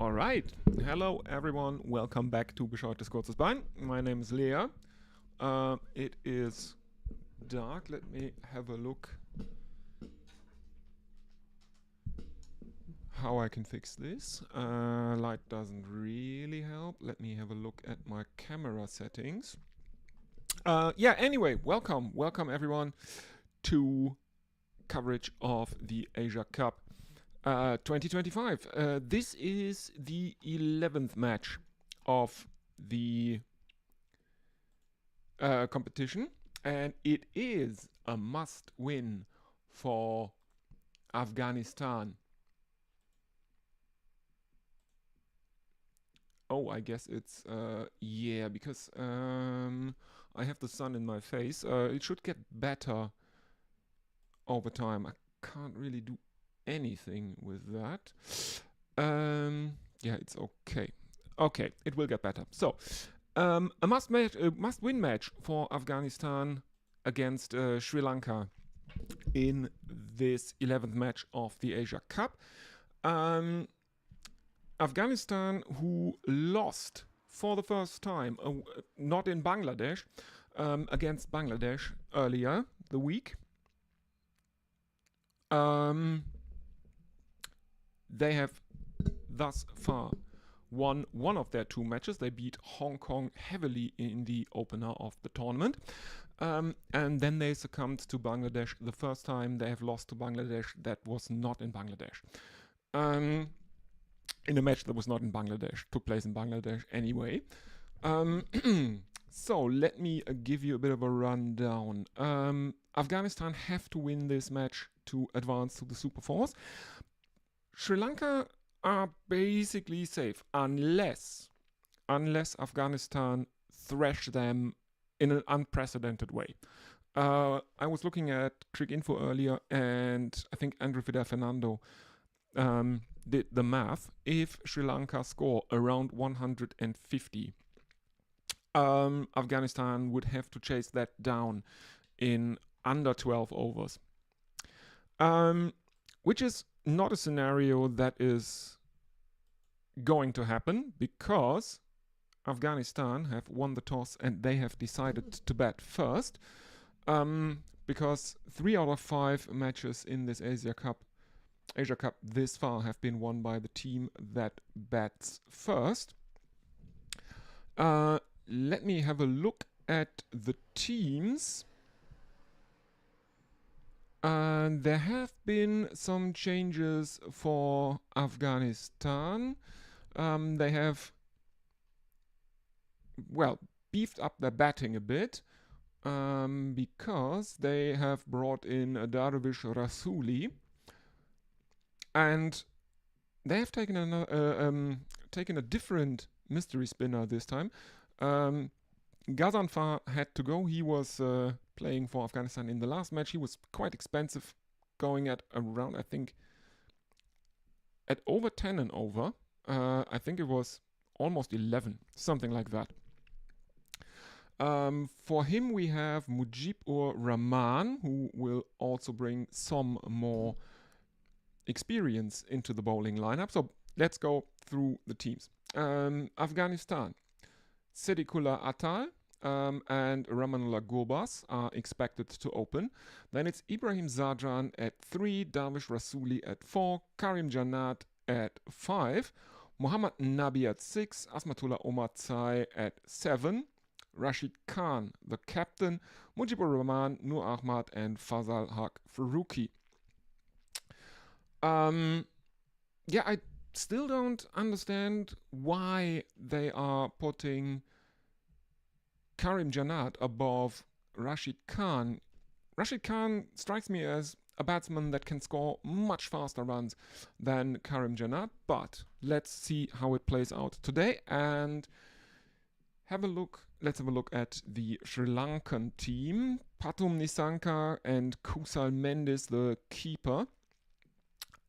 Alright, hello everyone, welcome back to Bescheuertes Kurzes Bein. My name is Lea. It is dark, let me have a look how I can fix this. Light doesn't really help. Let me have a look at my camera settings. Anyway, welcome everyone to coverage of the Asia Cup 2025. This is the 11th match of the competition, and it is a must-win for Afghanistan. Oh, I guess it's, because I have the sun in my face. It should get better over time. I can't really do anything with that. It's okay. Okay, it will get better. So, a must-win match for Afghanistan against Sri Lanka in this 11th match of the Asia Cup. Afghanistan, who lost for the first time, not in Bangladesh, against Bangladesh earlier the week. They have thus far won one of their two matches. They beat Hong Kong heavily in the opener of the tournament. And then they succumbed to Bangladesh. The first time they have lost to Bangladesh, that was not in Bangladesh. In a match that was not in Bangladesh, took place in Bangladesh anyway. So let me give you a bit of a rundown. Afghanistan have to win this match to advance to the Super Fours. Sri Lanka are basically safe unless Afghanistan thrash them in an unprecedented way. I was looking at Cricinfo earlier, and I think Andrew Fidel Fernando did the math. If Sri Lanka score around 150, Afghanistan would have to chase that down in under 12 overs. Which is not a scenario that is going to happen, because Afghanistan have won the toss and they have decided to bat first, because 3 out of 5 matches in this Asia Cup this far have been won by the team that bats first. Let me have a look at the teams. There have been some changes for Afghanistan. They have, beefed up their batting a bit, because they have brought in Darvish Rasuli, and they have taken a different mystery spinner this time. Ghazanfar had to go. He was playing for Afghanistan in the last match. He was quite expensive, going at around, I think, at over 10 and over. I think it was almost 11, something like that. For him, we have Mujibur Rahman, who will also bring some more experience into the bowling lineup. So let's go through the teams. Afghanistan, Siddiqullah Atal and Ramanullah Gurbas are expected to open. Then it's Ibrahim Zadran at 3, Darvish Rasuli at 4, Karim Jannat at 5, Muhammad Nabi at 6, Asmatullah Omar Tsai at 7, Rashid Khan, the captain, Mujibur Rahman, Nur Ahmad, and Fazal Haq Faruqi. I still don't understand why they are putting Karim Jannat above Rashid Khan. Rashid Khan strikes me as a batsman that can score much faster runs than Karim Jannat, but let's see how it plays out today and let's have a look at the Sri Lankan team. Pathum Nissanka and Kusal Mendis, the keeper,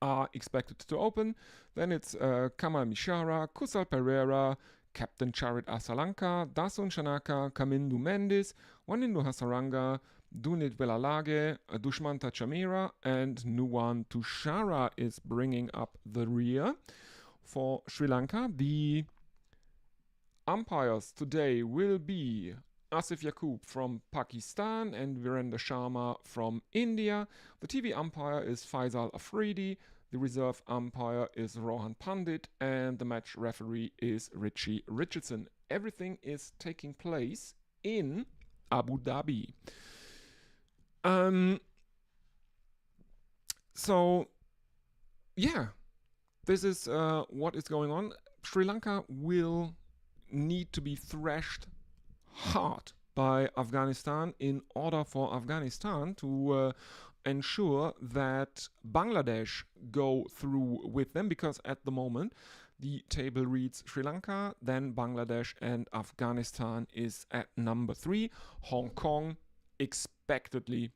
are expected to open. Then it's Kamal Mishara, Kusal Pereira, Captain Charit Asalanka, Dasun Shanaka, Kamindu Mendis, Wanindu Hasaranga, Dunit Velalage, Dushmanta Chamira, and Nuwan Tushara is bringing up the rear. for Sri Lanka. The umpires today will be Asif Yaqub from Pakistan and Virender Sharma from India. The TV umpire is Faisal Afridi. The reserve umpire is Rohan Pandit. And the match referee is Richie Richardson. Everything is taking place in Abu Dhabi. So, yeah, this is what is going on. Sri Lanka will need to be thrashed hard by Afghanistan in order for Afghanistan to ensure that Bangladesh go through with them, because at the moment the table reads Sri Lanka, then Bangladesh, and Afghanistan is at number 3. Hong Kong expectedly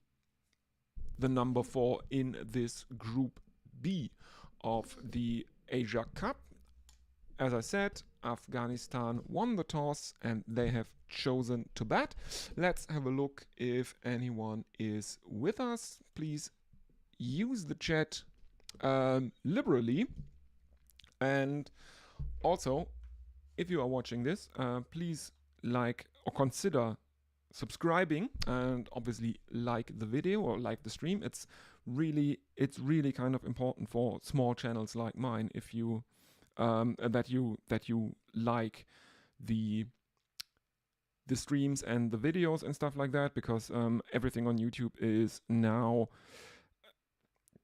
the number 4 in this Group B of the Asia Cup. As I said, Afghanistan won the toss and they have chosen to bat. Let's have a look if anyone is with us. Please use the chat liberally. And also, if you are watching this, please like or consider subscribing and obviously like the video or like the stream. It's really kind of important for small channels like mine if you that you like the streams and the videos and stuff like that, because everything on YouTube is now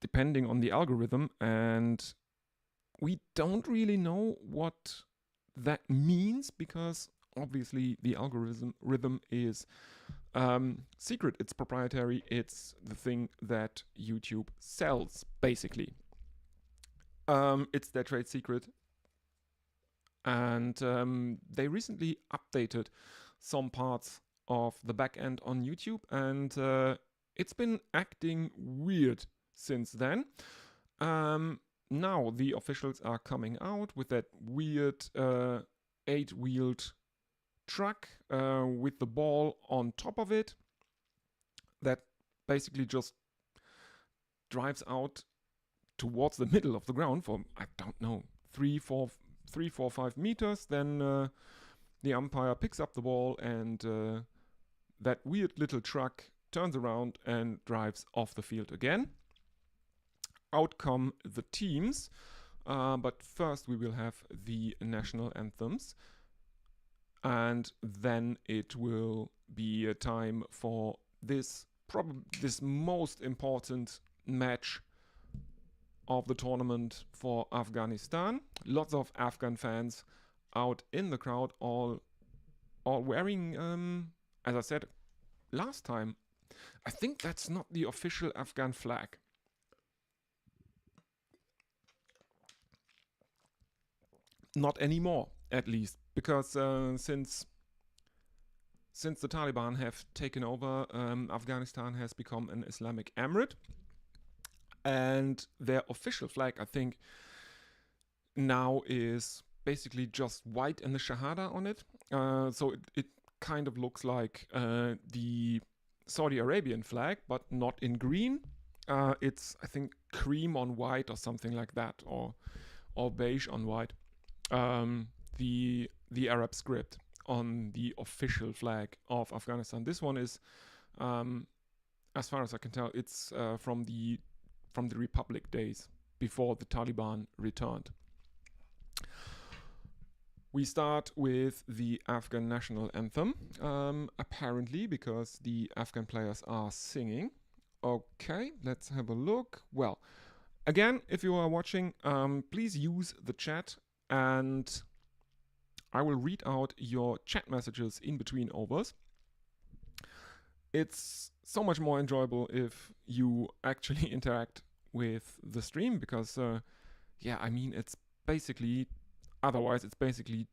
depending on the algorithm, and we don't really know what that means, because obviously the algorithm is secret, it's proprietary, it's the thing that YouTube sells basically. It's their trade secret. And they recently updated some parts of the back end on YouTube, and it's been acting weird since then. Now the officials are coming out with that weird 8-wheeled truck with the ball on top of it that basically just drives out towards the middle of the ground for, I don't know, 3, 4, 5 meters. Then the umpire picks up the ball, and that weird little truck turns around and drives off the field again. Out come the teams, but first we will have the national anthems, and then it will be a time for this most important match of the tournament for Afghanistan. Lots of Afghan fans out in the crowd, all wearing, as I said last time, I think that's not the official Afghan flag. Not anymore, at least, because since the Taliban have taken over, Afghanistan has become an Islamic emirate. And their official flag, I think, now is basically just white and the Shahada on it. So it kind of looks like the Saudi Arabian flag, but not in green. It's, I think, cream on white or something like that, or beige on white. The Arab script on the official flag of Afghanistan. This one is, as far as I can tell, it's from the Republic days before the Taliban returned. We start with the Afghan national anthem, apparently because the Afghan players are singing. Okay, let's have a look. Well, again, if you are watching, please use the chat, and I will read out your chat messages in between overs. It's so much more enjoyable if you actually interact with the stream, because I mean, it's basically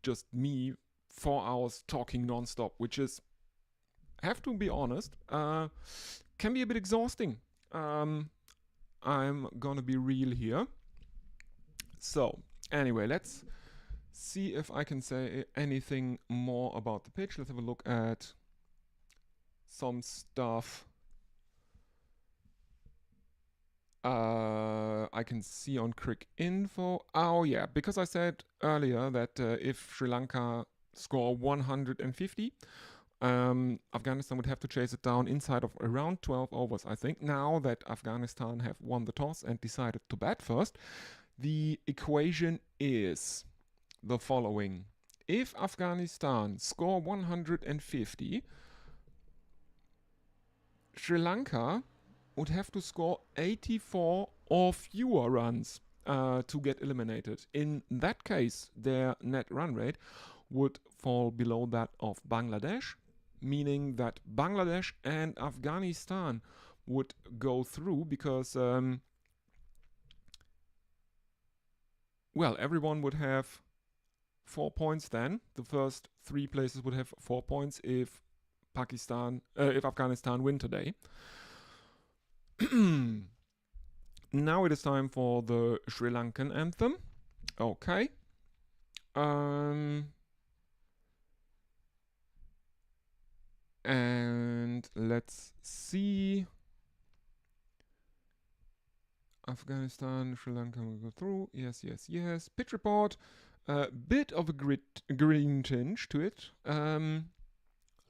just me 4 hours talking non-stop, which is, have to be honest, can be a bit exhausting. I'm gonna be real here. So anyway, let's see if I can say anything more about the pitch. Let's have a look at some stuff I can see on Crick Info. Oh yeah, because I said earlier that if Sri Lanka score 150, Afghanistan would have to chase it down inside of around 12 overs. I think now that Afghanistan have won the toss and decided to bat first, the equation is the following. If Afghanistan score 150, Sri Lanka would have to score 84 or fewer runs to get eliminated. In that case, their net run rate would fall below that of Bangladesh, meaning that Bangladesh and Afghanistan would go through because, well, everyone would have 4 points then. The first 3 places would have 4 points if Afghanistan win today. Now it is time for the Sri Lankan anthem. Okay. And let's see. Afghanistan, Sri Lanka will go through. Yes, yes, yes. Pitch report. Bit of a green tinge to it.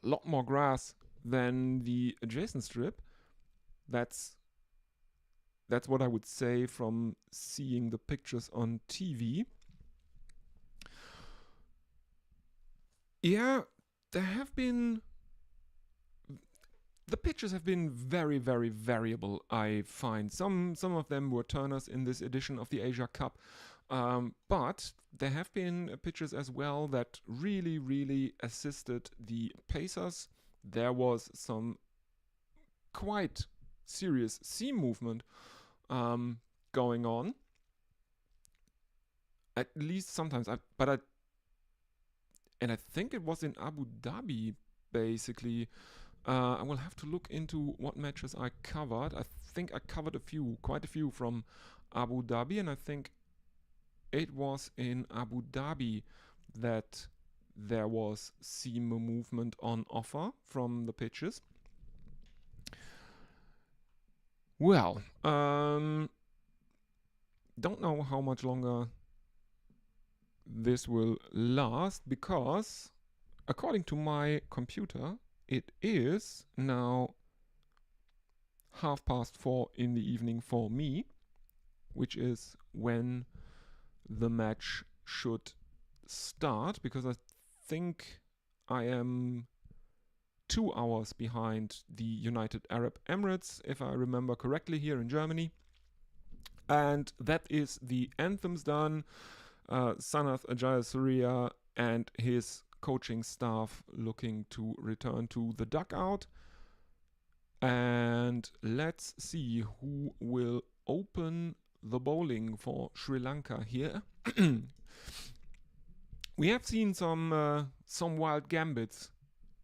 Lot more grass than the adjacent strip. That's what I would say from seeing the pictures on TV. Yeah, the pitches have been very, very variable, I find. Some of them were turners in this edition of the Asia Cup. But there have been pitches as well that really, really assisted the pacers. There was some quite serious seam movement going on. At least sometimes. I think it was in Abu Dhabi, basically. I will have to look into what matches I covered. I think I covered quite a few from Abu Dhabi, and I think it was in Abu Dhabi that there was seam movement on offer from the pitches. Well, don't know how much longer this will last because, according to my computer, it is now 4:30 in the evening for me, which is when the match should start, because I think I am 2 hours behind the United Arab Emirates, if I remember correctly, here in Germany. And that is the anthems done. Sanath Jayasuriya and his coaching staff looking to return to the dugout. And let's see who will open the bowling for Sri Lanka here. We have seen some wild gambits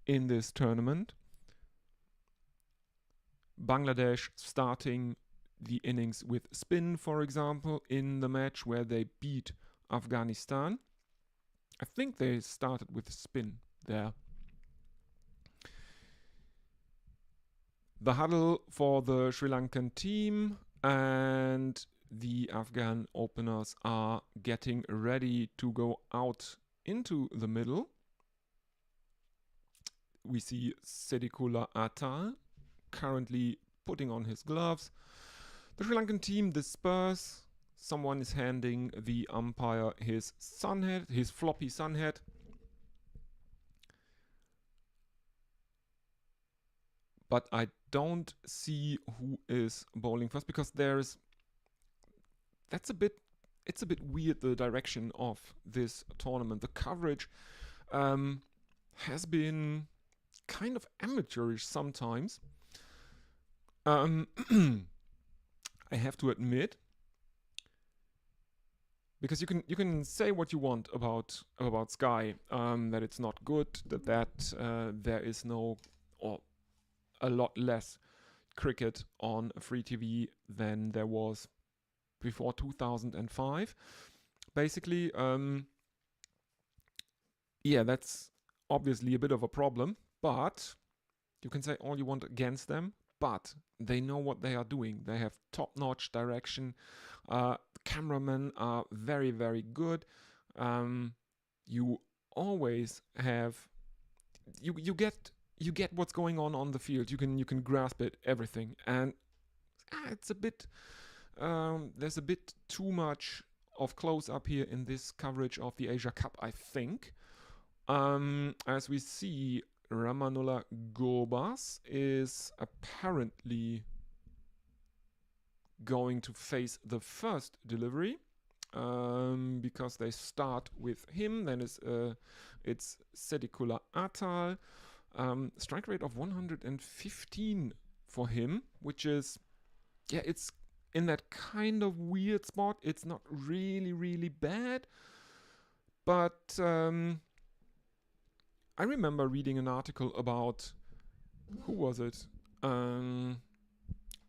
in this tournament. Bangladesh starting the innings with spin, for example, in the match where they beat Afghanistan. I think they started with spin there. The huddle for the Sri Lankan team, and the Afghan openers are getting ready to go out into the middle. We see Sedikula Atal currently putting on his gloves. The Sri Lankan team disperse. Someone is handing the umpire his floppy sun hat. But I don't see who is bowling first, because it's a bit weird, the direction of this tournament. The coverage has been kind of amateurish sometimes. I have to admit, because you can say what you want about Sky, that it's not good, that there is no, or a lot less cricket on free TV than there was before 2005. Basically, that's obviously a bit of a problem, but you can say all you want against them. but they know what they are doing. They have top-notch direction. Cameramen are very, very good. You always have you get what's going on the field. You can grasp it, everything, and it's a bit there's a bit too much of close up here in this coverage of the Asia Cup, I think. As we see, Ramanullah Gobas is apparently going to face the first delivery, because they start with him. Then it's Sedikula Atal. Strike rate of 115 for him, which is, yeah, it's in that kind of weird spot. It's not really, really bad, but I remember reading an article about, who was it?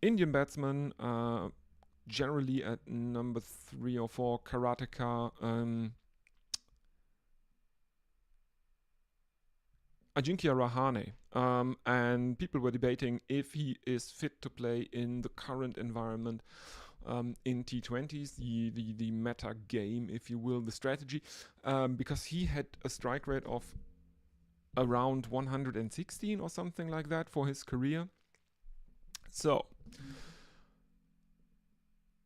Indian batsman, generally at number 3 or 4, karateka, Ajinkya Rahane, and people were debating if he is fit to play in the current environment, in T20s, the meta game, if you will, the strategy, because he had a strike rate of around 116 or something like that for his career. So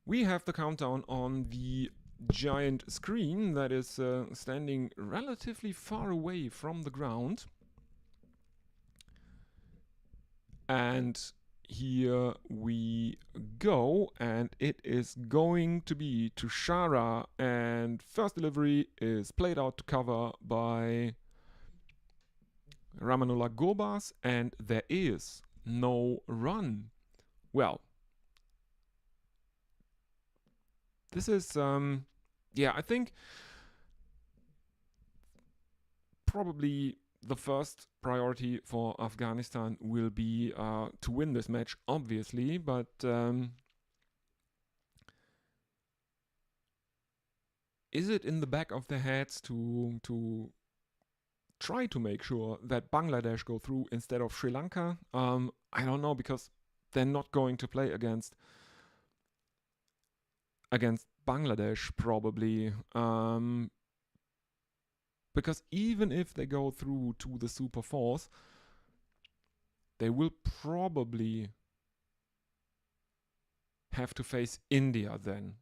we have the countdown on the giant screen that is standing relatively far away from the ground. And here we go, and it is going to be Tushara, and first delivery is played out to cover by Ramanullah Gobas, and there is no run. Well, this is, I think probably the first priority for Afghanistan will be to win this match, obviously, but is it in the back of their heads to try to make sure that Bangladesh go through instead of Sri Lanka? I don't know, because they're not going to play against Bangladesh, probably. Because even if they go through to the Super Fours, they will probably have to face India then.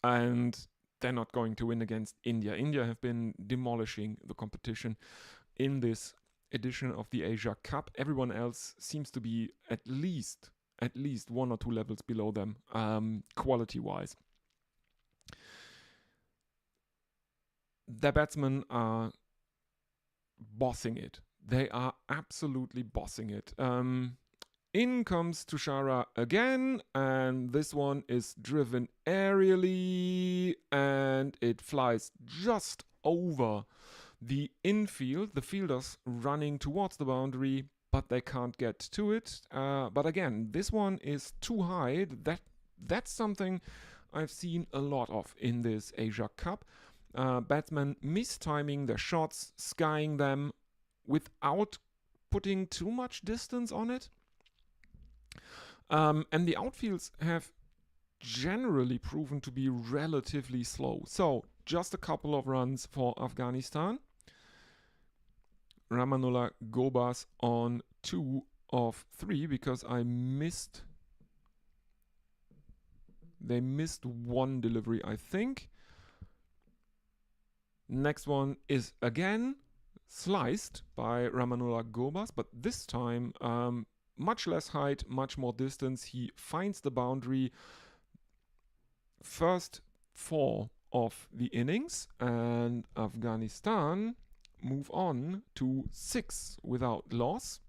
And they're not going to win against India. India have been demolishing the competition in this edition of the Asia Cup. Everyone else seems to be at least 1 or 2 levels below them, quality-wise. Their batsmen are bossing it. They are absolutely bossing it. In comes Tushara again, and this one is driven aerially, and it flies just over the infield. The fielders running towards the boundary, but they can't get to it. But again, this one is too high. That's something I've seen a lot of in this Asia Cup. Batsmen mistiming their shots, skying them without putting too much distance on it. And the outfields have generally proven to be relatively slow. So just a couple of runs for Afghanistan. Ramanullah Gobas on 2 of 3 because they missed 1 delivery, I think. Next one is again sliced by Ramanullah Gobas, but this time much less height, much more distance. He finds the boundary. First 4 of the innings, and Afghanistan move on to 6 without loss.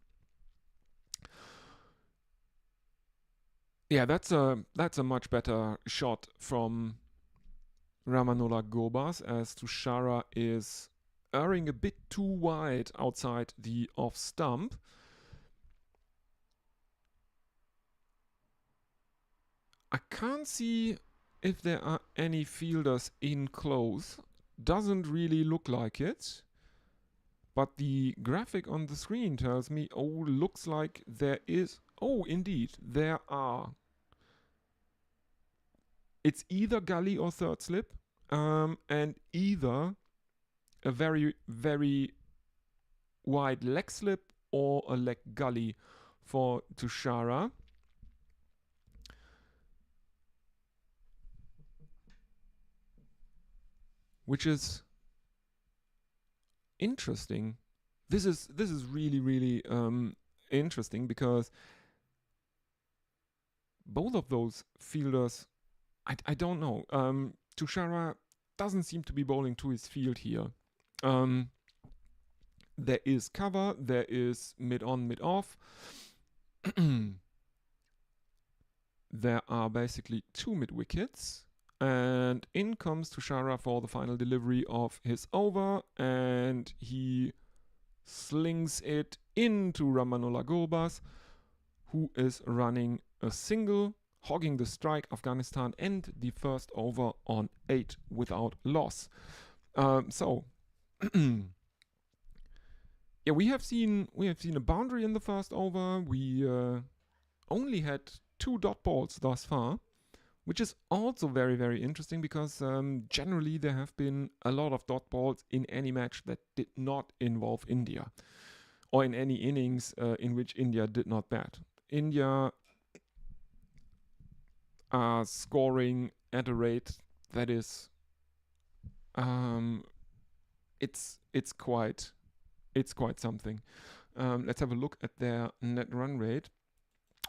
Yeah, that's a much better shot from Ramanullah Gobas, as Tushara is erring a bit too wide outside the off stump. I can't see if there are any fielders in close. Doesn't really look like it. But the graphic on the screen tells me, oh, looks like there is... Oh, indeed, there are. It's either gully or third slip, and either a very, very wide leg slip or a leg gully for Tushara. Which is interesting. This is really, really interesting because both of those fielders, I don't know. Tushara doesn't seem to be bowling to his field here. There is cover, there is mid on, mid off. There are basically 2 mid wickets. And in comes Tushara for the final delivery of his over, and he slings it into Ramanullah Gulbas, who is running a single, hogging the strike. Afghanistan end the first over on 8 without loss. So yeah, we have seen a boundary in the first over. We only had 2 dot balls thus far, which is also very, very interesting because generally there have been a lot of dot balls in any match that did not involve India, or in any innings in which India did not bat. India are scoring at a rate that is it's quite something. Let's have a look at their net run rate,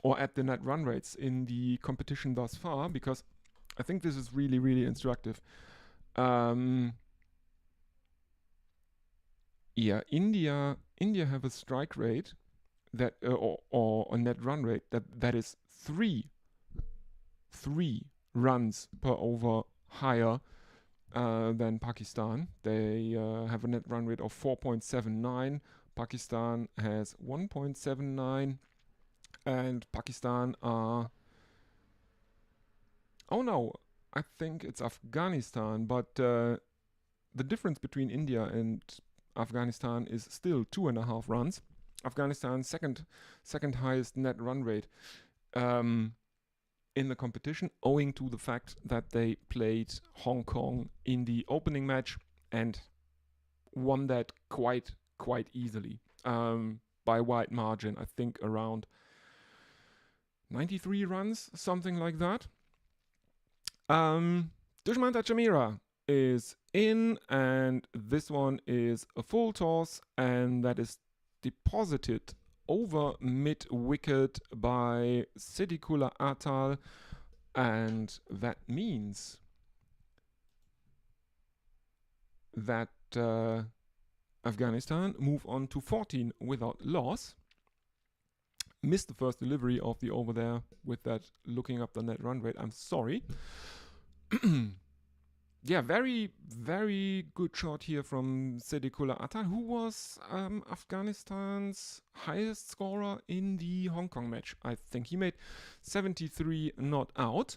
or at the net run rates in the competition thus far, because I think this is really, really instructive. Yeah, India have a strike rate that or a net run rate that is three runs per over higher than Pakistan. They have a net run rate of 4.79. Pakistan has 1.79. And Pakistan are... Oh no, I think it's Afghanistan, but the difference between India and Afghanistan is still 2.5 runs. Afghanistan's second highest net run rate in the competition, owing to the fact that they played Hong Kong in the opening match and won that quite easily by a wide margin. I think around 93 runs, something like that. Dushmanta Chamira is in, and this one is a full toss, and that is deposited over mid wicket by Siddiqullah Atal, and that means that Afghanistan move on to 14 without loss. Missed the first delivery of the over there with that looking up the net run rate. I'm sorry. Yeah, very, very good shot here from Siddiqullah Atal, who was Afghanistan's highest scorer in the Hong Kong match. I think he made 73 not out.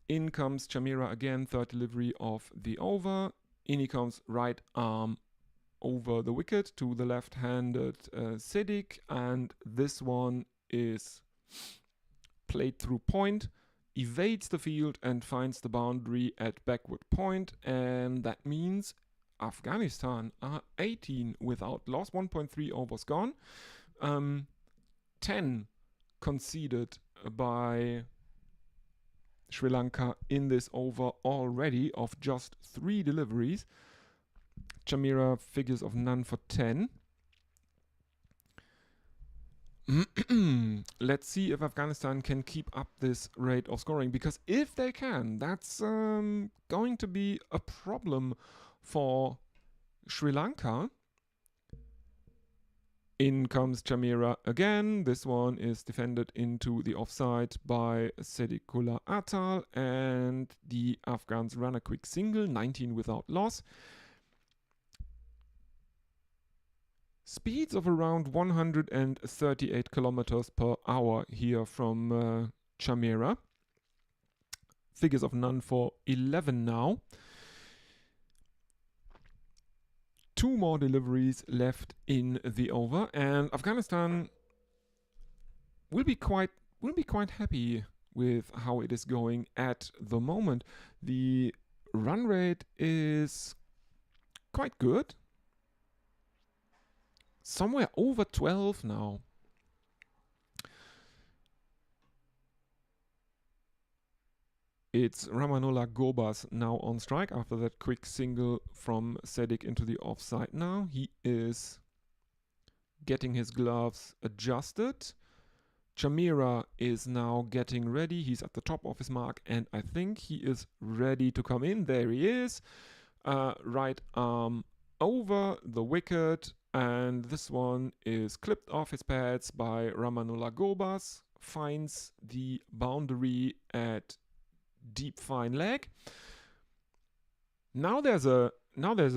In comes Chamira again, third delivery of the over. In he comes right arm over the wicket to the left-handed Siddiq, and this one is played through point, evades the field and finds the boundary at backward point, and that means Afghanistan are 18 without loss, 1.3 overs gone, 10 conceded by Sri Lanka in this over already of just 3 deliveries. Chamira figures of none for 10. Let's see if Afghanistan can keep up this rate of scoring, because if they can, that's going to be a problem for Sri Lanka. In comes Chamira again. This one is defended into the offside by Siddiqullah Atal, and the Afghans run a quick single, 19 without loss. Speeds of around 138 kilometers per hour here from Chamira. Figures of none for 11 now. 2 more deliveries left in the over, and Afghanistan we'll be quite happy with how it is going at the moment. The run rate is quite good, somewhere over 12 now. It's Ramanullah Gobas now on strike after that quick single from Sedik into the offside now. He is getting his gloves adjusted. Chamira is now getting ready. He's at the top of his mark, and I think he is ready to come in. There he is. Right arm over the wicket, and this one is clipped off his pads by Ramanullah Gobas. Finds the boundary at deep fine leg. Now there's a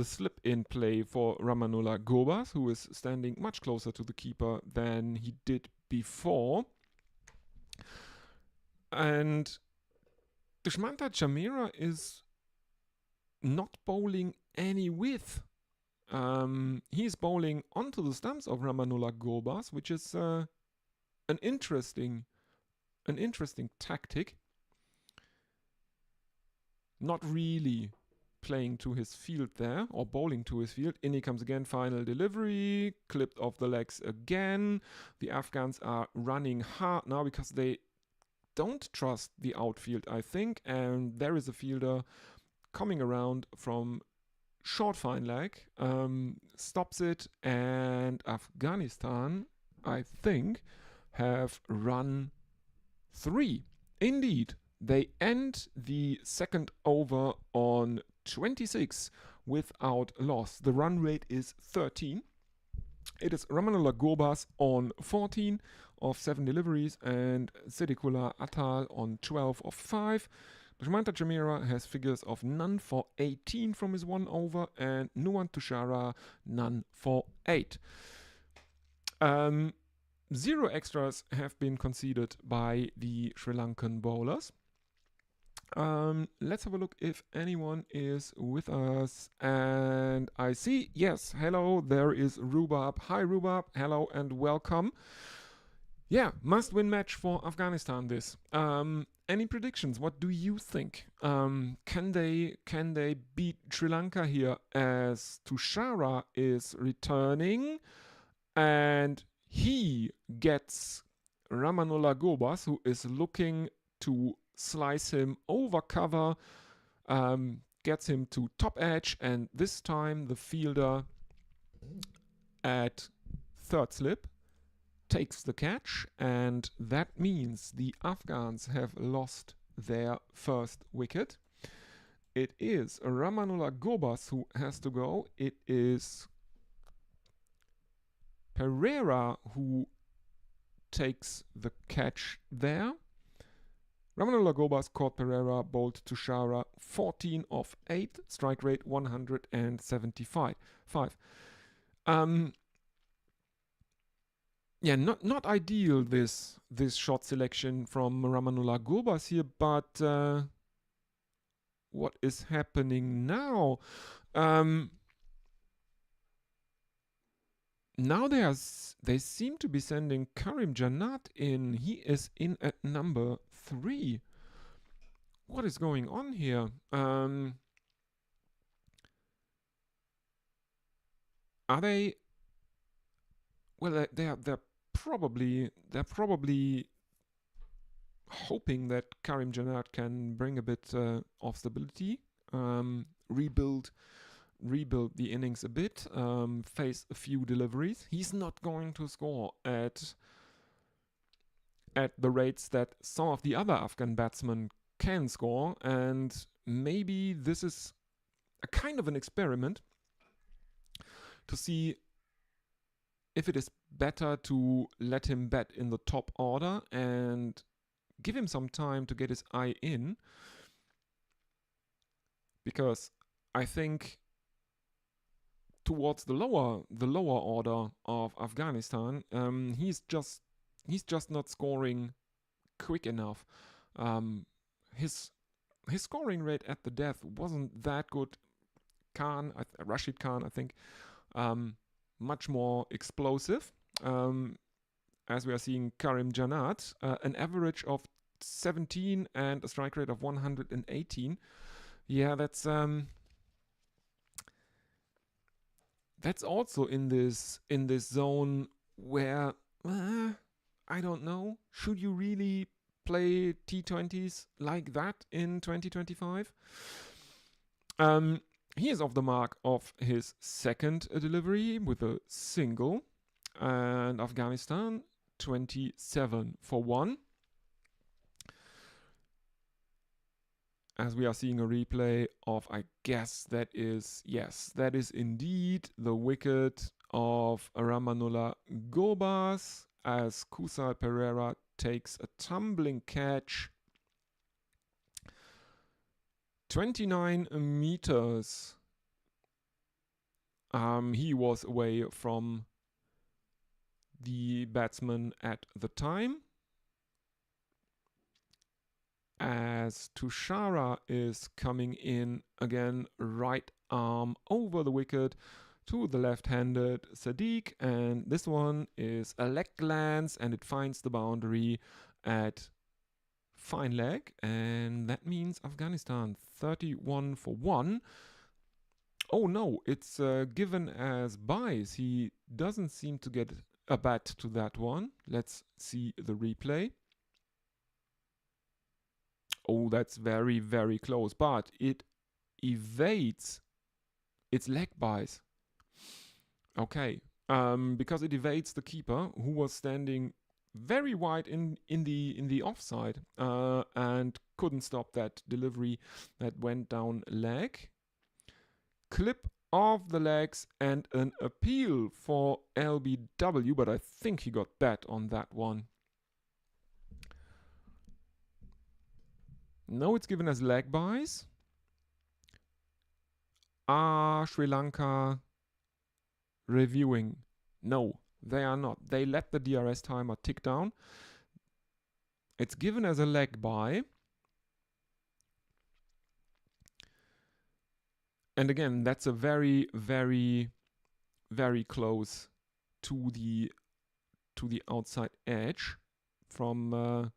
slip in play for Ramanullah Gobas, who is standing much closer to the keeper than he did before. And Dushmanta Chamira is not bowling any width. He's bowling onto the stumps of Ramanullah Gobas, which is an interesting tactic. Not really playing to his field there, or bowling to his field. In he comes again, final delivery, clipped off the legs again. The Afghans are running hard now because they don't trust the outfield, I think, and there is a fielder coming around from short fine leg, stops it, and Afghanistan, I think, have run 3. Indeed, they end the second over on 26 without loss. The run rate is 13. It is Ramanullah Gobas on 14 of 7 deliveries and Siddiqullah Atal on 12 of 5. Dushmanta Chamira has figures of none for 18 from his 1 over, and Nuwan Tushara none for 8. 0 extras have been conceded by the Sri Lankan bowlers. Let's have a look if anyone is with us. And I see, yes, hello, there is Rubab. Hi, Rubab. Hello and welcome. Yeah, must-win match for Afghanistan this. Any predictions? What do you think? Can they beat Sri Lanka here, as Tushara is returning and he gets Ramanullah Gobas, who is looking to slice him over cover, gets him to top edge, and this time the fielder at third slip takes the catch, and that means the Afghans have lost their first wicket. It is Ramanullah Gobas who has to go. It is Pereira who takes the catch there. Ramanullah Gobas caught Pereira, bowled Tushara 14 of 8, strike rate 175. Yeah, not ideal this shot selection from Ramanullah Gobas here, but what is happening now? Now they seem to be sending Karim Janat in. He is in at number 3. What is going on here? Are they? Well, they're probably hoping that Karim Janat can bring a bit of stability, rebuild the innings a bit, face a few deliveries. He's not going to score at the rates that some of the other Afghan batsmen can score, and maybe this is a kind of an experiment to see if it is better to let him bat in the top order and give him some time to get his eye in, because I think towards the lower order of Afghanistan, he's just not scoring quick enough. His scoring rate at the death wasn't that good. Rashid Khan, I think, much more explosive. as we are seeing Karim Janat, an average of 17 and a strike rate of 118. Yeah, that's also in this zone where I don't know. Should you really play T20s like that in 2025? He is off the mark of his second delivery with a single, and Afghanistan 27 for 1. As we are seeing a replay of, I guess that is indeed the wicket of Ramanullah Gobas, as Kusal Pereira takes a tumbling catch. 29 meters. He was away from the batsman at the time. As Tushara is coming in again, right arm over the wicket to the left-handed Sadiq, and this one is a leg glance and it finds the boundary at fine leg, and that means Afghanistan 31 for 1. Oh no, it's given as buys. He doesn't seem to get a bat to that one. Let's see the replay. Oh, that's very, very close, but it evades its leg buys. Okay, because it evades the keeper, who was standing very wide in the offside and couldn't stop that delivery that went down leg. Clip of the legs and an appeal for LBW, but I think he got bat on that one. No, it's given as leg buys. Sri Lanka reviewing? No, they are not. They let the DRS timer tick down. It's given as a leg buy. And again, that's a very, very, very close to the outside edge from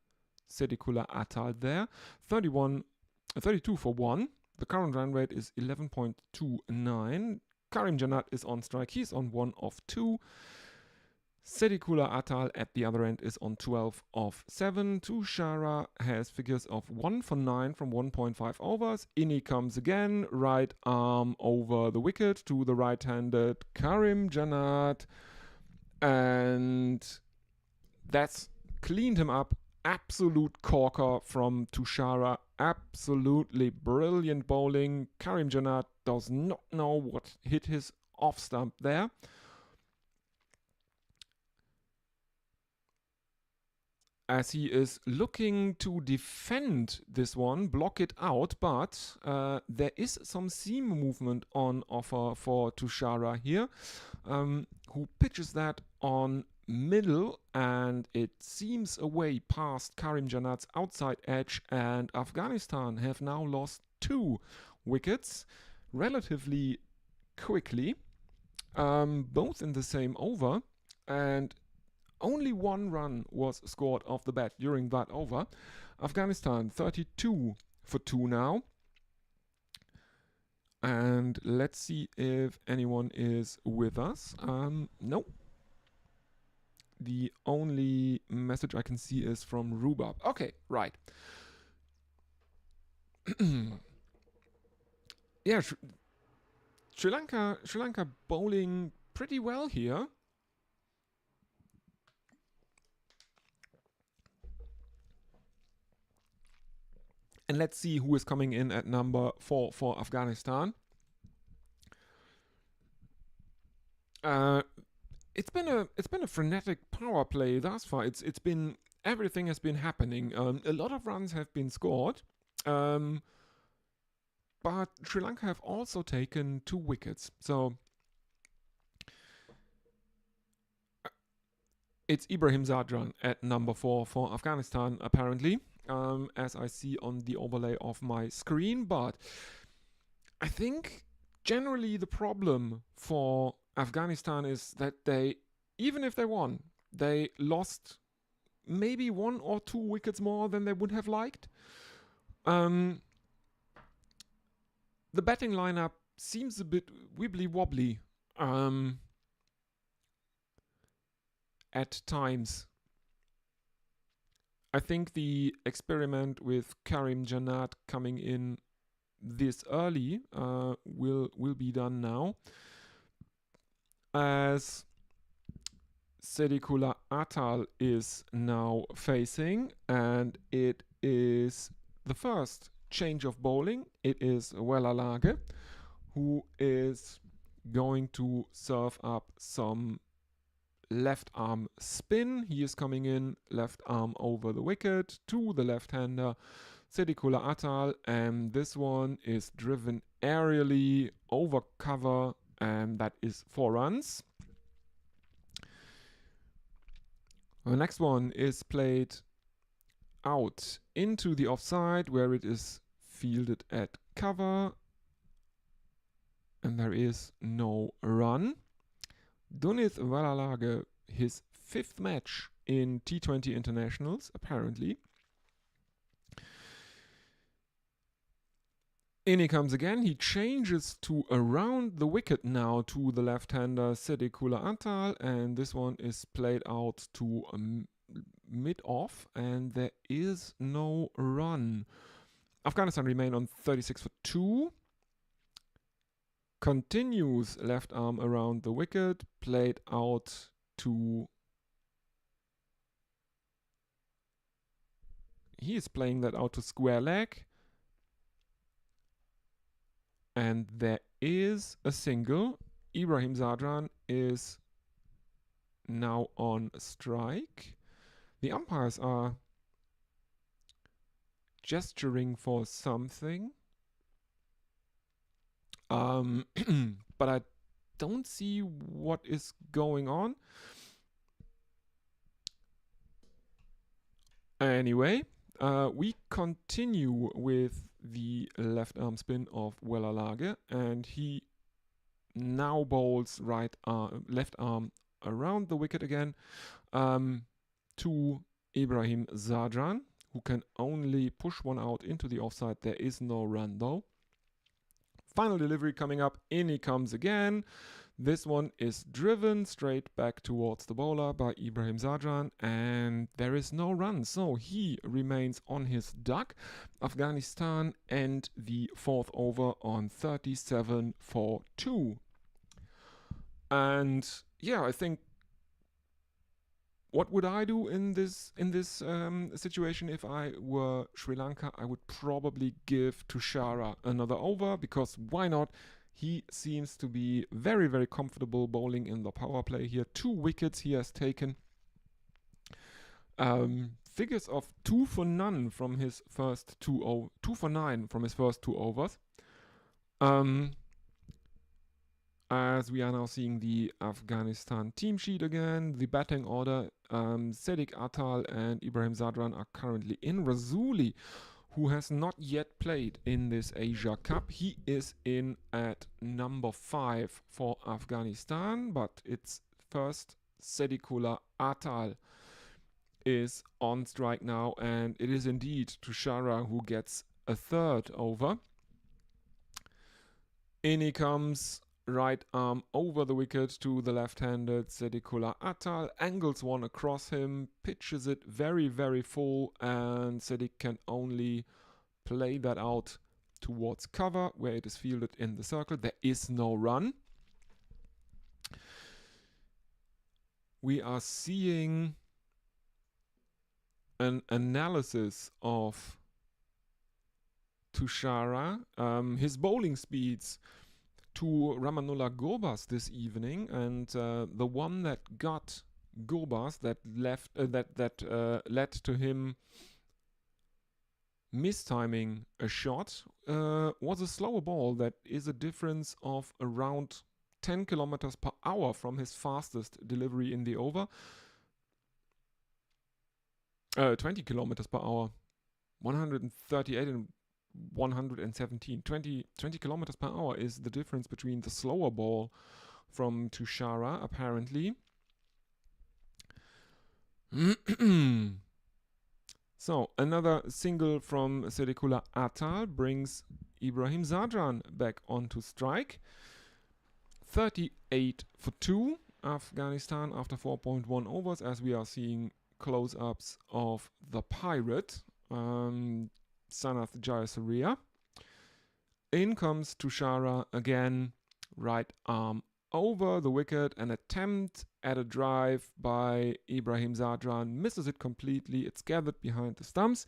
Sedikula Atal there. 32 for 1. The current run rate is 11.29. Karim Janat is on strike. He's on 1 of 2. Sedikula Atal at the other end is on 12 of 7. Tushara has figures of 1 for 9 from 1.5 overs. Inni comes again. Right arm over the wicket to the right-handed Karim Janat. And that's cleaned him up. Absolute corker from Tushara. Absolutely brilliant bowling. Karim Janat does not know what hit his off stump there. As he is looking to defend this one, block it out, but there is some seam movement on offer for Tushara here, who pitches that on middle, and it seems away past Karim Janat's outside edge, and Afghanistan have now lost 2 wickets relatively quickly, both in the same over, and only 1 run was scored off the bat during that over. Afghanistan 32 for 2 now. And let's see if anyone is with us. No. The only message I can see is from Rubab. Okay, right. Yeah, Sri Lanka bowling pretty well here. And let's see who is coming in at number 4 for Afghanistan. It's been a frenetic power play thus far. Everything has been happening. A lot of runs have been scored, but Sri Lanka have also taken 2 wickets. So it's Ibrahim Zadran at number 4 for Afghanistan, apparently, as I see on the overlay of my screen. But I think generally the problem for Afghanistan is that even if they won, They lost maybe 1 or 2 wickets more than they would have liked. The batting lineup seems a bit wibbly-wobbly at times. I think the experiment with Karim Jannat coming in this early will be done now, as Sedikula Atal is now facing, and it is the first change of bowling. It is Gorillaverse, who is going to serve up some left arm spin. He is coming in left arm over the wicket to the left-hander Sedikula Atal, and this one is driven aerially over cover, and that is 4 runs. The next one is played out into the offside, where it is fielded at cover, and there is no run. Dunith Gorillaverse, his 5th match in T20 internationals, apparently. In he comes again. He changes to around the wicket now to the left-hander Sedikula Atal, and this one is played out to mid-off, and there is no run. Afghanistan remain on 36 for 2. Continues left arm around the wicket, played out to... He is playing that out to square leg. And there is a single. Ibrahim Zadran is now on strike. The umpires are gesturing for something. But I don't see what is going on. Anyway, we continue with the left arm spin of Gorillaverse, and he now bowls left arm around the wicket again to Ibrahim Zadran, who can only push one out into the offside. There is no run though. Final delivery coming up. In he comes again. This one is driven straight back towards the bowler by Ibrahim Zadran, and there is no run. So he remains on his duck. Afghanistan end the 4th over on 37 for 2. And yeah, I think, what would I do in this situation if I were Sri Lanka? I would probably give Tushara another over, because why not? He seems to be very, very comfortable bowling in the power play here. 2 wickets he has taken. Figures of 2 for none from his first 2 for 9 from his first 2 overs. As we are now seeing the Afghanistan team sheet again, the batting order, Sedik Atal and Ibrahim Zadran are currently in. Rasuli, who has not yet played in this Asia Cup, he is in at number 5 for Afghanistan, but it's first Sedikula Atal is on strike now, and it is indeed Tushara who gets a 3rd over. In he comes, right arm over the wicket to the left-handed Sedikula Atal, angles one across him, pitches it very, very full, and Sedik can only play that out towards cover, where it is fielded in the circle. There is no run. We are seeing an analysis of Tushara, his bowling speeds to Ramanullah Gobas this evening, and the one that got Gobas that led to him mistiming a shot was a slower ball that is a difference of around 10 kilometers per hour from his fastest delivery in the over. 20 kilometers per hour, 138 and 117. 20 kilometers per hour is the difference between the slower ball from Tushara, apparently. So another single from Sedikula Atal brings Ibrahim Zadran back onto strike. 38 for 2. Afghanistan after 4.1 overs, as we are seeing close-ups of the pirate, Sanath Jayasuriya. In comes Tushara again, right arm over the wicket. An attempt at a drive by Ibrahim Zadran misses it completely. It's gathered behind the stumps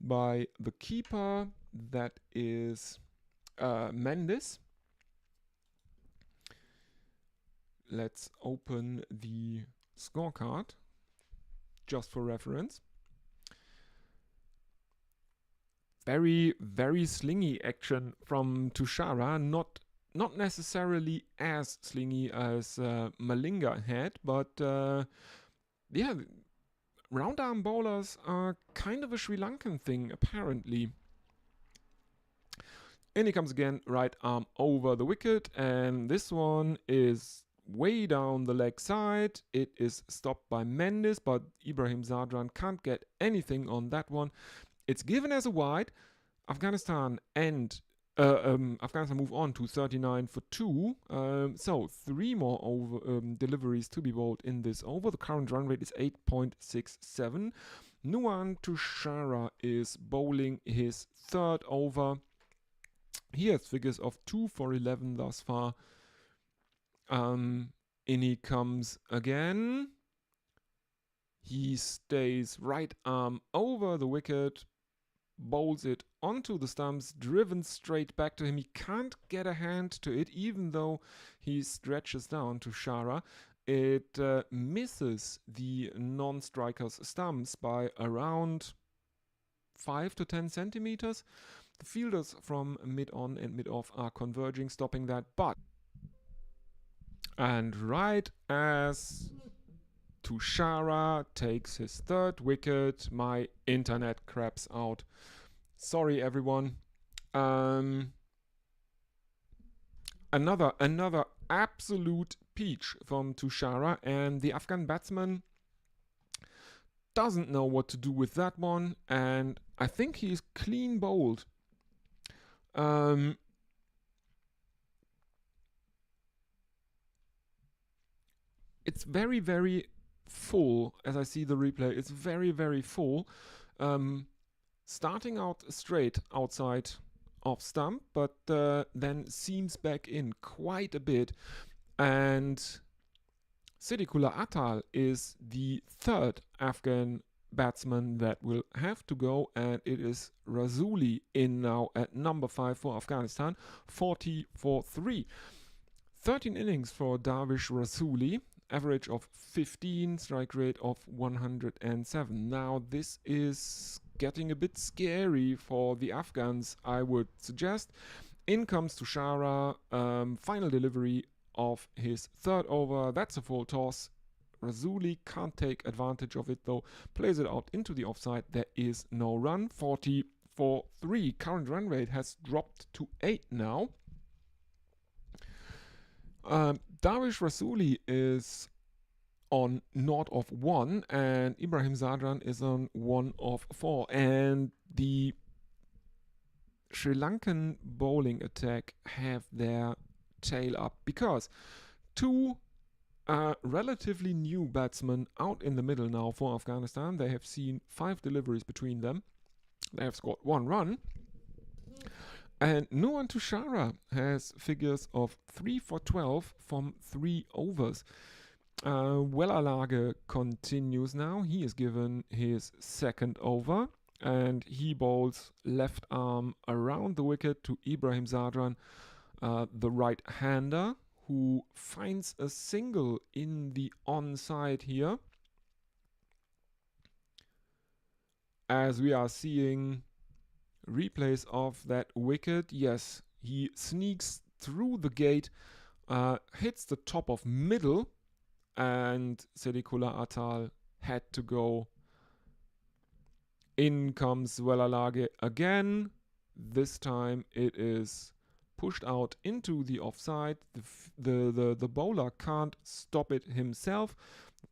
by the keeper, that is Mendes. Let's open the scorecard just for reference. Very, very slingy action from Tushara. Not necessarily as slingy as Malinga had, but yeah, round arm bowlers are kind of a Sri Lankan thing, apparently. In he comes again, right arm over the wicket, and this one is way down the leg side. It is stopped by Mendes, but Ibrahim Zadran can't get anything on that one. It's given as a wide. Afghanistan move on to 39 for 2. So 3 more deliveries to be bowled in this over. The current run rate is 8.67. Nuwan Tushara is bowling his third over. He has figures of 2 for 11 thus far. In he comes again. He stays right arm over the wicket, bowls it onto the stumps, driven straight back to him. He can't get a hand to it, even though he stretches down to Shara. It misses the non-striker's stumps by around 5 to 10 centimeters. The fielders from mid-on and mid-off are converging, stopping that, and right as Tushara takes his third wicket, my internet craps out. Sorry, everyone. Another absolute peach from Tushara, and the Afghan batsman doesn't know what to do with that one, and I think he's clean bowled. It's very, very full as I see the replay. It's very, very full. Starting out straight outside of stump, but then seams back in quite a bit. And Sidikullah Atal is the third Afghan batsman that will have to go, and it is Rasuli in now at number 5 for Afghanistan, 40 for 3. 13 innings for Darvish Rasuli, average of 15, strike rate of 107. Now this is getting a bit scary for the Afghans, I would suggest. In comes Tushara, final delivery of his third over. That's a full toss. Rasuli can't take advantage of it though, plays it out into the offside. There is no run. 40 for 3. Current run rate has dropped to 8 now. Darvish Rasuli is on 0 of 1 and Ibrahim Zadran is on 1 of 4, and the Sri Lankan bowling attack have their tail up because 2 relatively new batsmen out in the middle now for Afghanistan. They have seen 5 deliveries between them. They have scored 1 run. And Nuwan Tushara has figures of 3 for 12 from 3 overs. Wellalage continues now. He is given his second over and he bowls left arm around the wicket to Ibrahim Zadran, the right-hander, who finds a single in the onside here. As we are seeing replays of that wicket, yes, he sneaks through the gate, hits the top of middle, and Sedikullah Atal had to go. In comes Wellalage again. This time it is pushed out into the offside. The bowler can't stop it himself.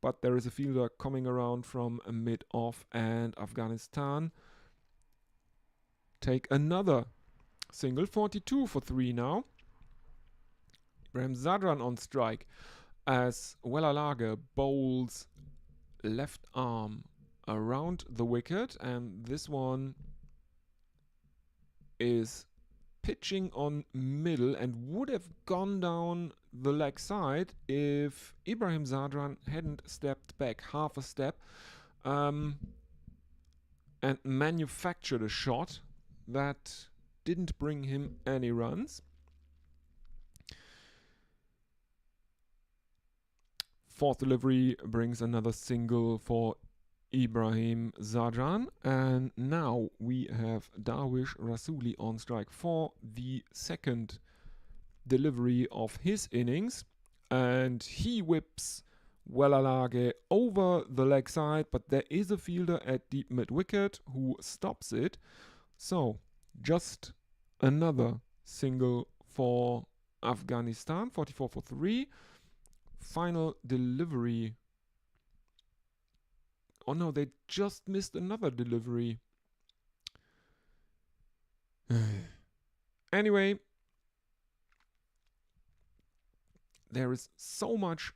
but there is a fielder coming around from mid-off, and Afghanistan take another single. 42 for 3 now. Ibrahim Zadran on strike as Welalage bowls left arm around the wicket, and this one is pitching on middle and would have gone down the leg side if Ibrahim Zadran hadn't stepped back half a step and manufactured a shot that didn't bring him any runs. Fourth delivery brings another single for Ibrahim Zadran, and now we have Darwish Rasuli on strike for the second delivery of his innings, and he whips Welalage over the leg side, but there is a fielder at deep mid wicket who stops it. So just another single for Afghanistan. 44 for 3. Final delivery. Oh no, they just missed another delivery. Anyway, there is so much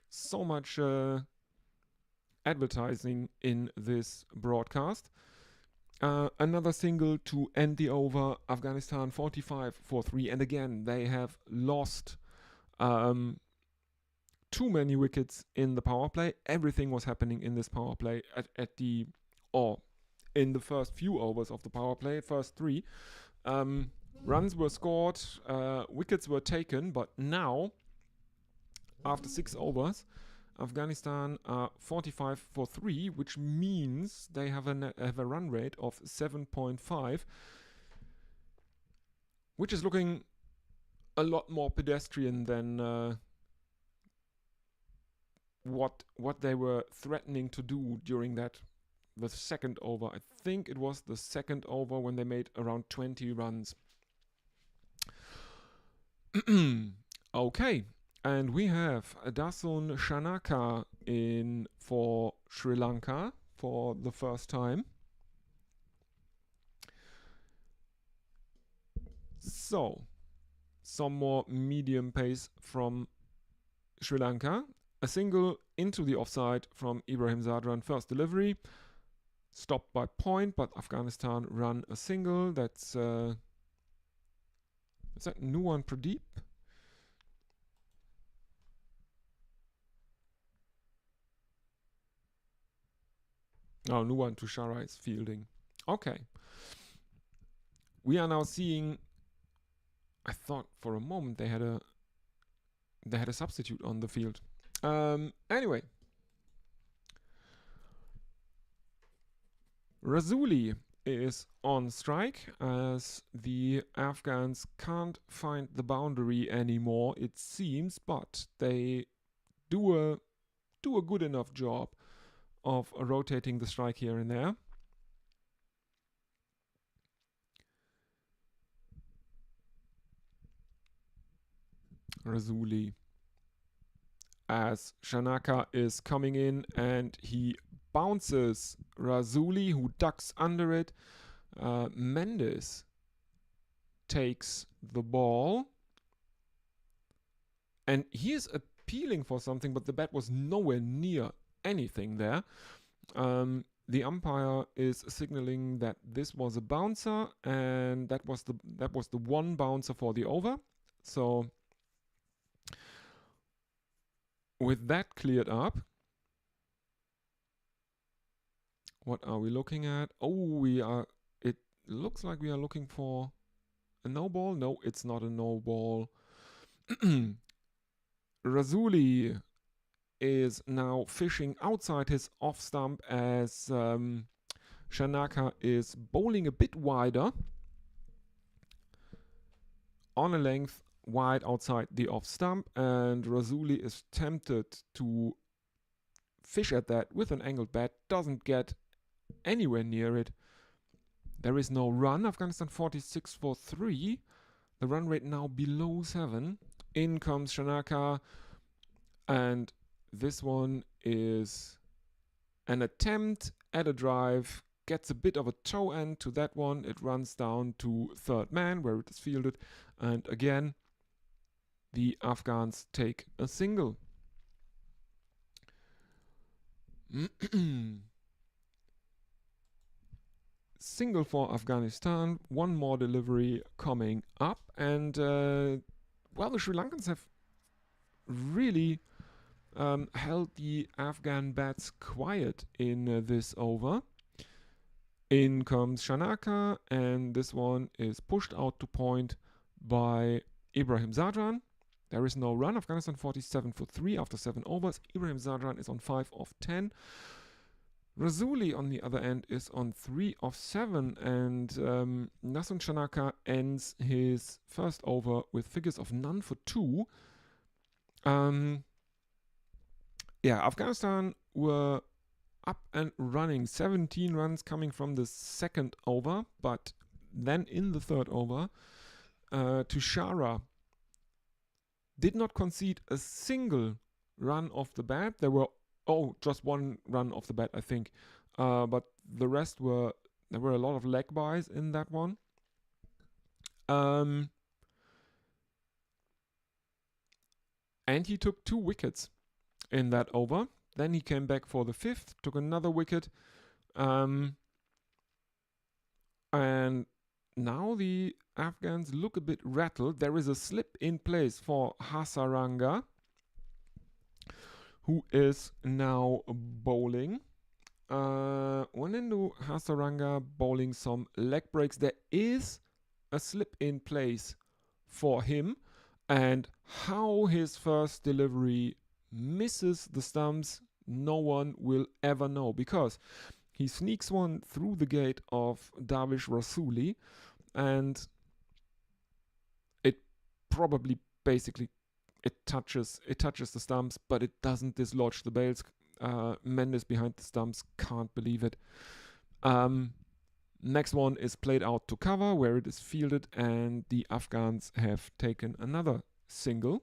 advertising in this broadcast. Another single to end the over. Afghanistan 45 for 3, and again they have lost too many wickets in the power play. Everything was happening in this power play in the first few overs of the power play, first 3. Runs were scored, wickets were taken, but now, after 6 overs, Afghanistan are 45 for 3, which means they have a run rate of 7.5, which is looking a lot more pedestrian than what they were threatening to do during the second over. I think it was the second over when they made around 20 runs. Okay, and we have Dasun Shanaka in for Sri Lanka for the first time. So, some more medium pace from Sri Lanka. A single into the offside from Ibrahim Zadran, first delivery. Stopped by point, but Afghanistan run a single. That's is that Nuwan Pradeep? Oh, Nuwan Tushara is fielding. Okay. We are now seeing, I thought for a moment they had a substitute on the field. Anyway, Rasuli is on strike as the Afghans can't find the boundary anymore, it seems, but they do a good enough job of rotating the strike here and there. Rasuli, as Shanaka is coming in and he bounces Rasuli, who ducks under it. Mendes takes the ball and he is appealing for something, but the bat was nowhere near anything there. The umpire is signaling that this was a bouncer, and that was the one bouncer for the over. So with that cleared up, what are we looking at? Oh, it looks like we are looking for a no ball. No, it's not a no ball. Rasuli is now fishing outside his off stump as Shanaka is bowling a bit wider on a length wide outside the off stump, and Rasuli is tempted to fish at that with an angled bat, doesn't get anywhere near it. There is no run. Afghanistan 46 for 3. The run rate now below 7. In comes Shanaka, and this one is an attempt at a drive, gets a bit of a toe end to that one. It runs down to third man where it is fielded, and again the Afghans take a single. Single for Afghanistan, one more delivery coming up, and well, the Sri Lankans have really held the Afghan bats quiet in this over. In comes Shanaka, and this one is pushed out to point by Ibrahim Zadran. There is no run. Afghanistan 47 for 3 after 7 overs. Ibrahim Zadran is on 5 of 10. Rasuli on the other end is on 3 of 7, and Nasun Shanaka ends his first over with figures of none for 2. Afghanistan were up and running, 17 runs coming from the second over, but then in the third over, Tushara did not concede a single run off the bat. There were just one run off the bat, I think, but the rest there were a lot of leg buys in that one. And he took 2 wickets in that over. Then he came back for the 5th, took another wicket. And now the Afghans look a bit rattled. There is a slip in place for Hasaranga, who is now bowling. Wanindu Hasaranga bowling some leg breaks. There is a slip in place for him, and how his first delivery misses the stumps, no one will ever know, because he sneaks one through the gate of Davish Rasuli, and it probably basically it touches the stumps, but it doesn't dislodge the bails. Mendes behind the stumps can't believe it. Next one is played out to cover, where it is fielded, and the Afghans have taken another single.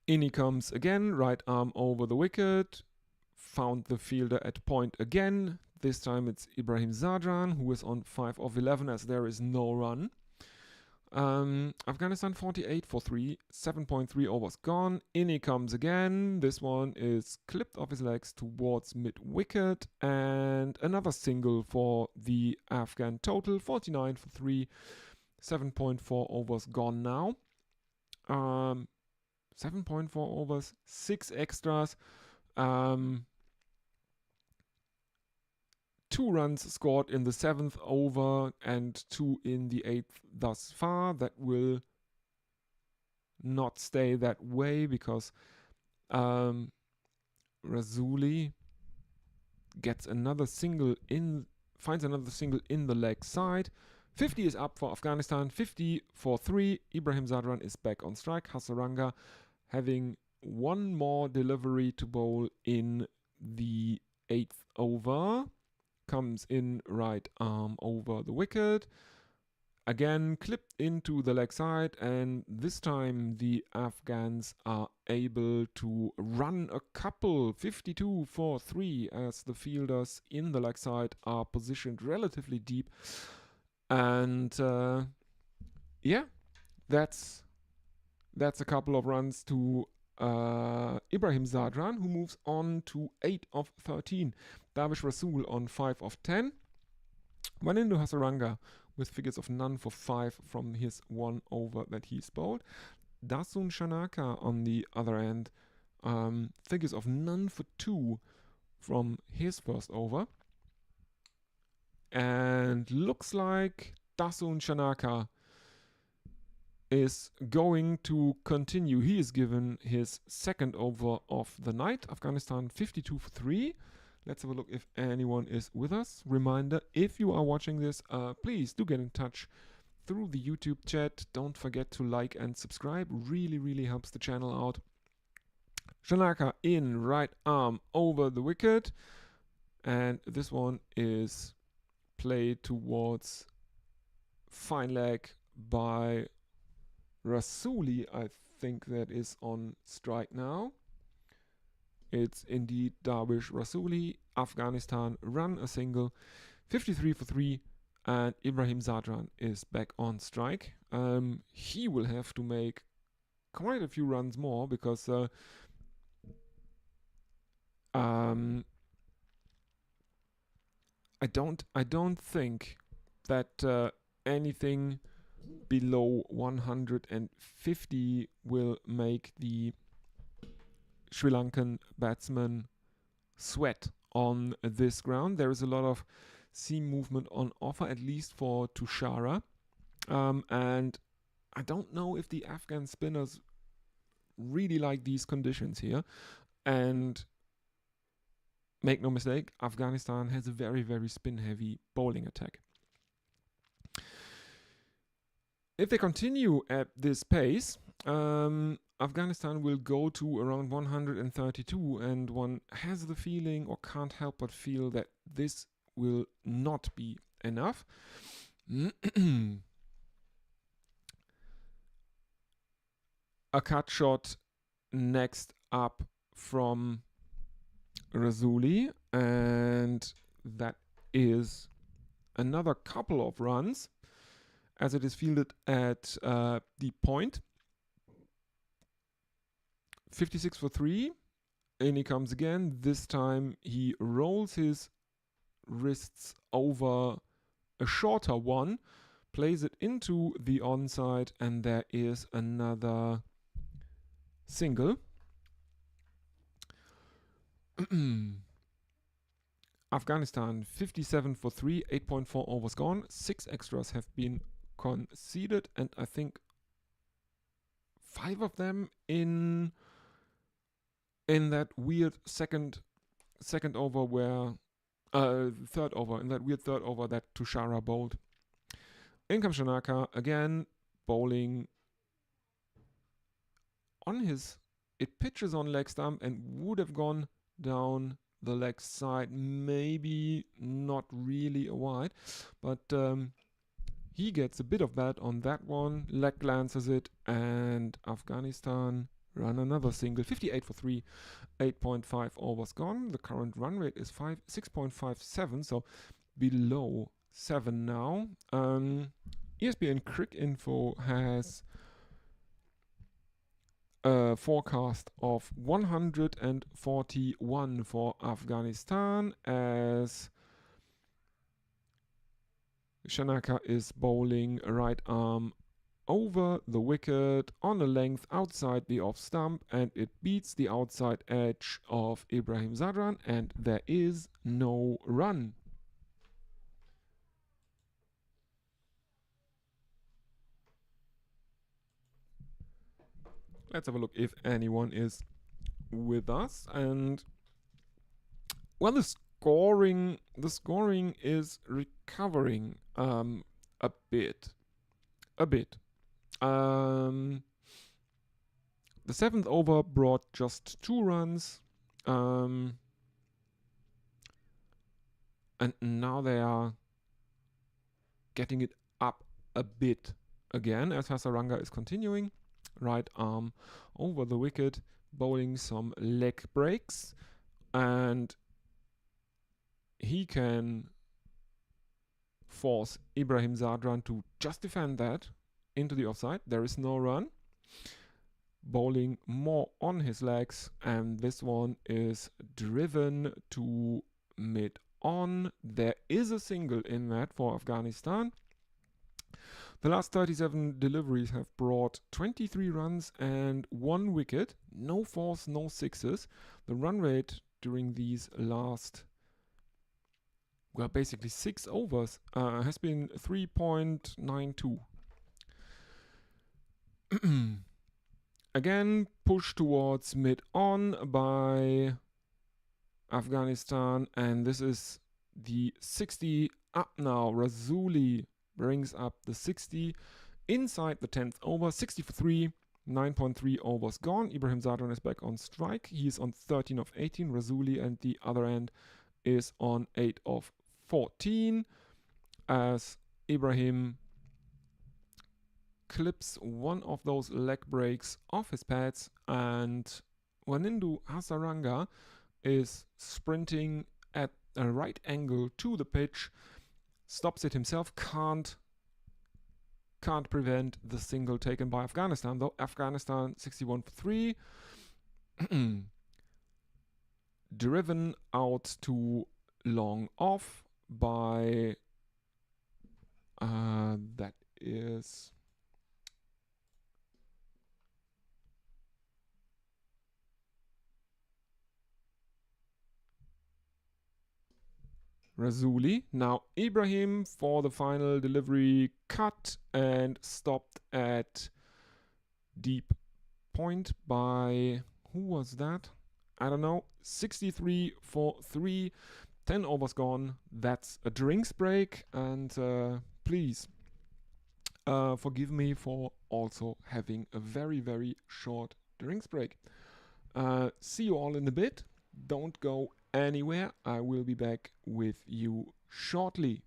In he comes again, right arm over the wicket, found the fielder at point again. This time it's Ibrahim Zadran, who is on 5 of 11 as there is no run. Afghanistan 48 for 3, 7.3 overs gone. In he comes again. This one is clipped off his legs towards mid-wicket, and another single for the Afghan total, 49 for 3, 7.4 overs gone now. 7.4 overs, 6 extras. 2 runs scored in the 7th over and 2 in the 8th thus far. That will not stay that way, because Rasuli gets another single finds another single in the leg side. 50 is up for Afghanistan, 50 for 3. Ibrahim Zadran is back on strike. Hasaranga having one more delivery to bowl in the 8th over. Comes in right arm over the wicket. Again clipped into the leg side, and this time the Afghans are able to run a couple. 52 for 3 as the fielders in the leg side are positioned relatively deep. And that's a couple of runs to Ibrahim Zadran, who moves on to 8 of 13. Davish Rasul on 5 of 10. Wanindu Hasaranga with figures of none for 5 from his 1 over that he's bowled. Dasun Shanaka on the other end, figures of none for 2 from his first over. And looks like Dasun Shanaka is going to continue. He is given his second over of the night. Afghanistan 52 for 3. Let's have a look if anyone is with us. Reminder, if you are watching this, please do get in touch through the YouTube chat. Don't forget to like and subscribe. Really, really helps the channel out. Shanaka in right arm over the wicket. And this one is played towards fine leg by Rasuli, I think that is on strike now. It's indeed Darwish Rasuli. Afghanistan run a single, 53 for 3, and Ibrahim Zadran is back on strike. He will have to make quite a few runs more because I don't think that anything below 150 will make the Sri Lankan batsman sweat on this ground. There is a lot of seam movement on offer, at least for Tushara. And I don't know if the Afghan spinners really like these conditions here. And make no mistake, Afghanistan has a very, very spin-heavy bowling attack. If they continue at this pace, Afghanistan will go to around 132, and one has the feeling, or can't help but feel, that this will not be enough. A cut shot next up from Rasuli, and that is another couple of runs as it is fielded at the point. 56 for 3. In he comes again. This time he rolls his wrists over a shorter one, plays it into the onside, and there is another single. Afghanistan 57 for 3, 8.4 overs gone. 6 extras have been conceded, and I think 5 of them in that weird second over where third over, in that weird third over that Tushara bowled. In comes Shanaka again, bowling on his, it pitches on leg stump and would have gone down the leg side, maybe not really a wide, but he gets a bit of that on that one, leg glances it, and Afghanistan run another single. 58 for 3, 8.5 overs gone. The current run rate is 6.57, so below 7 now. ESPN Crick Info has a forecast of 141 for Afghanistan, as Shanaka is bowling right arm over the wicket on a length outside the off stump, and it beats the outside edge of Ibrahim Zadran, and there is no run. Let's have a look if anyone is with us. And well, the scoring is recovering a bit. The 7th over brought just 2 runs, and now they are getting it up a bit again as Hasaranga is continuing. Right arm over the wicket, bowling some leg breaks, and he can force Ibrahim Zadran to just defend that into the offside. There is no run. Bowling more on his legs, and this one is driven to mid-on. There is a single in that for Afghanistan. The last 37 deliveries have brought 23 runs and 1 wicket. No 4s, no 6s. The run rate during these last, well, basically 6 overs has been 3.92. Again, push towards mid-on by Afghanistan, and this is the 60 up now. Rasuli brings up the 60 inside the 10th over. 60 for 3, 9.3 overs gone. Ibrahim Zadran is back on strike. He is on 13 of 18. Rasuli and the other end is on 8 of 14, as Ibrahim clips one of those leg breaks off his pads, and Wanindu Hasaranga is sprinting at a right angle to the pitch, stops it himself, can't prevent the single taken by Afghanistan, though. Afghanistan 61 for 3. Driven out to long off by that is Rasuli. Now Ibrahim for the final delivery, cut and stopped at deep point by, who was that? I don't know. 63 for 3. 10 overs gone. That's a drinks break, and please forgive me for also having a very, very short drinks break. See you all in a bit. Don't go anywhere. I will be back with you shortly.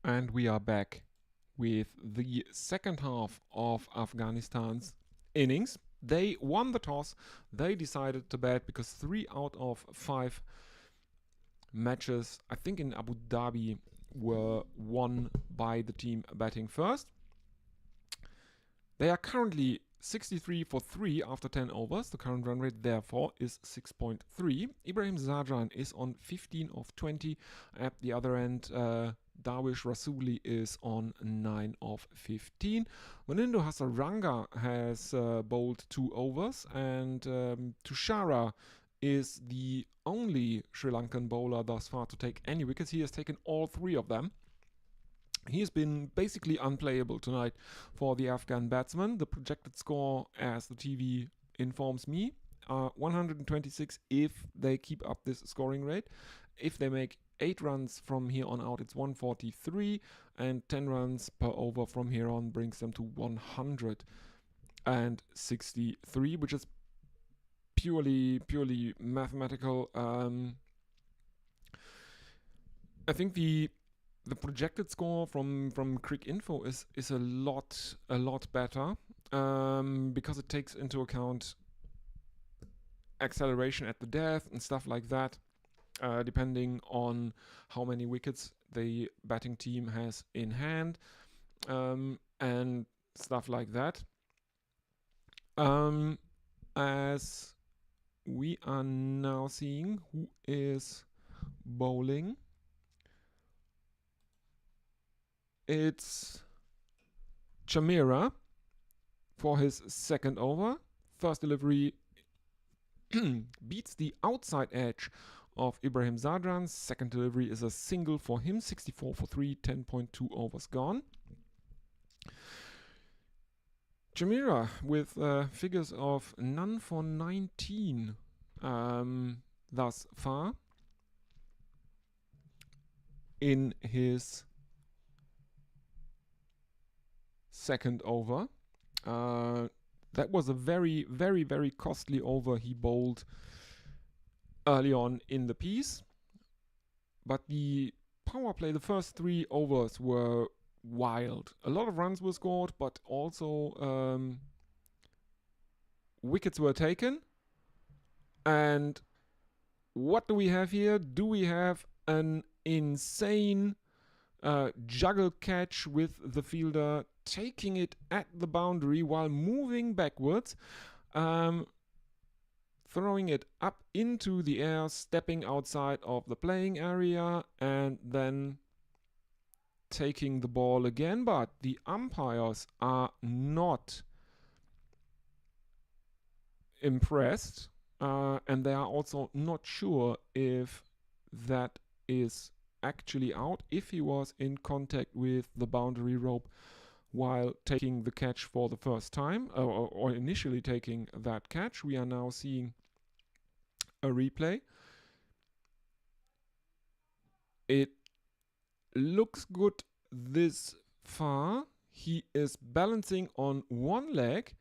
And we are back with the second half of Afghanistan's innings. They won the toss. They decided to bat because 3 out of 5 matches, I think in Abu Dhabi, were won by the team batting first. They are currently 63 for 3 after 10 overs. The current run rate, therefore, is 6.3. Ibrahim Zajan is on 15 of 20. At the other end, Darwish Rasuli is on 9 of 15. Wanindu Hasaranga has bowled 2 overs, and Tushara is the only Sri Lankan bowler thus far to take any wickets. He has taken all 3 of them. He has been basically unplayable tonight for the Afghan batsman. The projected score, as the TV informs me, 126 if they keep up this scoring rate. If they make 8 runs from here on out, it's 143, and 10 runs per over from here on brings them to 163, which is purely mathematical. I think the projected score from Crick Info is a lot better. because it takes into account acceleration at the death and stuff like that, depending on how many wickets the batting team has in hand, and stuff like that. As we are now seeing who is bowling, it's Chamira for his second over. First delivery beats the outside edge of Ibrahim Zadran. Second delivery is a single for him, 64 for 3, 10.2 overs gone. Chamira with figures of none for 19 thus far in his second over. That was a very, very, very costly over he bowled early on in the piece. But the power play, the first 3 overs were wild. A lot of runs were scored, but also wickets were taken. And what do we have here? Do we have an insane juggle catch with the fielder taking it at the boundary while moving backwards, throwing it up into the air, stepping outside of the playing area, and then taking the ball again. But the umpires are not impressed, and they are also not sure if that is actually out, if he was in contact with the boundary rope while taking the catch for the first time, or initially taking that catch. We are now seeing a replay. It looks good this far. He is balancing on one leg.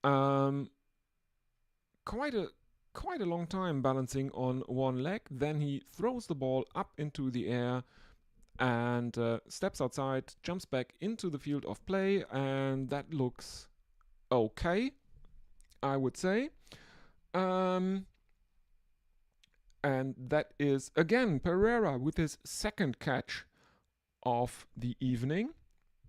Quite a long time balancing on one leg. Then he throws the ball up into the air and steps outside, jumps back into the field of play, and that looks okay, I would say. And that is again Pereira with his second catch of the evening.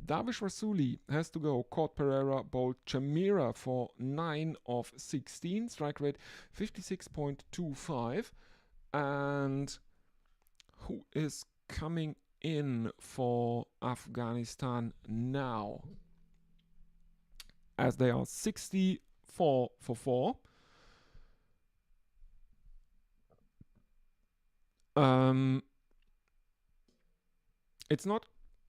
Darvish Rasuli has to go. Caught Pereira, bowled Chamira for 9 of 16, strike rate 56.25. And who is coming in for Afghanistan now? As they are 64 for 4.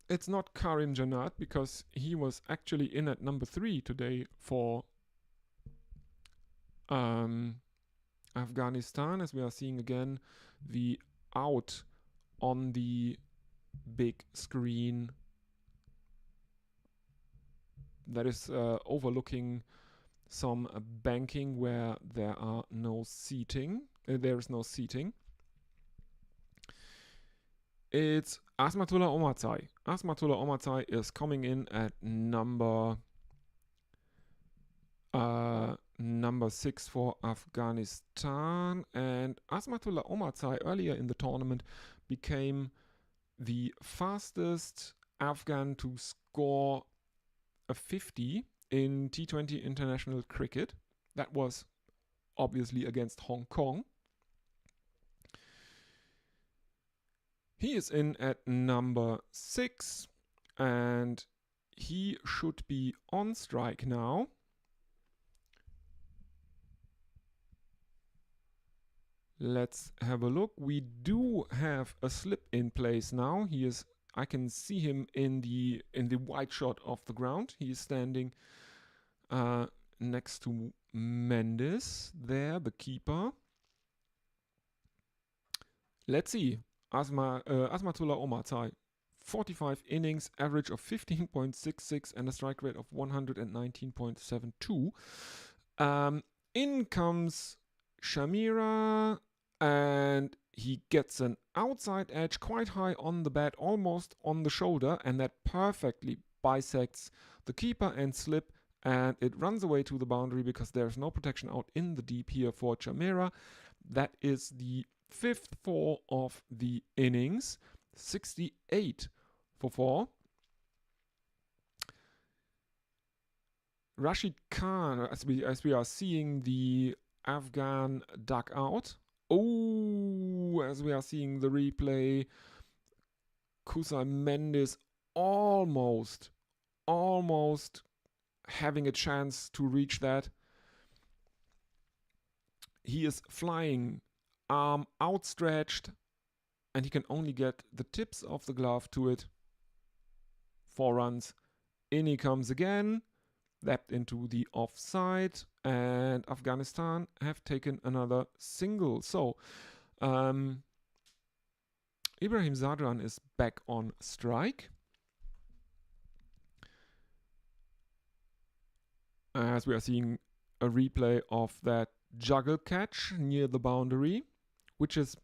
It's not Karim Janat, because he was actually in at number 3 today for Afghanistan, as we are seeing again the out on the big screen that is overlooking some banking where there is no seating. It's Asmatullah Omarzai. Asmatullah Omarzai is coming in at number 6 for Afghanistan. And Asmatullah Omarzai earlier in the tournament became the fastest Afghan to score a 50 in T20 international cricket. That was obviously against Hong Kong. He is in at number 6, and he should be on strike now. Let's have a look. We do have a slip in place now. I can see him in the wide shot of the ground. He is standing next to Mendes there, the keeper. Let's see. Asmatullah Omarzai, 45 innings, average of 15.66 and a strike rate of 119.72. In comes Chamira, and he gets an outside edge quite high on the bat, almost on the shoulder, and that perfectly bisects the keeper and slip, and it runs away to the boundary because there's no protection out in the deep here for Chimera. That is the 5th 4 of the innings. 68 for 4. Rashid Khan, as we are seeing the Afghan duck out. Oh, as we are seeing the replay, Kusai Mendes almost having a chance to reach that. He is flying, arm outstretched, and he can only get the tips of the glove to it. 4 runs. In he comes again. Leapt into the offside, and Afghanistan have taken another single. So Ibrahim Zadran is back on strike. As we are seeing a replay of that juggle catch near the boundary, which has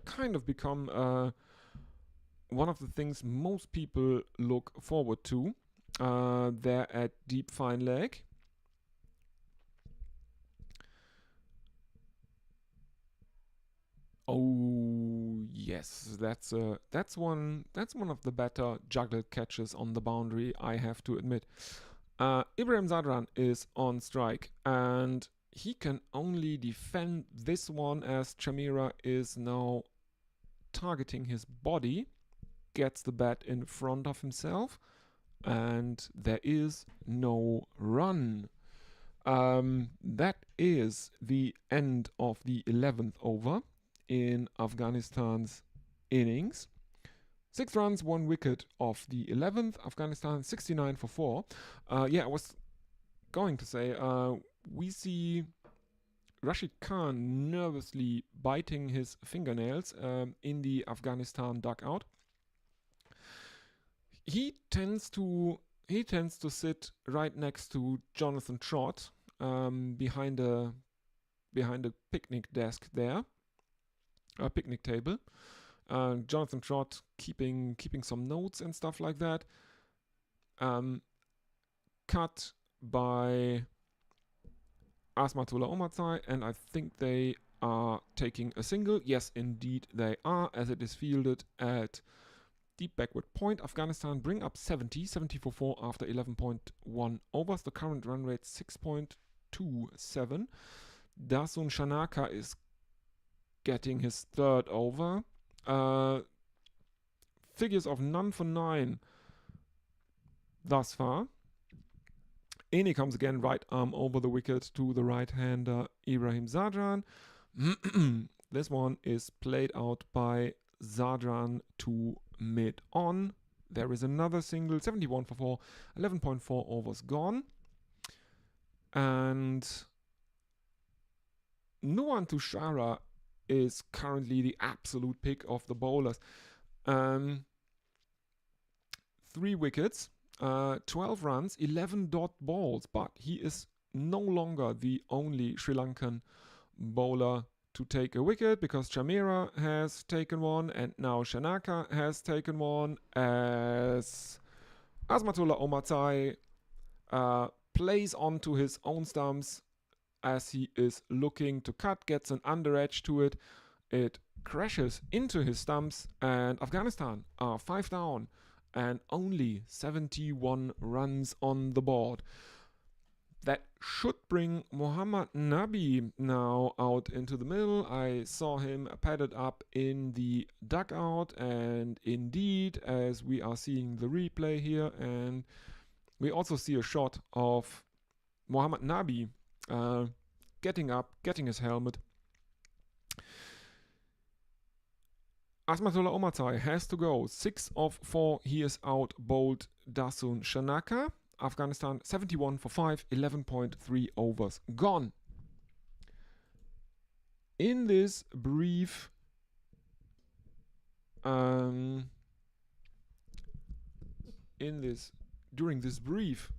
kind of become one of the things most people look forward to. There at deep fine leg. Oh yes, that's one of the better juggle catches on the boundary, I have to admit. Ibrahim Zadran is on strike, and he can only defend this one as Chimera is now targeting his body, gets the bat in front of himself, and there is no run. That is the end of the 11th over in Afghanistan's innings. 6 runs, 1 wicket of the 11th. Afghanistan 69 for 4. I was going to say, we see Rashid Khan nervously biting his fingernails in the Afghanistan dugout. He tends to sit right next to Jonathan Trott behind a picnic desk there, a picnic table. Jonathan Trott keeping some notes and stuff like that. Cut by Asmatullah Omarzai, and I think they are taking a single. Yes, indeed they are, as it is fielded at deep backward point. Afghanistan bring up 70 for 4 after 11.1 overs. The current run rate 6.27. Dasun Shanaka is getting his 3rd over. Figures of none for 9 thus far. In he comes again, right arm over the wicket to the right-hander Ibrahim Zadran. This one is played out by Zadran to mid-on. There is another single, 71 for 4, 11.4 overs gone. And Nuwan Tushara is currently the absolute pick of the bowlers. 3 wickets, 12 runs, 11 dot balls, but he is no longer the only Sri Lankan bowler to take a wicket, because Chimera has taken one, and now Shanaka has taken one, as Asmatullah Omarzai plays onto his own stumps as he is looking to cut, gets an under edge to it. It crashes into his stumps, and Afghanistan are 5 down and only 71 runs on the board. That should bring Mohammad Nabi now out into the middle. I saw him padded up in the dugout, and indeed, as we are seeing the replay here, and we also see a shot of Mohammad Nabi getting up, getting his helmet. Asmatullah Omarzai has to go. 6 of 4, he is out bowled Dasun Shanaka. Afghanistan 71 for 5, 11.3 overs gone. In this brief during this brief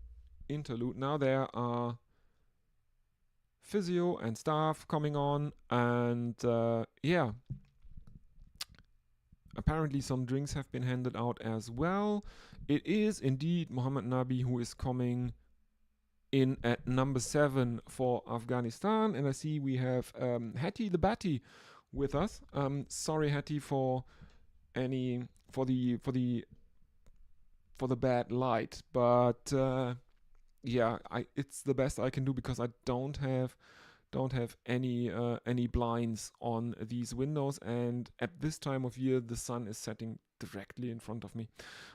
interlude, now there are physio and staff coming on, and apparently some drinks have been handed out as well. it is indeed Mohammad Nabi who is coming in at number 7 for Afghanistan. And I see we have Hattie the Batty with us. Sorry, Hattie, for the bad light, but yeah, it's the best I can do because I don't have any blinds on these windows, and at this time of year the sun is setting directly in front of me.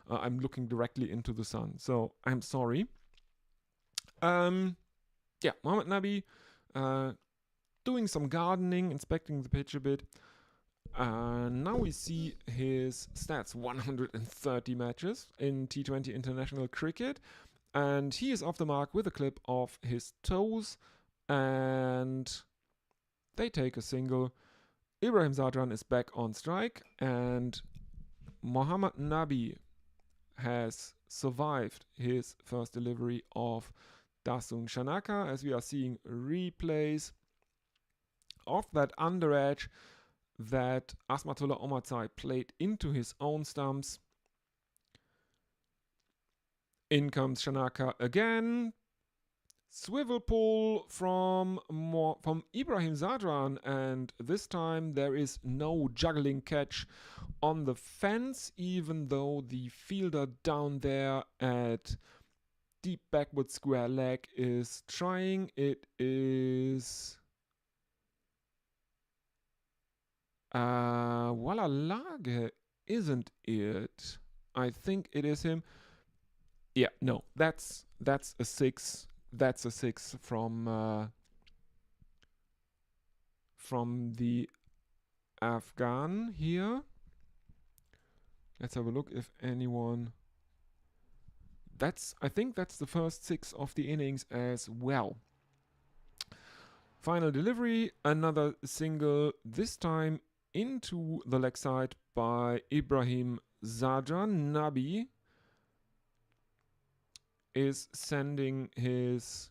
I'm looking directly into the sun, so I'm sorry. Yeah, Mohammad Nabi doing some gardening, inspecting the pitch a bit. Now we see his stats: 130 matches in T20 international cricket, and he is off the mark with a clip of his toes, and they take a single. Ibrahim Zadran is back on strike, and Mohammad Nabi has survived his first delivery of Dasun Shanaka, as we are seeing replays of that under edge that Asmatullah Omarzai played into his own stumps. In comes Shanaka again. Swivel pull from Ibrahim Zadran, and this time there is no juggling catch on the fence, even though the fielder down there at deep backward square leg is trying. It is Walalage, isn't it? I think it is him. Yeah, no, that's a 6. That's a 6 from the Afghan here. Let's have a look if anyone. I think that's the first 6 of the innings as well. Final delivery, another single, this time into the leg side by Ibrahim Zadran. Nabi is sending his.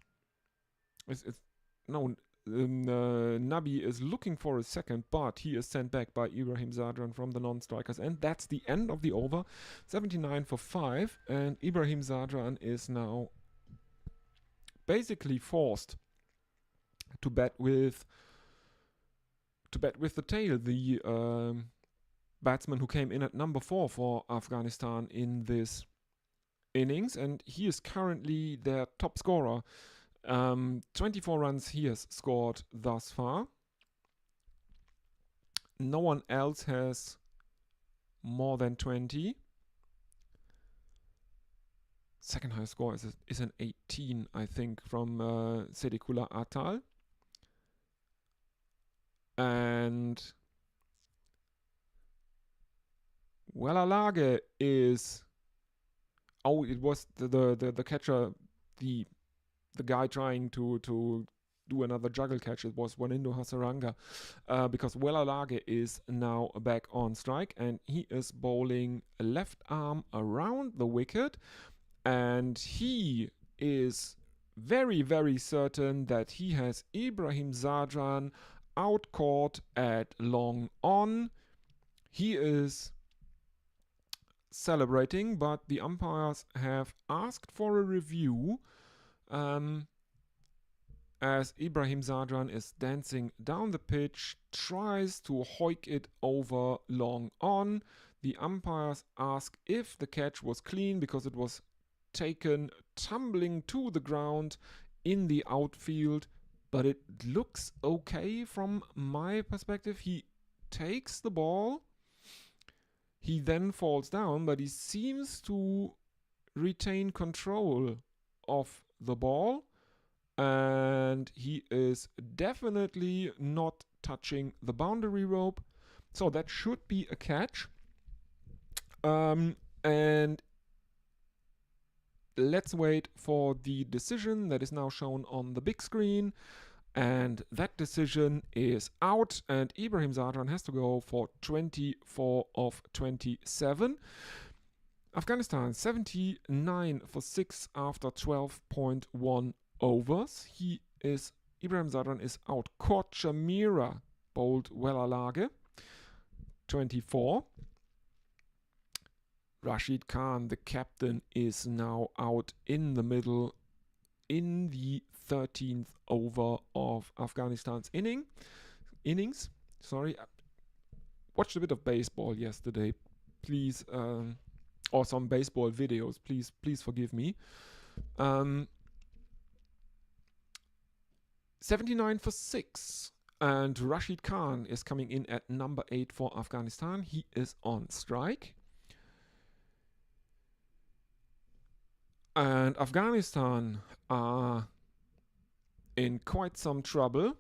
Nabi is looking for a second, but he is sent back by Ibrahim Zadran from the non-strikers, and that's the end of the over. 79 for 5, and Ibrahim Zadran is now basically forced to bet with the tail. The batsman who came in at number 4 for Afghanistan in this innings, and he is currently their top scorer. 24 runs he has scored thus far. No one else has more than 20. Second highest score is an 18, I think, from Sedikula Atal. And Walalage is. Oh, it was the catcher, the guy trying to do another juggle catch. It was Wanindo Hasaranga, because Walalage is now back on strike, and he is bowling a left arm around the wicket, and he is very, very certain that he has Ibrahim Zadran out caught at long on. He is celebrating, but the umpires have asked for a review, as Ibrahim Zadran is dancing down the pitch, tries to hoik it over long on. The umpires ask if the catch was clean because it was taken tumbling to the ground in the outfield, but it looks okay from my perspective. He takes the ball. He then falls down, but he seems to retain control of the ball, and he is definitely not touching the boundary rope. So that should be a catch. And let's wait for the decision that is now shown on the big screen. And that decision is out, and Ibrahim Zadran has to go for 24 of 27. Afghanistan 79 for 6 after 12.1 overs. Ibrahim Zadran is out. Caught Shamira bowled Walalage 24. Rashid Khan, the captain, is now out in the middle in the 13th over of Afghanistan's innings. Sorry, I watched a bit of baseball yesterday. Please, or some baseball videos. Please forgive me. 79 for 6. And Rashid Khan is coming in at number 8 for Afghanistan. He is on strike. And Afghanistan are in quite some trouble.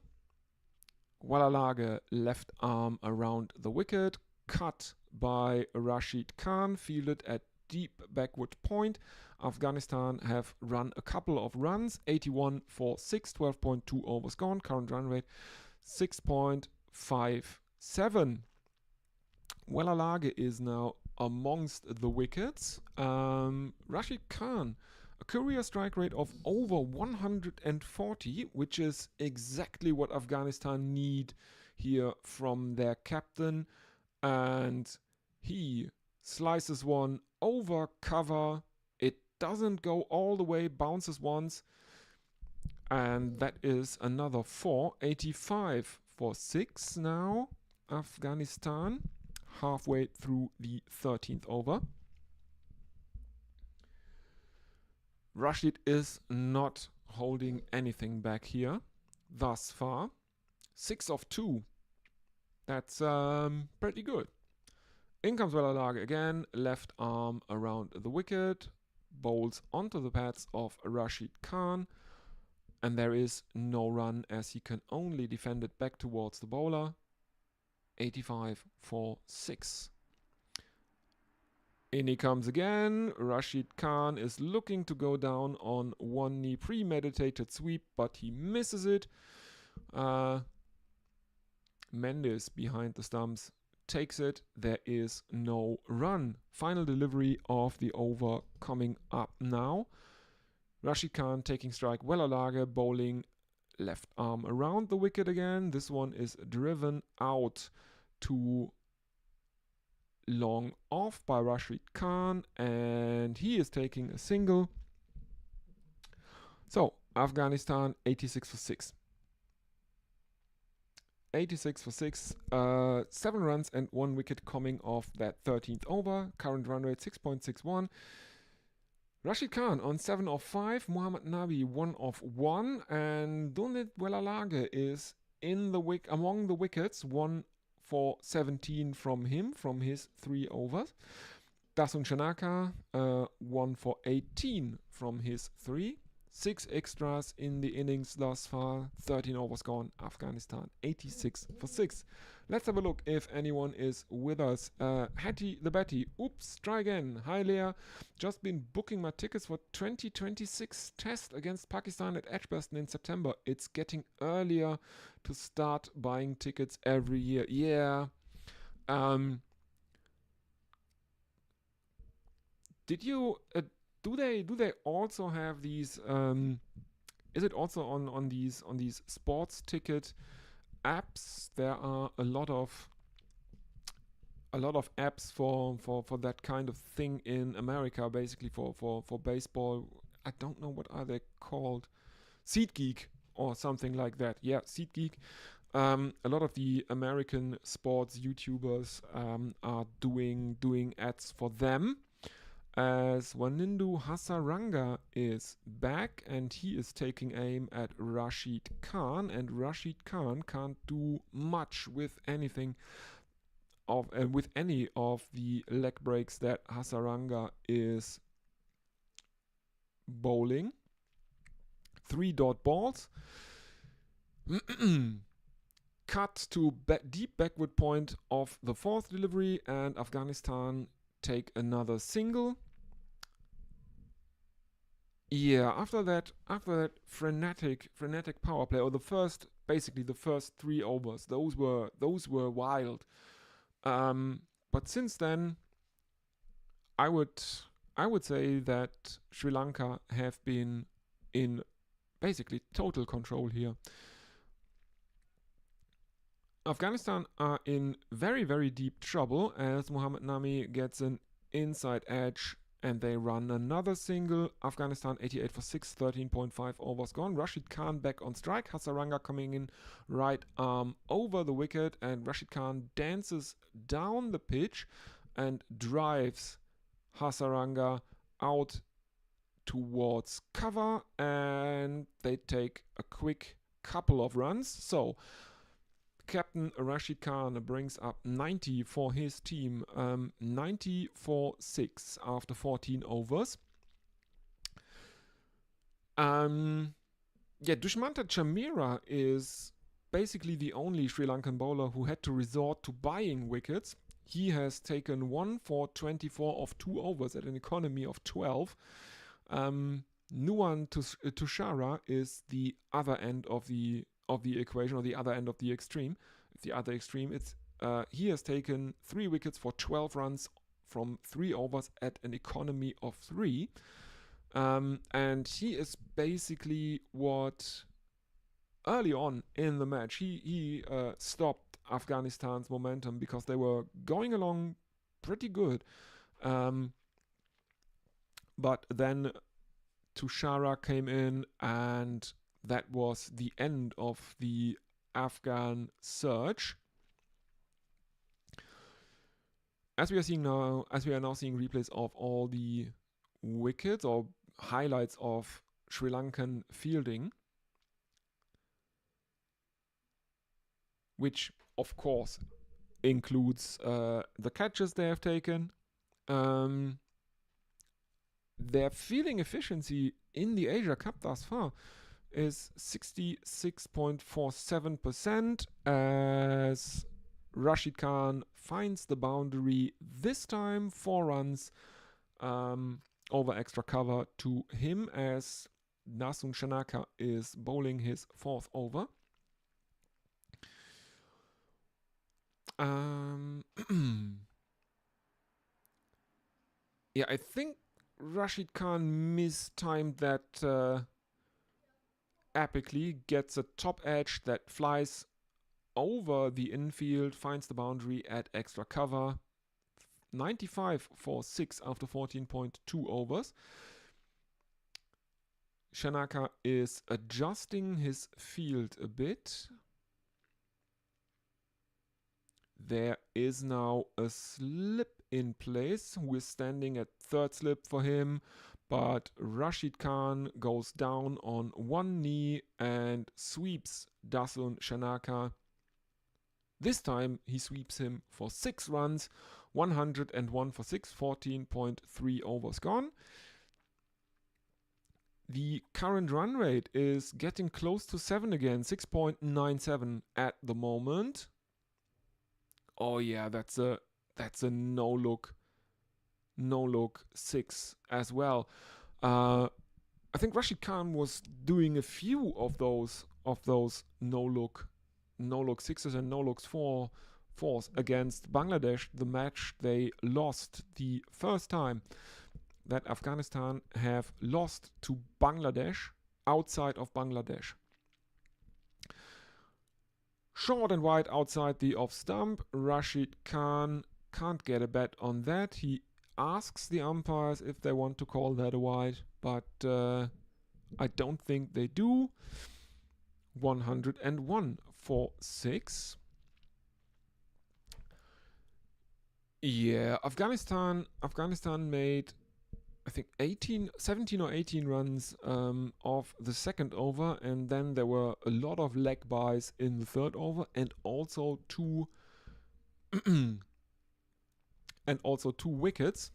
Walalage left arm around the wicket, cut by Rashid Khan, fielded at deep backward point. Afghanistan have run a couple of runs, 81 for 6, 12.2 overs gone, current run rate 6.57. Walalage is now amongst the wickets. Rashid Khan, a career strike rate of over 140, which is exactly what Afghanistan need here from their captain. And he slices one over cover. It doesn't go all the way, bounces once. And that is another 4. 85 for 6 now. Afghanistan halfway through the 13th over. Rashid is not holding anything back here thus far. 6 of 2. That's pretty good. In comes Walalage again, left arm around the wicket, bowls onto the pads of Rashid Khan, and there is no run as he can only defend it back towards the bowler. 85 for 6. In he comes again. Rashid Khan is looking to go down on one knee, premeditated sweep, but he misses it. Mendes behind the stumps takes it. There is no run. Final delivery of the over coming up now. Rashid Khan taking strike. Walalage bowling left arm around the wicket again. This one is driven out to long off by Rashid Khan, and he is taking a single. So Afghanistan 86 for 6. 86 for 6, 7 runs and 1 wicket coming off that 13th over. Current run rate 6.61. Rashid Khan on 7 of 5, Muhammad Nabi 1 of 1, and Dunit Walalage is in the among the wickets, 1 for 17 from him, from his 3 overs. Dasun Shanaka, 1 for 18 from his 3. 6 extras in the innings thus far, 13 overs gone. Afghanistan 86 for 6. Let's have a look if anyone is with us. Hattie the Betty, oops, try again. Hi Leah, just been booking my tickets for 2026 test against Pakistan at Edgbaston in September. It's getting earlier to start buying tickets every year. Yeah. Did you... Do they also have these? Is it also on these sports ticket apps? There are a lot of apps for that kind of thing in America. Basically for baseball. I don't know what are they called. SeatGeek or something like that. Yeah, SeatGeek. A lot of the American sports YouTubers are doing ads for them. As Wanindu Hasaranga is back and he is taking aim at Rashid Khan, and Rashid Khan can't do much with anything with any of the leg breaks that Hasaranga is bowling. 3 dot balls. Cut to deep backward point of the 4th delivery, and Afghanistan take another single. Yeah, after that frenetic power play, or basically the first 3 overs, those were wild. But since then, I would say that Sri Lanka have been in basically total control here. Afghanistan are in very, very deep trouble as Muhammad Nabi gets an inside edge, and they run another single. Afghanistan 88 for 6, 13.5 overs gone. Rashid Khan back on strike. Hasaranga coming in right arm over the wicket, and Rashid Khan dances down the pitch and drives Hasaranga out towards cover, and they take a quick couple of runs. So Captain Rashid Khan brings up 90 for his team, 90 for 6 after 14 overs. Dushmanta Chameera is basically the only Sri Lankan bowler who had to resort to buying wickets. He has taken 1 for 24 of 2 overs at an economy of 12. Nuwan Tushara is the other end of the equation, or the other end of the extreme. The other extreme, it's he has taken 3 wickets for 12 runs from 3 overs at an economy of 3. And he is basically what early on in the match he stopped Afghanistan's momentum because they were going along pretty good. But then Tushara came in, and that was the end of the Afghan surge. As we are now seeing replays of all the wickets or highlights of Sri Lankan fielding, which of course includes the catches they have taken. Their fielding efficiency in the Asia Cup thus far is 66.47%, as Rashid Khan finds the boundary this time, 4 runs over extra cover to him, as Nasun Shanaka is bowling his 4th over. I think Rashid Khan mistimed that epically, gets a top edge that flies over the infield, finds the boundary at extra cover. 95 for 6 after 14.2 overs. Shanaka is adjusting his field a bit. There is now a slip in place, who is standing at 3rd slip for him, but Rashid Khan goes down on one knee and sweeps Dasun Shanaka. This time he sweeps him for 6 runs, 101 for 6, 14.3 overs gone. The current run rate is getting close to 7 again, 6.97 at the moment. Oh yeah, that's a no-look 6 as well. I think Rashid Khan was doing a few of those no-look 6s and no-looks 4s against Bangladesh, the match they lost the first time that Afghanistan have lost to Bangladesh outside of Bangladesh. Short and wide outside the off stump. Rashid Khan can't get a bet on that. He asks the umpires if they want to call that a wide, but I don't think they do. 101 for 6. Yeah, Afghanistan made, I think, 17 or 18 runs off the 2nd over, and then there were a lot of leg buys in the 3rd over, and also 2 wickets.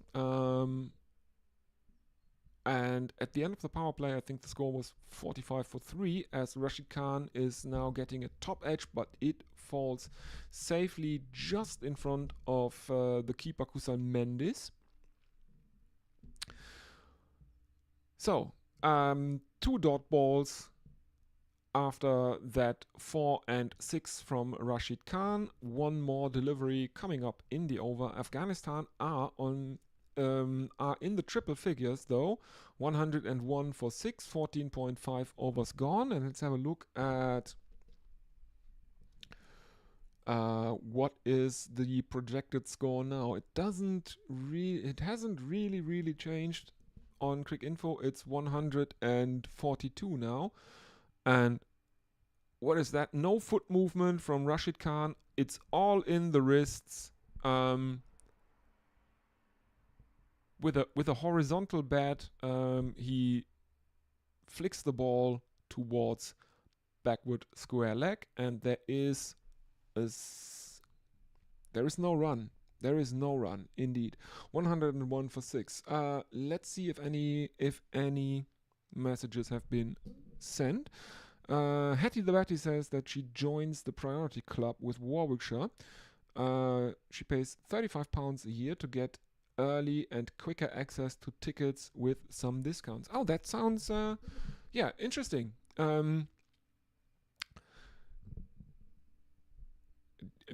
And at the end of the power play, I think the score was 45 for 3, as Rashid Khan is now getting a top edge, but it falls safely just in front of the keeper Kusan Mendes. So, 2 dot balls after that, 4 and 6 from Rashid Khan. 1 more delivery coming up in the over. Afghanistan are in the triple figures though. 101 for 6, 14.5 overs gone. And let's have a look at What is the projected score now? It hasn't really changed on Quick Info. It's 142 now. And what is that? No foot movement from Rashid Khan. It's all in the wrists. With a horizontal bat, he flicks the ball towards backward square leg, and there is no run. There is no run, indeed. 101 for 6. Let's see if any messages have been sent. Hattie the Batty says that she joins the Priority Club with Warwickshire. She pays £35 a year to get early and quicker access to tickets with some discounts. Oh, that sounds interesting.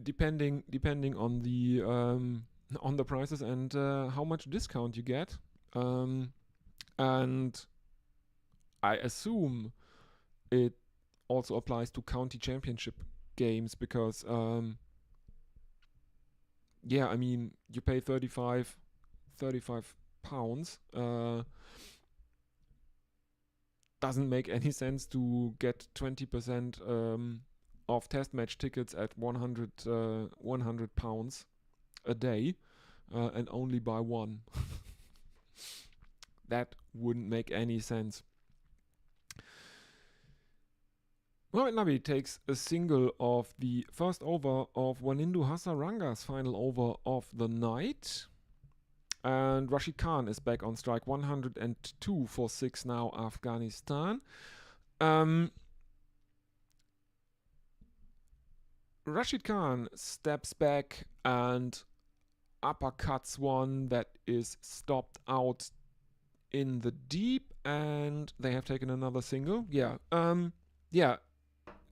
Depending on the prices and how much discount you get, and I assume it also applies to county championship games because I mean, you pay 35 pounds. Doesn't make any sense to get 20% of test match tickets at 100 pounds a day and only buy one. That wouldn't make any sense. Mohamed Nabi takes a single of the first over of Wanindu Hasaranga's final over of the night. And Rashid Khan is back on strike. 102 for 6 now, Afghanistan. Rashid Khan steps back and uppercuts one that is stopped out in the deep, and they have taken another single.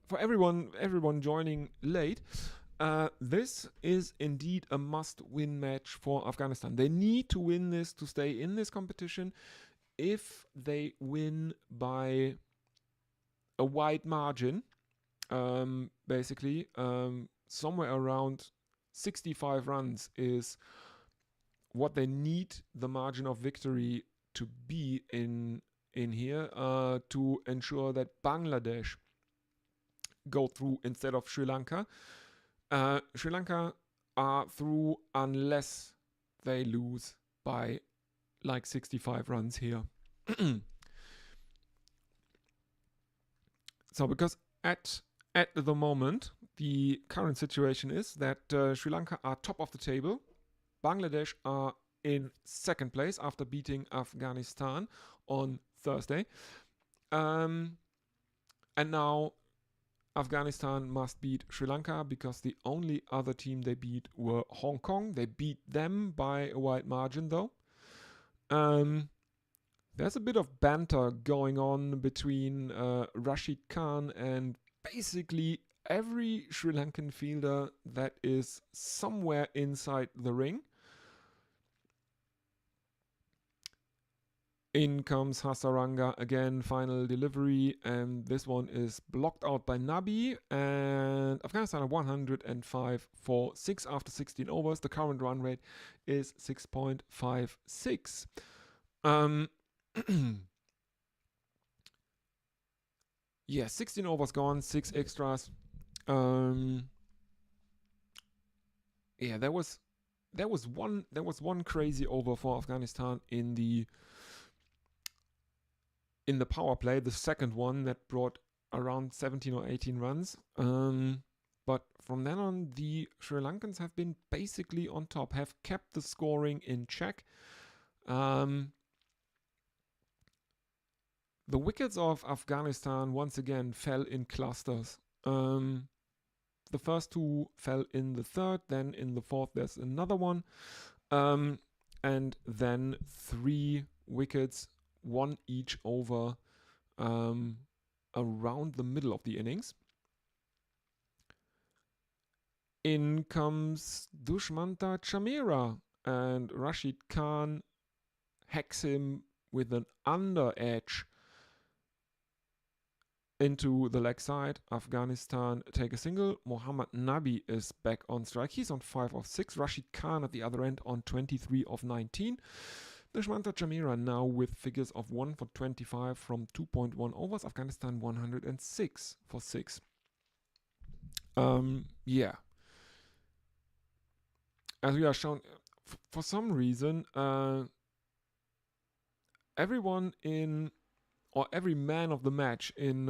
For everyone joining late, this is indeed a must-win match for Afghanistan. They need to win this to stay in this competition. If they win by a wide margin, basically, somewhere around 65 runs is what they need the margin of victory to be in here to ensure that Bangladesh go through instead of Sri Lanka. Sri Lanka are through unless they lose by like 65 runs here. So because at the moment, the current situation is that Sri Lanka are top of the table. Bangladesh are in second place after beating Afghanistan on Thursday. And now Afghanistan must beat Sri Lanka because the only other team they beat were Hong Kong. They beat them by a wide margin though. There's a bit of banter going on between Rashid Khan and basically every Sri Lankan fielder that is somewhere inside the ring. In comes Hasaranga again, final delivery, and this one is blocked out by Nabi, and Afghanistan are 105 for 6 after 16 overs. The current run rate is 6.56. Yeah, 16 overs gone, 6 extras. Yeah, there was one crazy over for Afghanistan in the power play, the second one that brought around 17 or 18 runs. But from then on, the Sri Lankans have been basically on top, have kept the scoring in check. The wickets of Afghanistan once again fell in clusters. The first two fell in the third, then in the fourth there's another one. And then 3 wickets, 1 each over around the middle of the innings. In comes Dushmanta Chamira, and Rashid Khan hacks him with an under edge into the leg side. Afghanistan take a single. Mohammad Nabi is back on strike. He's on 5 of 6. Rashid Khan at the other end on 23 of 19. Dushmantha Chameera now with figures of 1 for 25 from 2.1 overs. Afghanistan 106 for 6. Yeah. As we are shown, for some reason, everyone in, or every man of the match in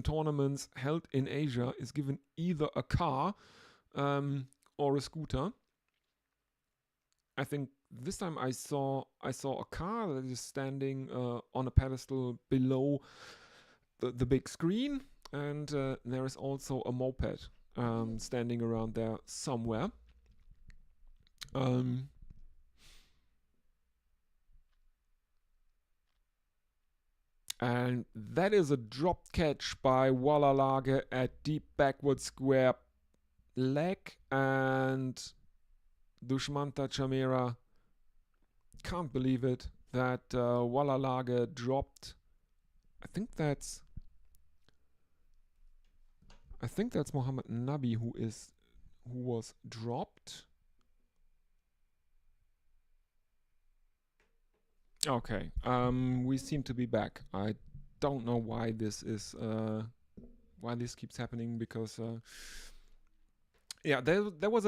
tournaments held in Asia is given either a car or a scooter. I think this time I saw a car that is standing on a pedestal below the big screen, and there is also a moped standing around there somewhere. And that is a drop catch by Gorillaverse at deep backward square leg, and Dushmantha Chameera can't believe it that Gorillaverse dropped. I think that's Mohammad Nabi who was dropped. Okay, we seem to be back. I don't know why this is why this keeps happening, because yeah, there was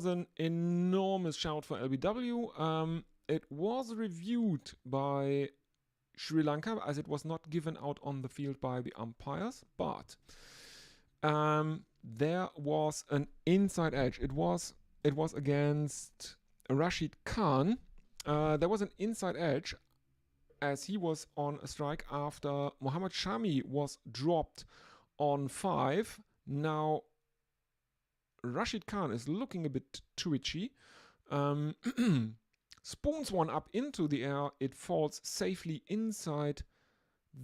an enormous shout for LBW. It was reviewed by Sri Lanka as it was not given out on the field by the umpires, but there was an inside edge. It was against Rashid Khan. There was an inside edge as he was on a strike after Mohammad Shami was dropped on 5. Now Rashid Khan is looking a bit twitchy. Spoons one up into the air. It falls safely inside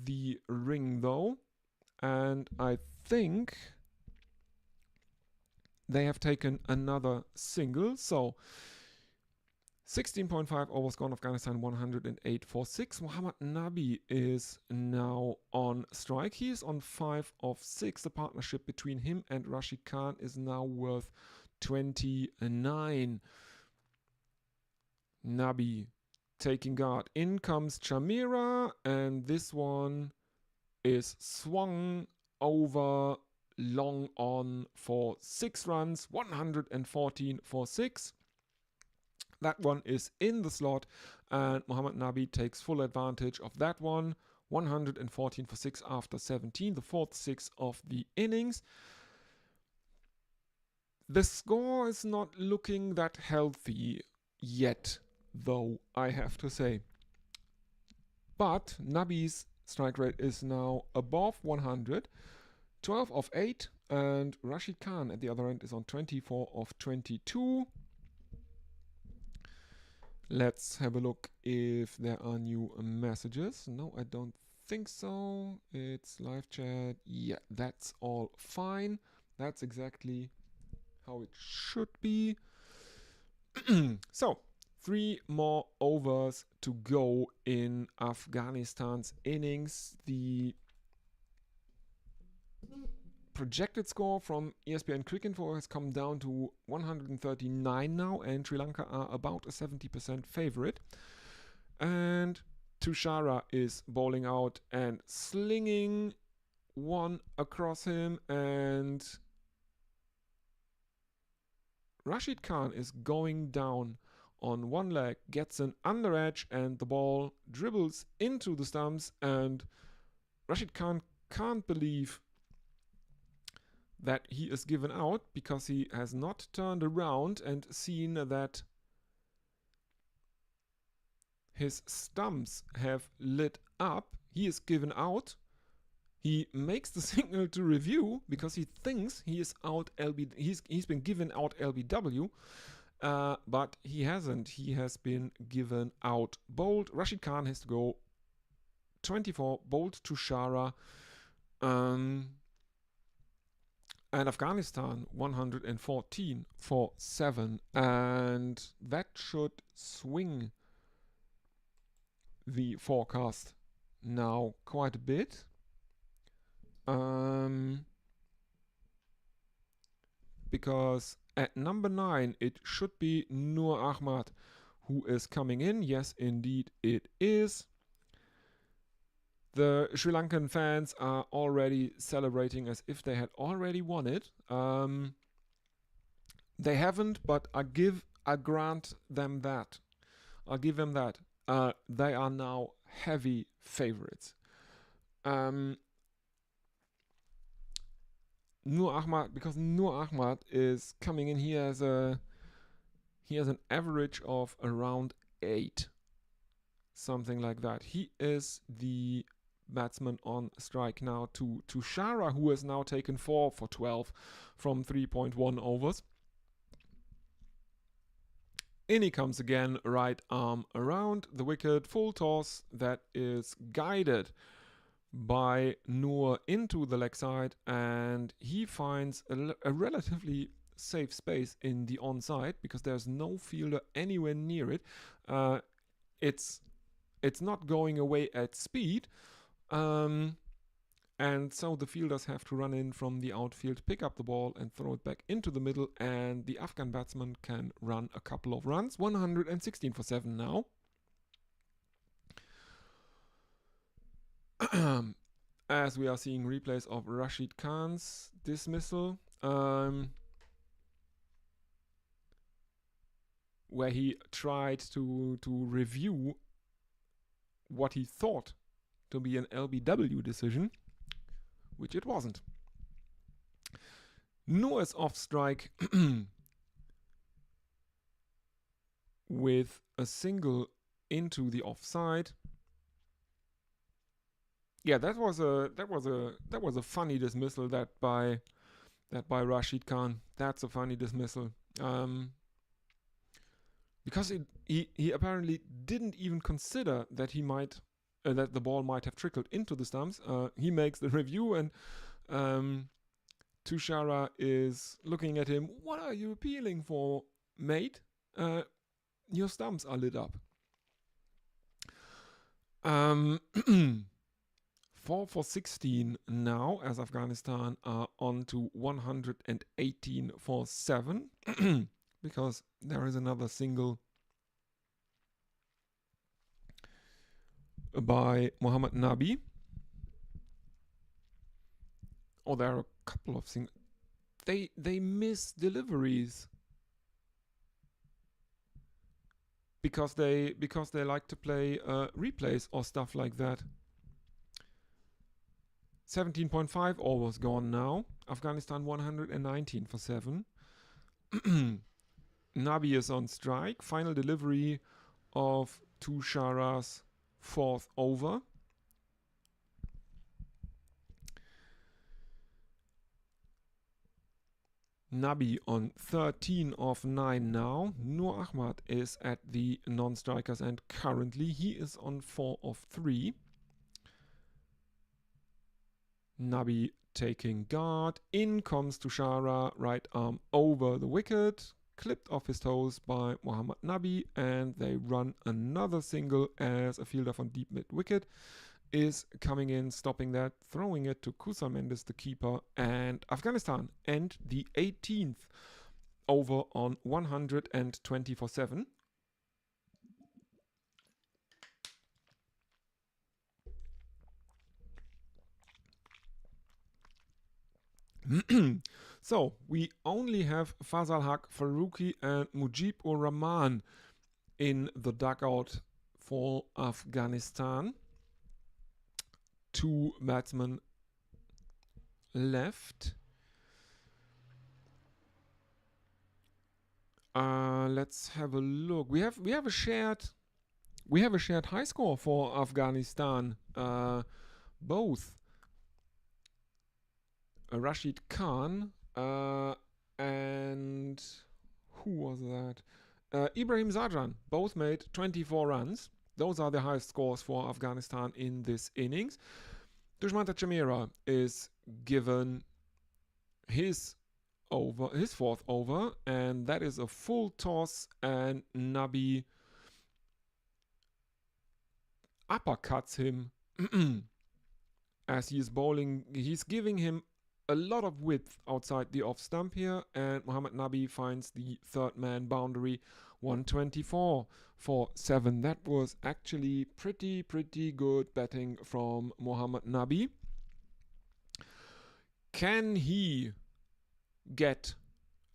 the ring though. And I think they have taken another single. So 16.5 overs gone. Afghanistan 108 for 6. Mohammad Nabi is now on strike. He is on 5 of 6. The partnership between him and Rashid Khan is now worth 29. Nabi taking guard. In comes Chameera, and this one is swung over long on for 6 runs. 114 for 6. That one is in the slot, and Mohammad Nabi takes full advantage of that one. 114 for 6 after 17, the 4th 6 of the innings. The score is not looking that healthy yet, though, I have to say. But Nabi's strike rate is now above 100, 12 of 8, and Rashid Khan at the other end is on 24 of 22. Let's have a look if there are new messages. No, I don't think so. It's live chat. Yeah, that's all fine. That's exactly how it should be. So, 3 more overs to go in Afghanistan's innings. The projected score from ESPN Cricinfo has come down to 139 now, and Sri Lanka are about a 70% favorite. And Tushara is bowling out and slinging one across him, and Rashid Khan is going down on one leg, gets an under edge, and the ball dribbles into the stumps, and Rashid Khan can't believe that he is given out, because he has not turned around and seen that his stumps have lit up. He is given out. He makes the signal to review because he thinks he is out he's been given out LBW, but he hasn't. He has been given out bowled. Rashid Khan has to go 24 bowled to Shara. And Afghanistan 114 for 7, and that should swing the forecast now quite a bit. Because at number 9 it should be Nur Ahmad who is coming in. Yes, indeed it is. The Sri Lankan fans are already celebrating as if they had already won it. They haven't, but I grant them that. I'll give them that. They are now heavy favorites. Nur Ahmad, because Nur Ahmad is coming in here as he has an average of around 8, something like that. He is the batsman on strike now to Shara, who has now taken 4 for 12 from 3.1 overs. In he comes again, right arm around the wicket, full toss that is guided by Noor into the leg side, and he finds a relatively safe space in the onside because there's no fielder anywhere near it. It's not going away at speed, and so the fielders have to run in from the outfield, pick up the ball and throw it back into the middle, and the Afghan batsman can run a couple of runs. 116 for 7 now. As we are seeing replays of Rashid Khan's dismissal, where he tried to review what he thought to be an LBW decision, which it wasn't. Noor is off strike with a single into the offside. Yeah, that was a funny dismissal by Rashid Khan. That's a funny dismissal. Because he apparently didn't even consider that he might that the ball might have trickled into the stumps. He makes the review, and Tushara is looking at him. What are you appealing for, mate? Your stumps are lit up. 4 for 16 now, as Afghanistan are on to 118 for 7, because there is another single by Muhammad Nabi. Oh, there are a couple of things. They miss deliveries because they like to play replays or stuff like that. 17.5 overs gone now. Afghanistan 119 for 7. Nabi is on strike. Final delivery of Tushara's 4th over. Nabi on 13 of 9 now. Nur Ahmad is at the non-strikers, and currently he is on 4 of 3. Nabi taking guard. In comes Tushara, right arm over the wicket. Clipped off his toes by Muhammad Nabi, and they run another single as a fielder from deep mid wicket is coming in, stopping that, throwing it to Kusal Mendes, the keeper, and Afghanistan end the 18th over on 120 for 7. So we only have Fazal Haq, Faruqi and Mujib-ur Rahman in the dugout for Afghanistan. 2 batsmen left. Let's have a look. We have a shared high score for Afghanistan. Both Rashid Khan and who was that? Ibrahim Zadran both made 24 runs. Those are the highest scores for Afghanistan in this innings. Dushmanta Chamira is given his 4th over, and that is a full toss, and Nabi uppercuts him as he is bowling, he's giving him a lot of width outside the off stump here, and Mohammad Nabi finds the third man boundary, 124 for 7. That was actually pretty good batting from Mohammad Nabi. Can he get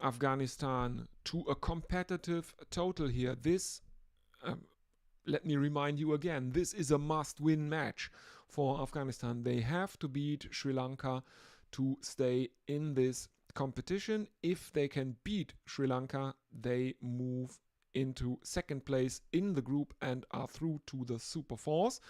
Afghanistan to a competitive total here? This, let me remind you again, this is a must-win match for Afghanistan. They have to beat Sri Lanka to stay in this competition. If they can beat Sri Lanka, they move into second place in the group and are through to the Super Fours.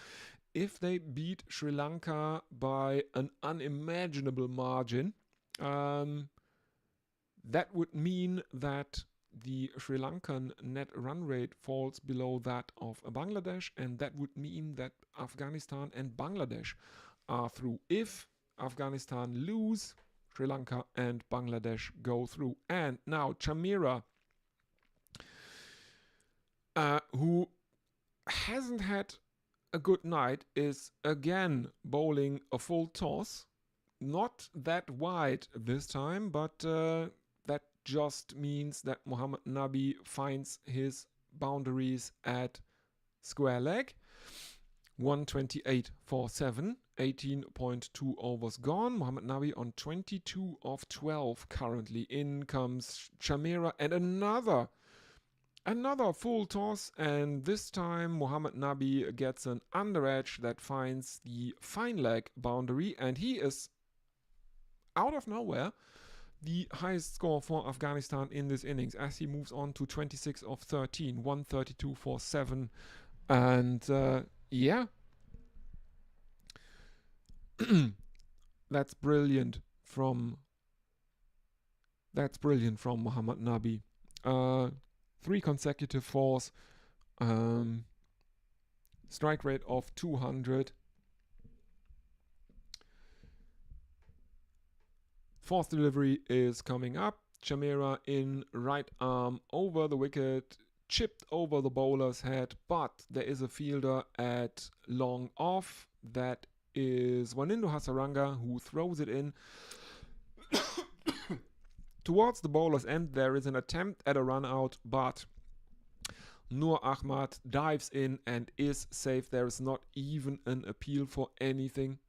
If they beat Sri Lanka by an unimaginable margin, that would mean that the Sri Lankan net run rate falls below that of Bangladesh, and that would mean that Afghanistan and Bangladesh are through. If Afghanistan lose, Sri Lanka and Bangladesh go through. And now Chamira, who hasn't had a good night, is again bowling a full toss. Not that wide this time, but that just means that Mohammad Nabi finds his boundaries at square leg. 128 for 7, 18.2 overs gone. Mohammad Nabi on 22 of 12 currently. In comes Chamira and another full toss, and this time Mohammad Nabi gets an under edge that finds the fine leg boundary, and he is out of nowhere the highest score for Afghanistan in this innings as he moves on to 26 of 13, 132 for 7. And yeah, that's brilliant from Mohammad Nabi. 3 consecutive fours, strike rate of 200. Fourth delivery is coming up. Chamira in right arm over the wicket, chipped over the bowler's head, but there is a fielder at long off. That is Wanindo Hasaranga, who throws it in towards the bowler's end. There is an attempt at a run out, but Nur Ahmad dives in and is safe. There is not even an appeal for anything,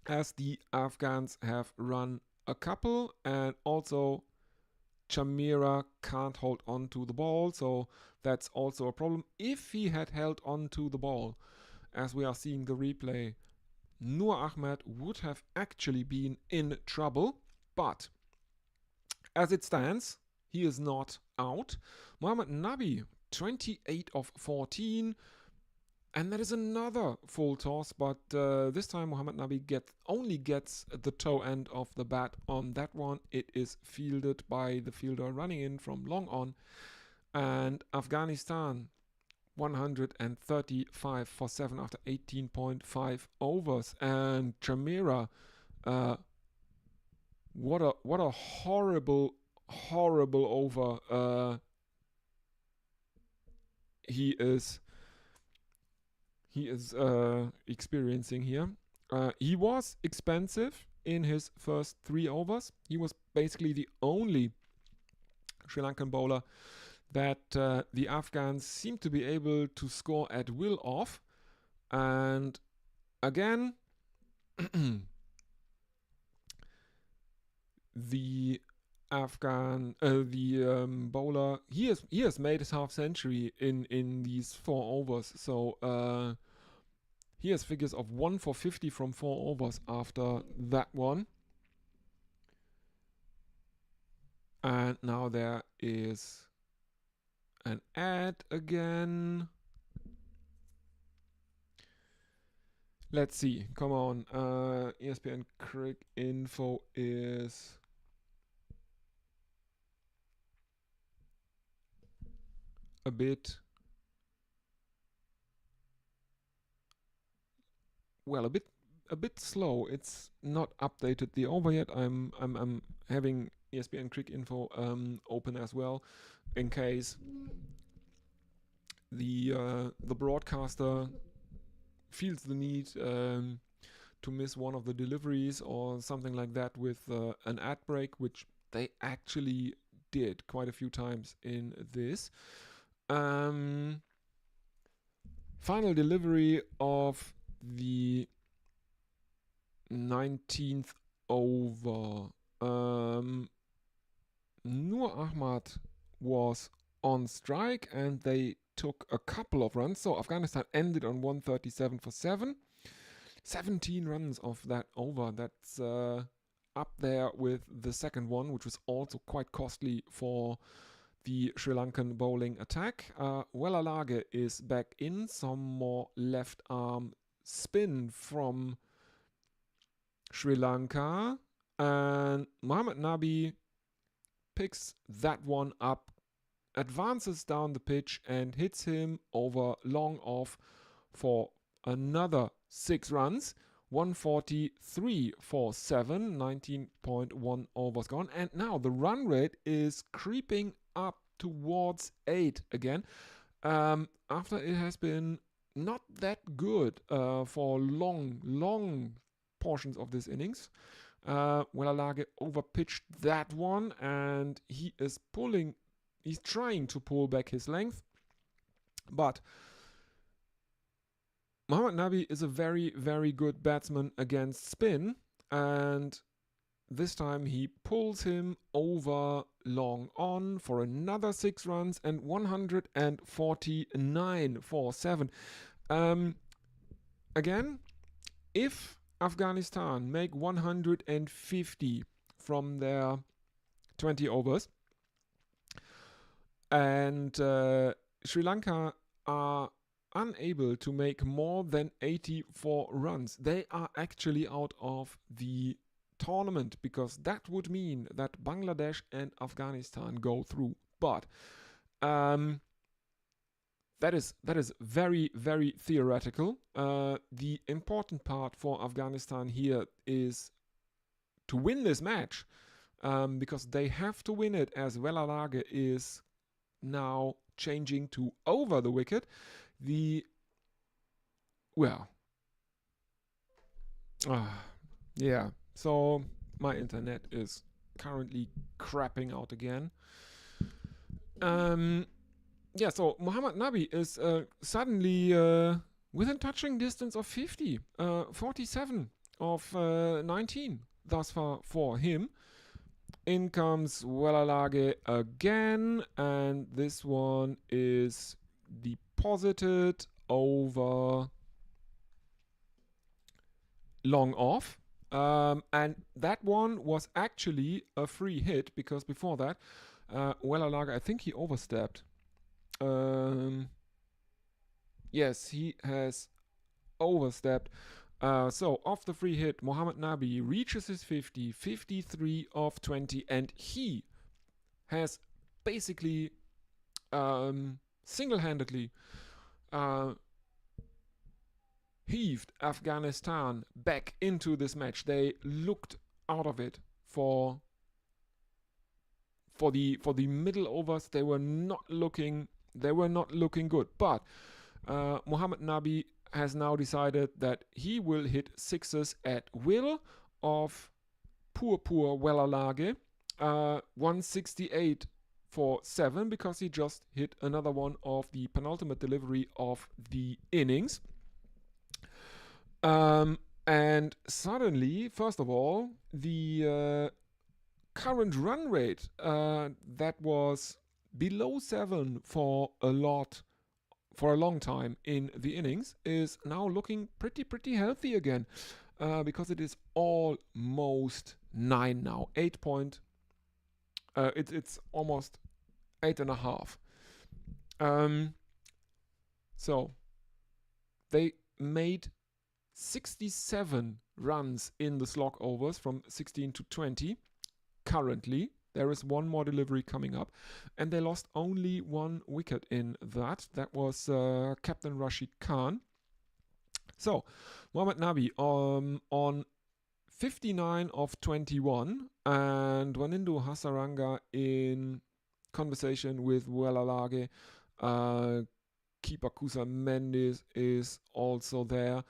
as the Afghans have run a couple, and also Chamira can't hold on to the ball, so that's also a problem. If he had held on to the ball, as we are seeing the replay, Nur Ahmad would have actually been in trouble, but as it stands, he is not out. Mohammad Nabi, 28 of 14, and that is another full toss, but this time Mohammad Nabi only gets the toe end of the bat on that one. It is fielded by the fielder running in from long on, and Afghanistan 135 for 7 after 18.5 overs. And Chamira, what a horrible over he is experiencing here. He was expensive in his first 3 overs. He was basically the only Sri Lankan bowler that the Afghans seem to be able to score at will off. And again, the bowler, he has made his half century in these 4 overs. So he has figures of 1 for 50 from 4 overs after that one. And now there is an ad again. Let's see. Come on. ESPN Crick info is a bit slow. It's not updated the over yet. I'm having ESPN Crick info open as well, in case the broadcaster feels the need to miss one of the deliveries or something like that with an ad break, which they actually did quite a few times in this. Final delivery of the 19th over. Nur Ahmad was on strike and they took a couple of runs. So Afghanistan ended on 137 for 7. 17 runs of that over. That's up there with the second one, which was also quite costly for the Sri Lankan bowling attack. Welalage is back in. Some more left arm spin from Sri Lanka. And Mohammad Nabi picks that one up, advances down the pitch and hits him over long off for another 6 runs. 143 for 7, 19.1 overs gone. And now the run rate is creeping up towards 8 again. After it has been not that good for long portions of this innings. Welalage overpitched that one and he's trying to pull back his length. But Mohammad Nabi is a very, very good batsman against spin, and this time he pulls him over long on for another 6 runs and 149 for 7. Again, if Afghanistan make 150 from their 20 overs and Sri Lanka are unable to make more than 84 runs, they are actually out of the tournament, because that would mean that Bangladesh and Afghanistan go through. But that is very, very theoretical. The important part for Afghanistan here is to win this match, because they have to win it, as Welalage is now changing to over the wicket. So my internet is currently crapping out again. So Mohammad Nabi is suddenly within touching distance of 50, 47 of 19 thus far for him. In comes Welalage again, and this one is deposited over long off. And that one was actually a free hit, because before that, Welalage, I think he overstepped. Yes, he has overstepped. So off the free hit, Mohammad Nabi reaches his 50, 53 of 20, and he has basically single-handedly heaved Afghanistan back into this match. They looked out of it for the middle overs. They were not looking good. But Mohammad Nabi has now decided that he will hit sixes at will of poor Welalage. 168 for 7, because he just hit another one of the penultimate delivery of the innings. And suddenly, first of all, the current run rate that was below 7 for a long time in the innings is now looking pretty healthy again, because it is almost 9 now. 8 point. It's almost 8.5. So they made 67 runs in the slog overs from 16 to 20. Currently, there is one more delivery coming up, and they lost only 1 wicket in that. That was Captain Rashid Khan. So, Mohammad Nabi on 59 of 21, and Wanindu Hasaranga in conversation with Welalage keeper Kusa Mendes is also there.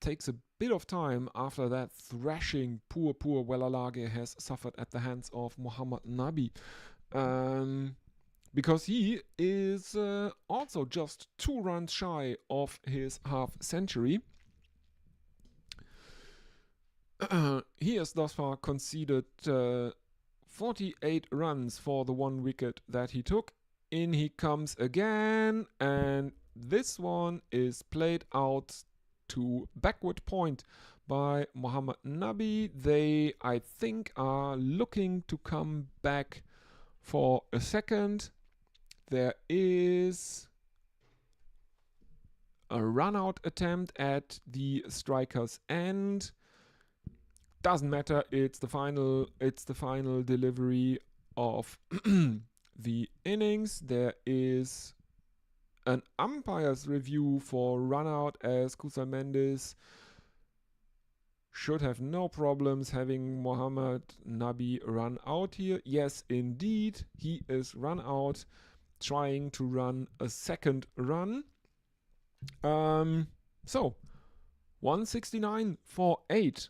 Takes a bit of time after that thrashing poor Wellalage has suffered at the hands of Muhammad Nabi. Because he is also just 2 runs shy of his half century. He has thus far conceded 48 runs for the 1 wicket that he took. In he comes again, and this one is played out to backward point by Muhammad Nabi. They, I think, are looking to come back for a second. There is a run-out attempt at the striker's end. Doesn't matter. It's the final delivery of the innings. There is an umpire's review for run-out, as Kusa Mendes should have no problems having Muhammad Nabi run out here. Yes, indeed, he is run out, trying to run a second run. So 169 for 8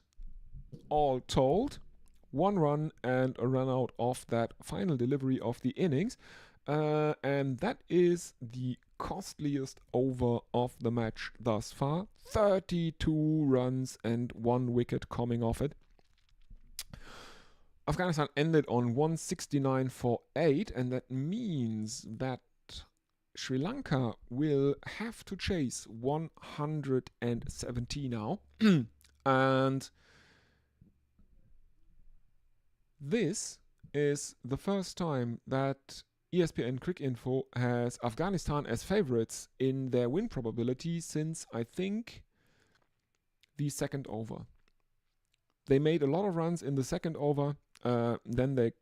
all told. 1 run and a run out of that final delivery of the innings. And that is the costliest over of the match thus far. 32 runs and 1 wicket coming off it. Afghanistan ended on 169 for 8, and that means that Sri Lanka will have to chase 170 now. And this is the first time that ESPN Cricinfo has Afghanistan as favorites in their win probability since, I think, the second over. They made a lot of runs in the second over, then they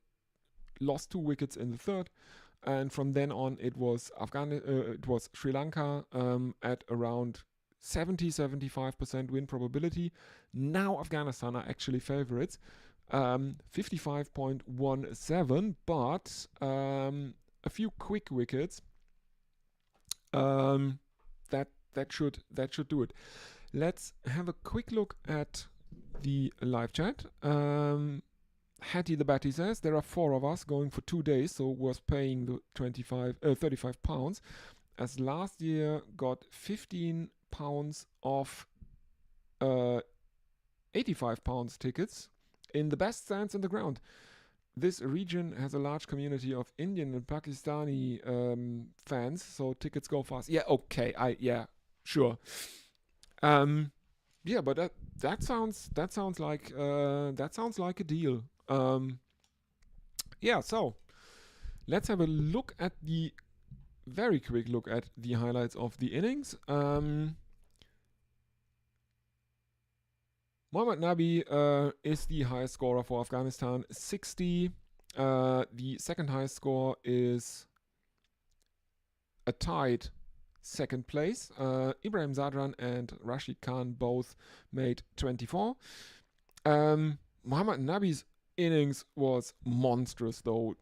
lost 2 wickets in the third, and from then on it was Sri Lanka at around 70-75% win probability. Now Afghanistan are actually favorites. 55.17, but a few quick wickets that should do it. Let's have a quick look at the live chat. Hattie the Batty says there are 4 of us going for 2 days, so was paying the 35 pounds, as last year got 15 pounds off 85 pounds tickets in the best stands in the ground. This region has a large community of Indian and Pakistani fans, so tickets go fast. Yeah, okay, sure. Yeah, but that sounds like a deal. Yeah, so let's have a very quick look at the highlights of the innings. Muhammad Nabi is the highest scorer for Afghanistan, 60. The second highest score is a tied second place. Ibrahim Zadran and Rashid Khan both made 24. Muhammad Nabi's innings was monstrous though.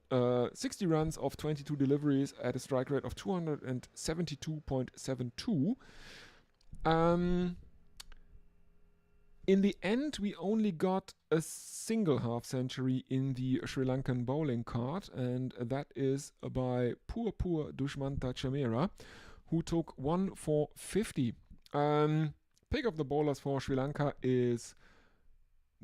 60 runs of 22 deliveries at a strike rate of 272.72. In the end, we only got a single half century in the Sri Lankan bowling card, and that is by poor Dushmantha Chameera, who took 1 for 50. Pick of the bowlers for Sri Lanka is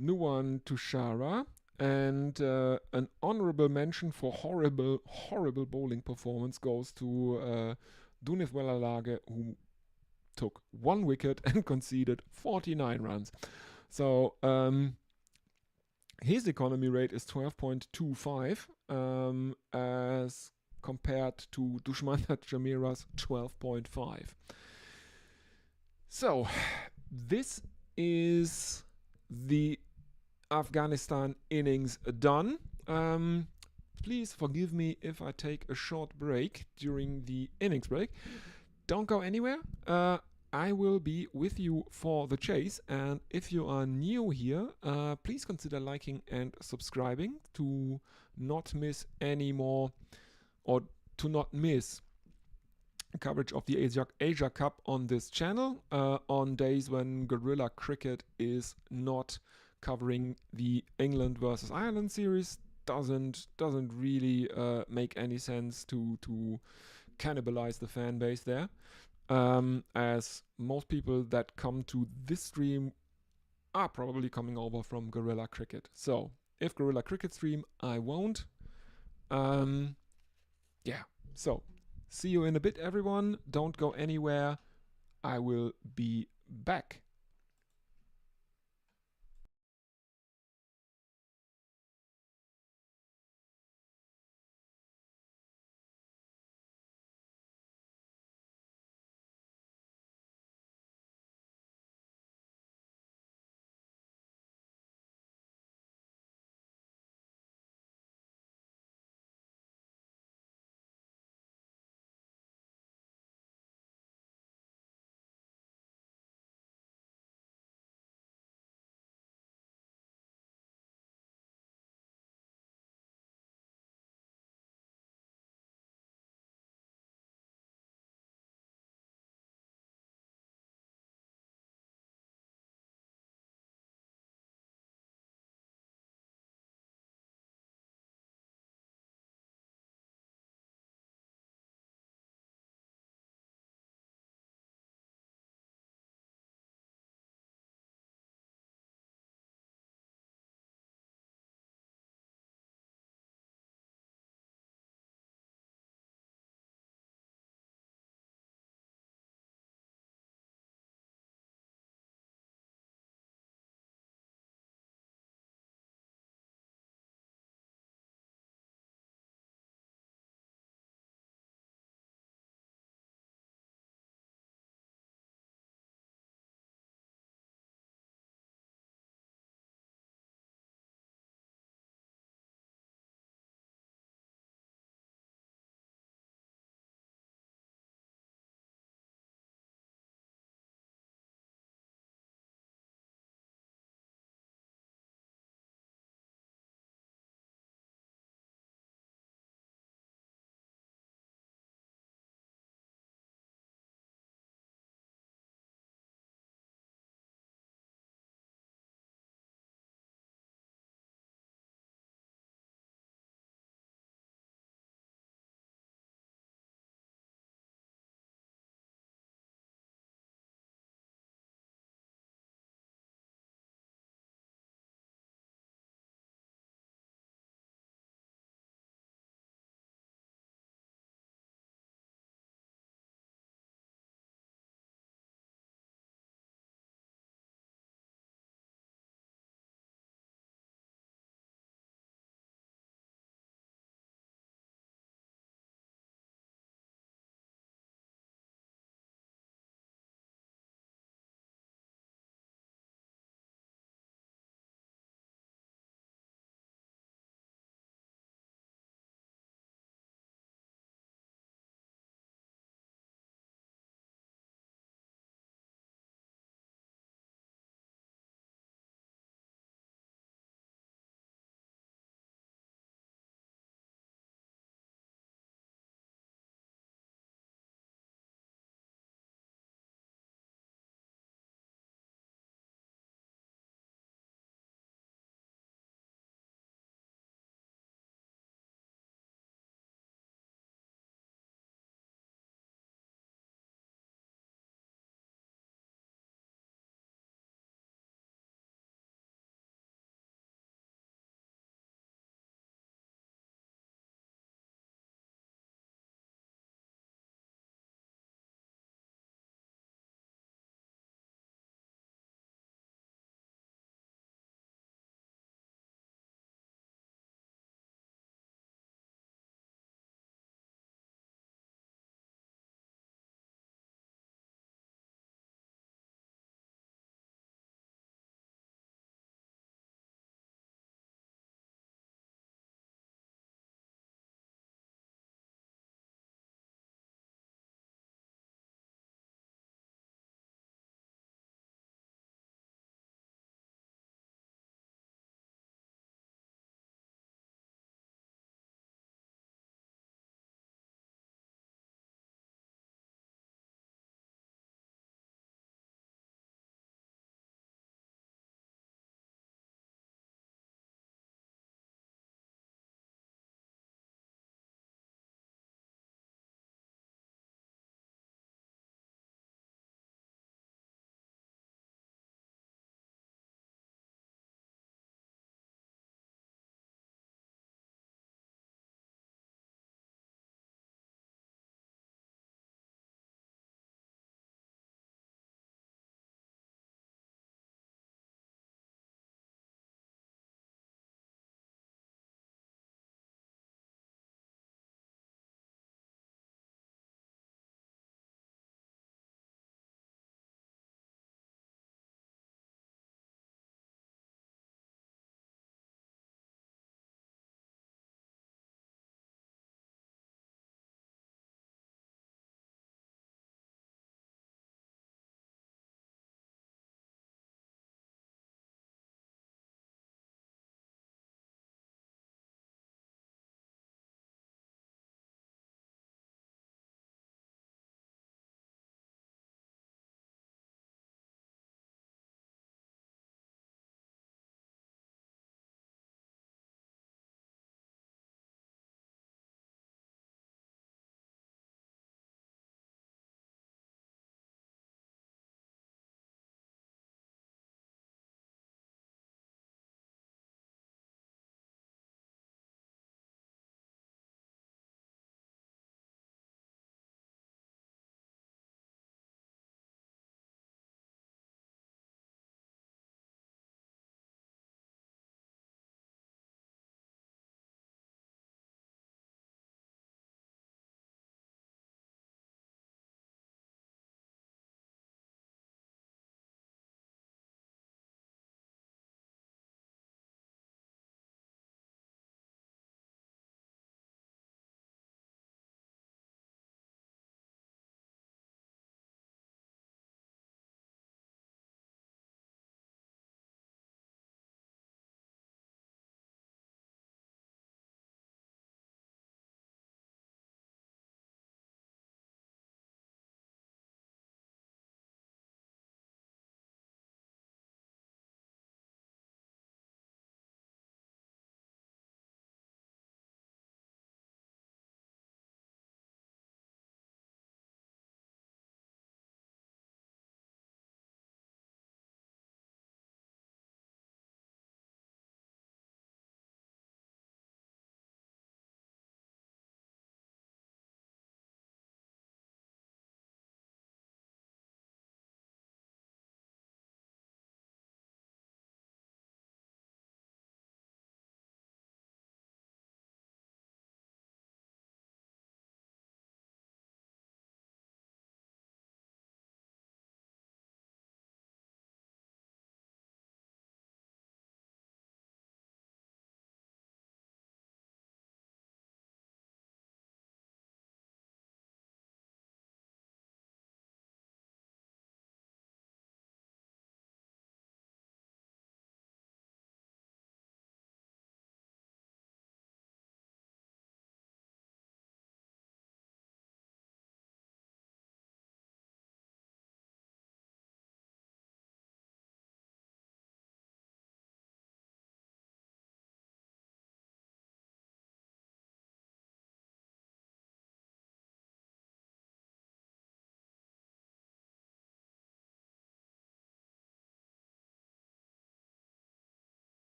Nuwan Tushara, and an honorable mention for horrible bowling performance goes to Dunif Wellalage, who took 1 wicket and conceded 49 runs. So his economy rate is 12.25 as compared to Dushmantha Chameera's 12.5. So this is the Afghanistan innings done. Please forgive me if I take a short break during the innings break. Don't go anywhere. I will be with you for the chase, and if you are new here, please consider liking and subscribing to not miss any more, or to not miss coverage of the Asia Cup on this channel on days when Gorilla Cricket is not covering the England versus Ireland series. Doesn't really make any sense to cannibalize the fan base there, as most people that come to this stream are probably coming over from Gorilla Cricket. So if Gorilla Cricket stream, I won't. Yeah, so see you in a bit, everyone. Don't go anywhere. I will be back.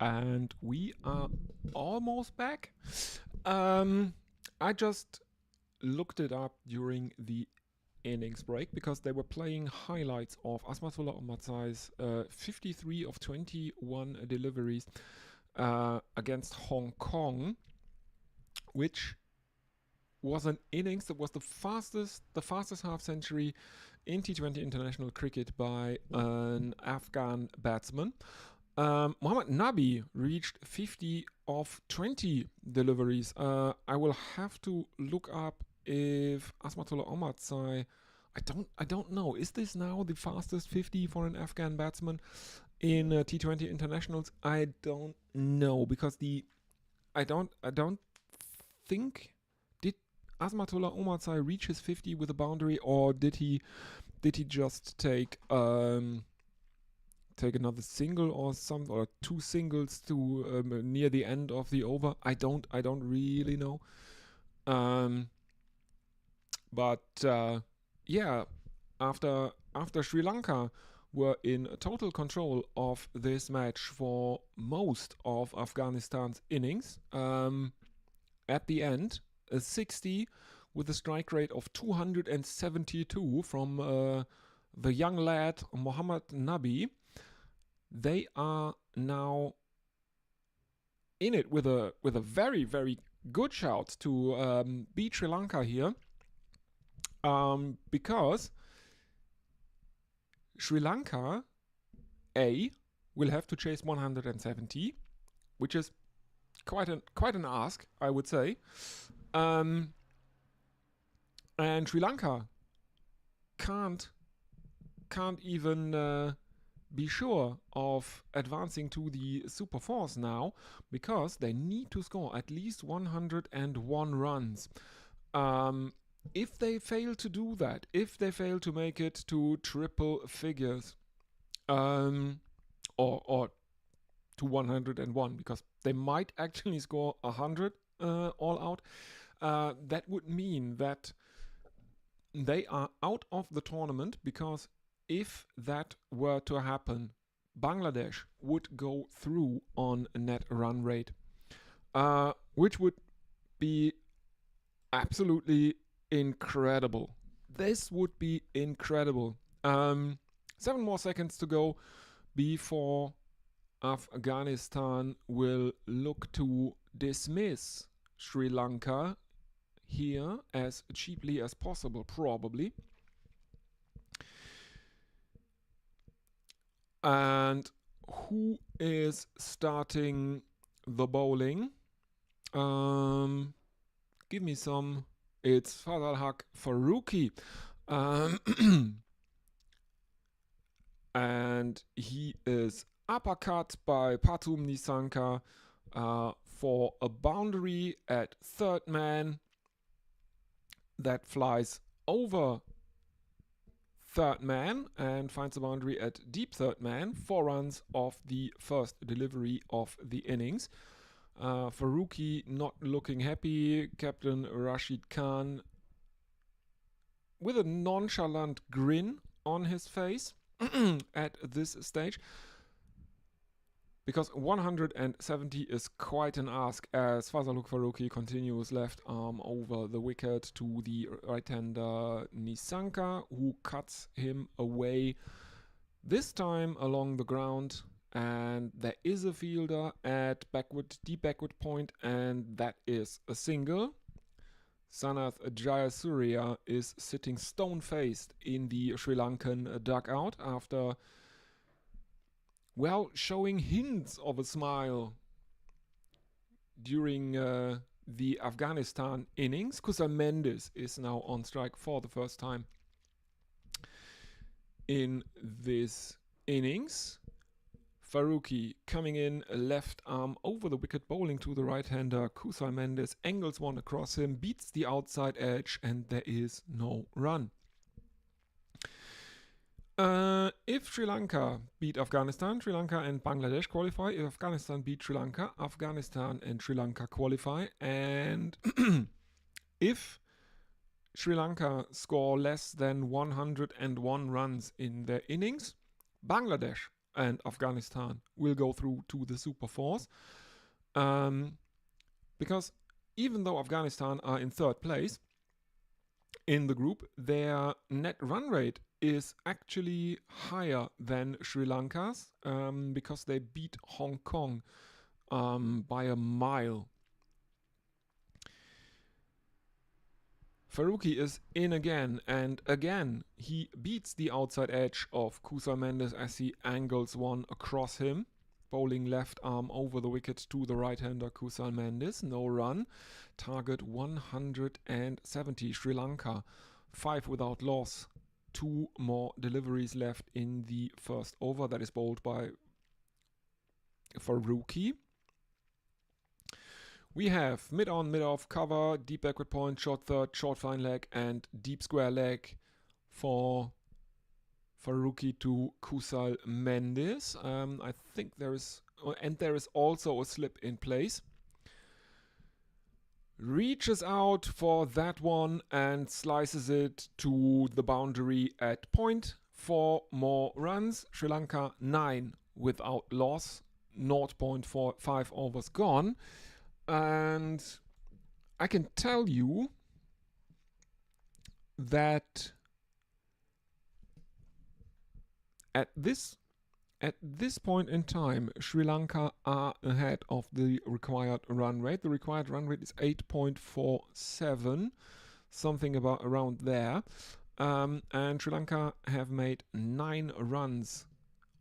And we are almost back. I just looked it up during the innings break because they were playing highlights of Asmatullah Omatsai's 53 of 21 deliveries against Hong Kong, which was an innings that was the fastest half century in T20 international cricket by an Afghan batsman. Mohammad Nabi reached 50 of 20 deliveries. I will have to look up if Asmatullah Omatsai. I don't know. Is this now the fastest 50 for an Afghan batsman in T20 internationals? I don't know because I don't think did Asmatullah Omatsai reach his 50 with a boundary, or did he just take another single or some, or two singles to near the end of the over? I don't really know. Yeah, after Sri Lanka were in total control of this match for most of Afghanistan's innings, at the end, a 60 with a strike rate of 272 from the young lad Mohammad Nabi. They are now in it with a very, very good shout to beat Sri Lanka here, because Sri Lanka will have to chase 170, which is quite an ask, I would say. And Sri Lanka can't even be sure of advancing to the Super Fours now, because they need to score at least 101 runs. If they fail to do that, if they fail to make it to triple figures, or to 101, because they might actually score 100 all out, that would mean that they are out of the tournament, because if that were to happen, Bangladesh would go through on a net run rate, which would be absolutely incredible. This would be incredible. 7 more seconds to go before Afghanistan will look to dismiss Sri Lanka here as cheaply as possible, probably. And who is starting the bowling? Give me some. It's Fadal Haq Farooqi. And he is uppercut by Pathum Nissanka for a boundary at third man that flies over third man and finds a boundary at deep third man. 4 runs of the first delivery of the innings. Farooqi not looking happy. Captain Rashid Khan with a nonchalant grin on his face at this stage, because 170 is quite an ask as Fazaluk Farooqi continues left arm over the wicket to the right-hander Nissanka, who cuts him away, this time along the ground. And there is a fielder at deep backward point, and that is a single. Sanath Jayasuriya is sitting stone-faced in the Sri Lankan dugout after, well, showing hints of a smile during the Afghanistan innings. Kusal Mendes is now on strike for the first time in this innings. Farooqi coming in, left arm over the wicket, bowling to the right-hander Kusal Mendes, angles one across him, beats the outside edge, and there is no run. If Sri Lanka beat Afghanistan, Sri Lanka and Bangladesh qualify. If Afghanistan beat Sri Lanka, Afghanistan and Sri Lanka qualify. And if Sri Lanka score less than 101 runs in their innings, Bangladesh and Afghanistan will go through to the Super Fours. Because even though Afghanistan are in third place in the group, their net run rate is actually higher than Sri Lanka's, because they beat Hong Kong by a mile. Faruqi is in again, and again he beats the outside edge of Kusal Mendes as he angles one across him, bowling left arm over the wicket to the right-hander Kusal Mendes. No run. Target 170. Sri Lanka 5 without loss. 2 more deliveries left in the first over. That is bowled by Faruqi. We have mid-on, mid-off, cover, deep backward point, short third, short fine leg, and deep square leg for Faruqi to Kusal Mendes. I think there is also a slip in place. Reaches out for that one and slices it to the boundary at point. 4 more runs. Sri Lanka 9 without loss. 0.45 overs gone. And I can tell you that at this point in time, Sri Lanka are ahead of the required run rate. The required run rate is 8.47, something about around there. And Sri Lanka have made 9 runs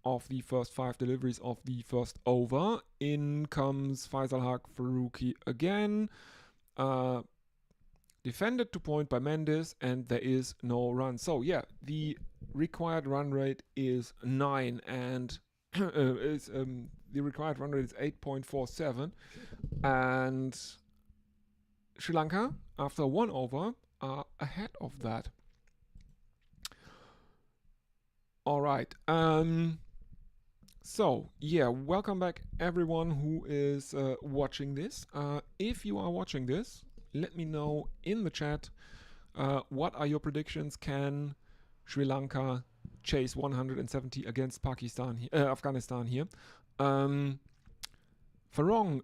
of the first 5 deliveries of the first over. In comes Faisal Haq Faruqi again. Defended to point by Mendes, and there is no run. So yeah, the required run rate is 9, and the required run rate is 8.47, and Sri Lanka, after 1 over, are ahead of that. All right. So yeah, welcome back everyone who is watching this. If you are watching this, let me know in the chat what are your predictions. Can Sri Lanka chase 170 against Afghanistan here? Farong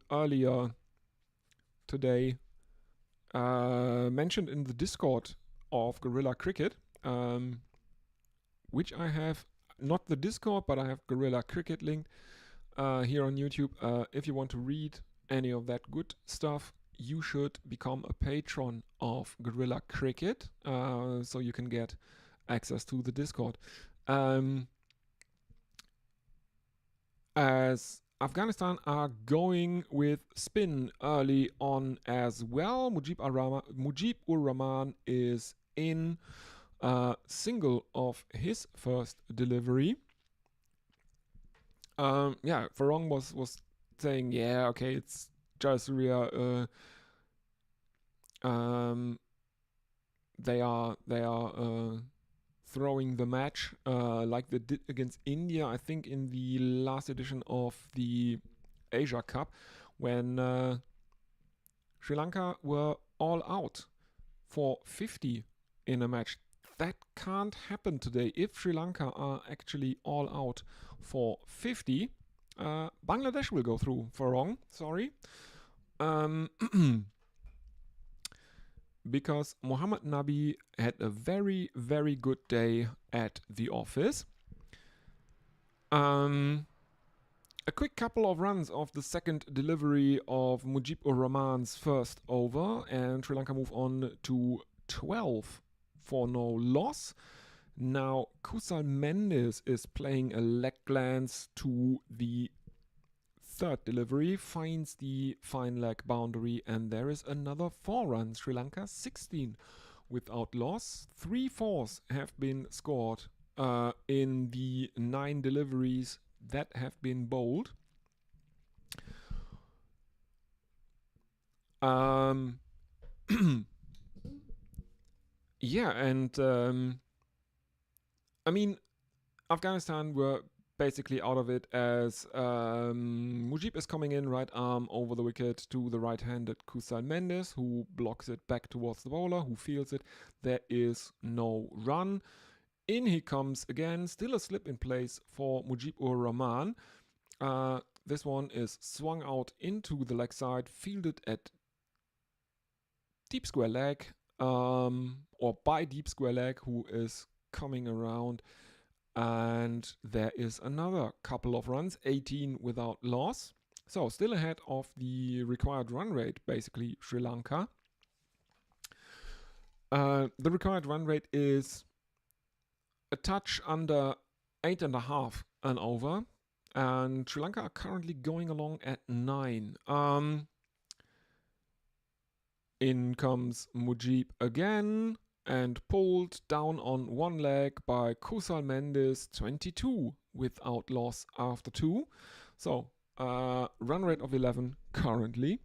earlier today mentioned in the Discord of Gorilla Cricket, which I have, not the Discord, but I have Gorilla Cricket linked here on YouTube. If you want to read any of that good stuff, you should become a patron of Gorilla Cricket, so you can get access to the Discord. As Afghanistan are going with spin early on as well, Mujib-ur-Rahman is in single of his first delivery. Yeah, Farong was saying, yeah, okay, it's Jayasuriya. They are throwing the match like they did against India, I think, in the last edition of the Asia Cup, when Sri Lanka were all out for 50 in a match. That can't happen today. If Sri Lanka are actually all out for 50, Bangladesh will go through. Farong, sorry. Because Mohammad Nabi had a very, very good day at the office. A quick couple of runs of the second delivery of Mujib-ur-Rahman's first over, and Sri Lanka move on to 12 for no loss. Now Kusal Mendes is playing a leg glance to the third delivery, finds the fine leg boundary, and there is another 4 runs. Sri Lanka 16 without loss. 3 fours have been scored in the 9 deliveries that have been bowled. Yeah, and I mean, Afghanistan were basically out of it as Mujib is coming in right arm over the wicket to the right-handed Kusal Mendes, who blocks it back towards the bowler, who fields it. There is no run. In he comes again, still a slip in place for Mujib-ur-Rahman. This one is swung out into the leg side, fielded at deep square leg, or by deep square leg, who is coming around. And there is another couple of runs, 18 without loss. So still ahead of the required run rate, basically, Sri Lanka. The required run rate is a touch under 8.5 an over. And Sri Lanka are currently going along at 9. In comes Mujib again and pulled down on one leg by Kusal Mendes, 22 without loss after 2. So run rate of 11 currently.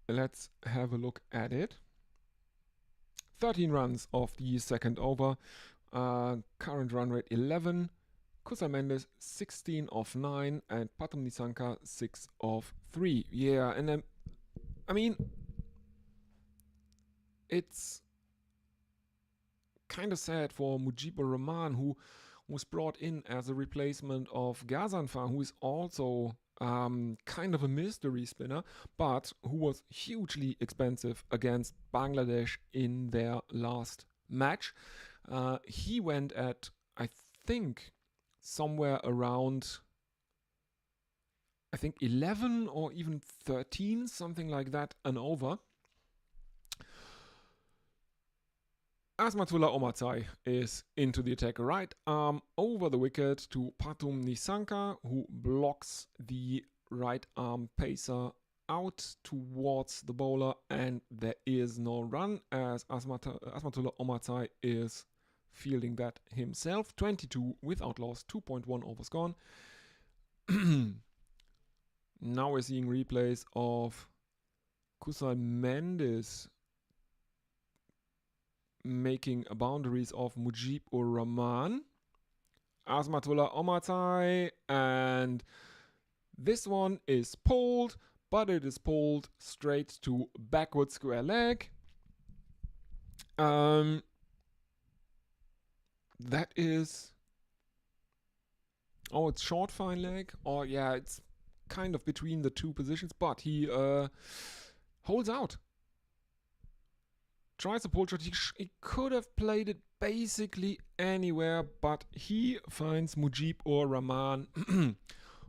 Let's have a look at it. 13 runs of the second over. Current run rate 11. Kusal Mendes 16 of 9 and Pathum Nissanka 6 of 3. Yeah, and then I mean, it's kind of sad for Mujib-ur-Rahman, who was brought in as a replacement of Ghazanfar, who is also kind of a mystery spinner, but who was hugely expensive against Bangladesh in their last match. He went at, I think, somewhere around, 11 or even 13, something like that, an over. Asmatullah Omarzai is into the attack, right arm over the wicket to Pathum Nissanka, who blocks the right arm pacer out towards the bowler, and there is no run as Asmatullah Omarzai is fielding that himself. 22 without loss, 2.1 overs gone. Now we're seeing replays of Kusal Mendes making boundaries of Mujib-ur-Rahman, Asmatullah Omarzai, and this one is pulled, but it is pulled straight to backward square leg. That is, it's short fine leg, or yeah, it's kind of between the two positions, but he holds out. Tries to pull shot. He could have played it basically anywhere, but he finds Mujib-ur-Rahman,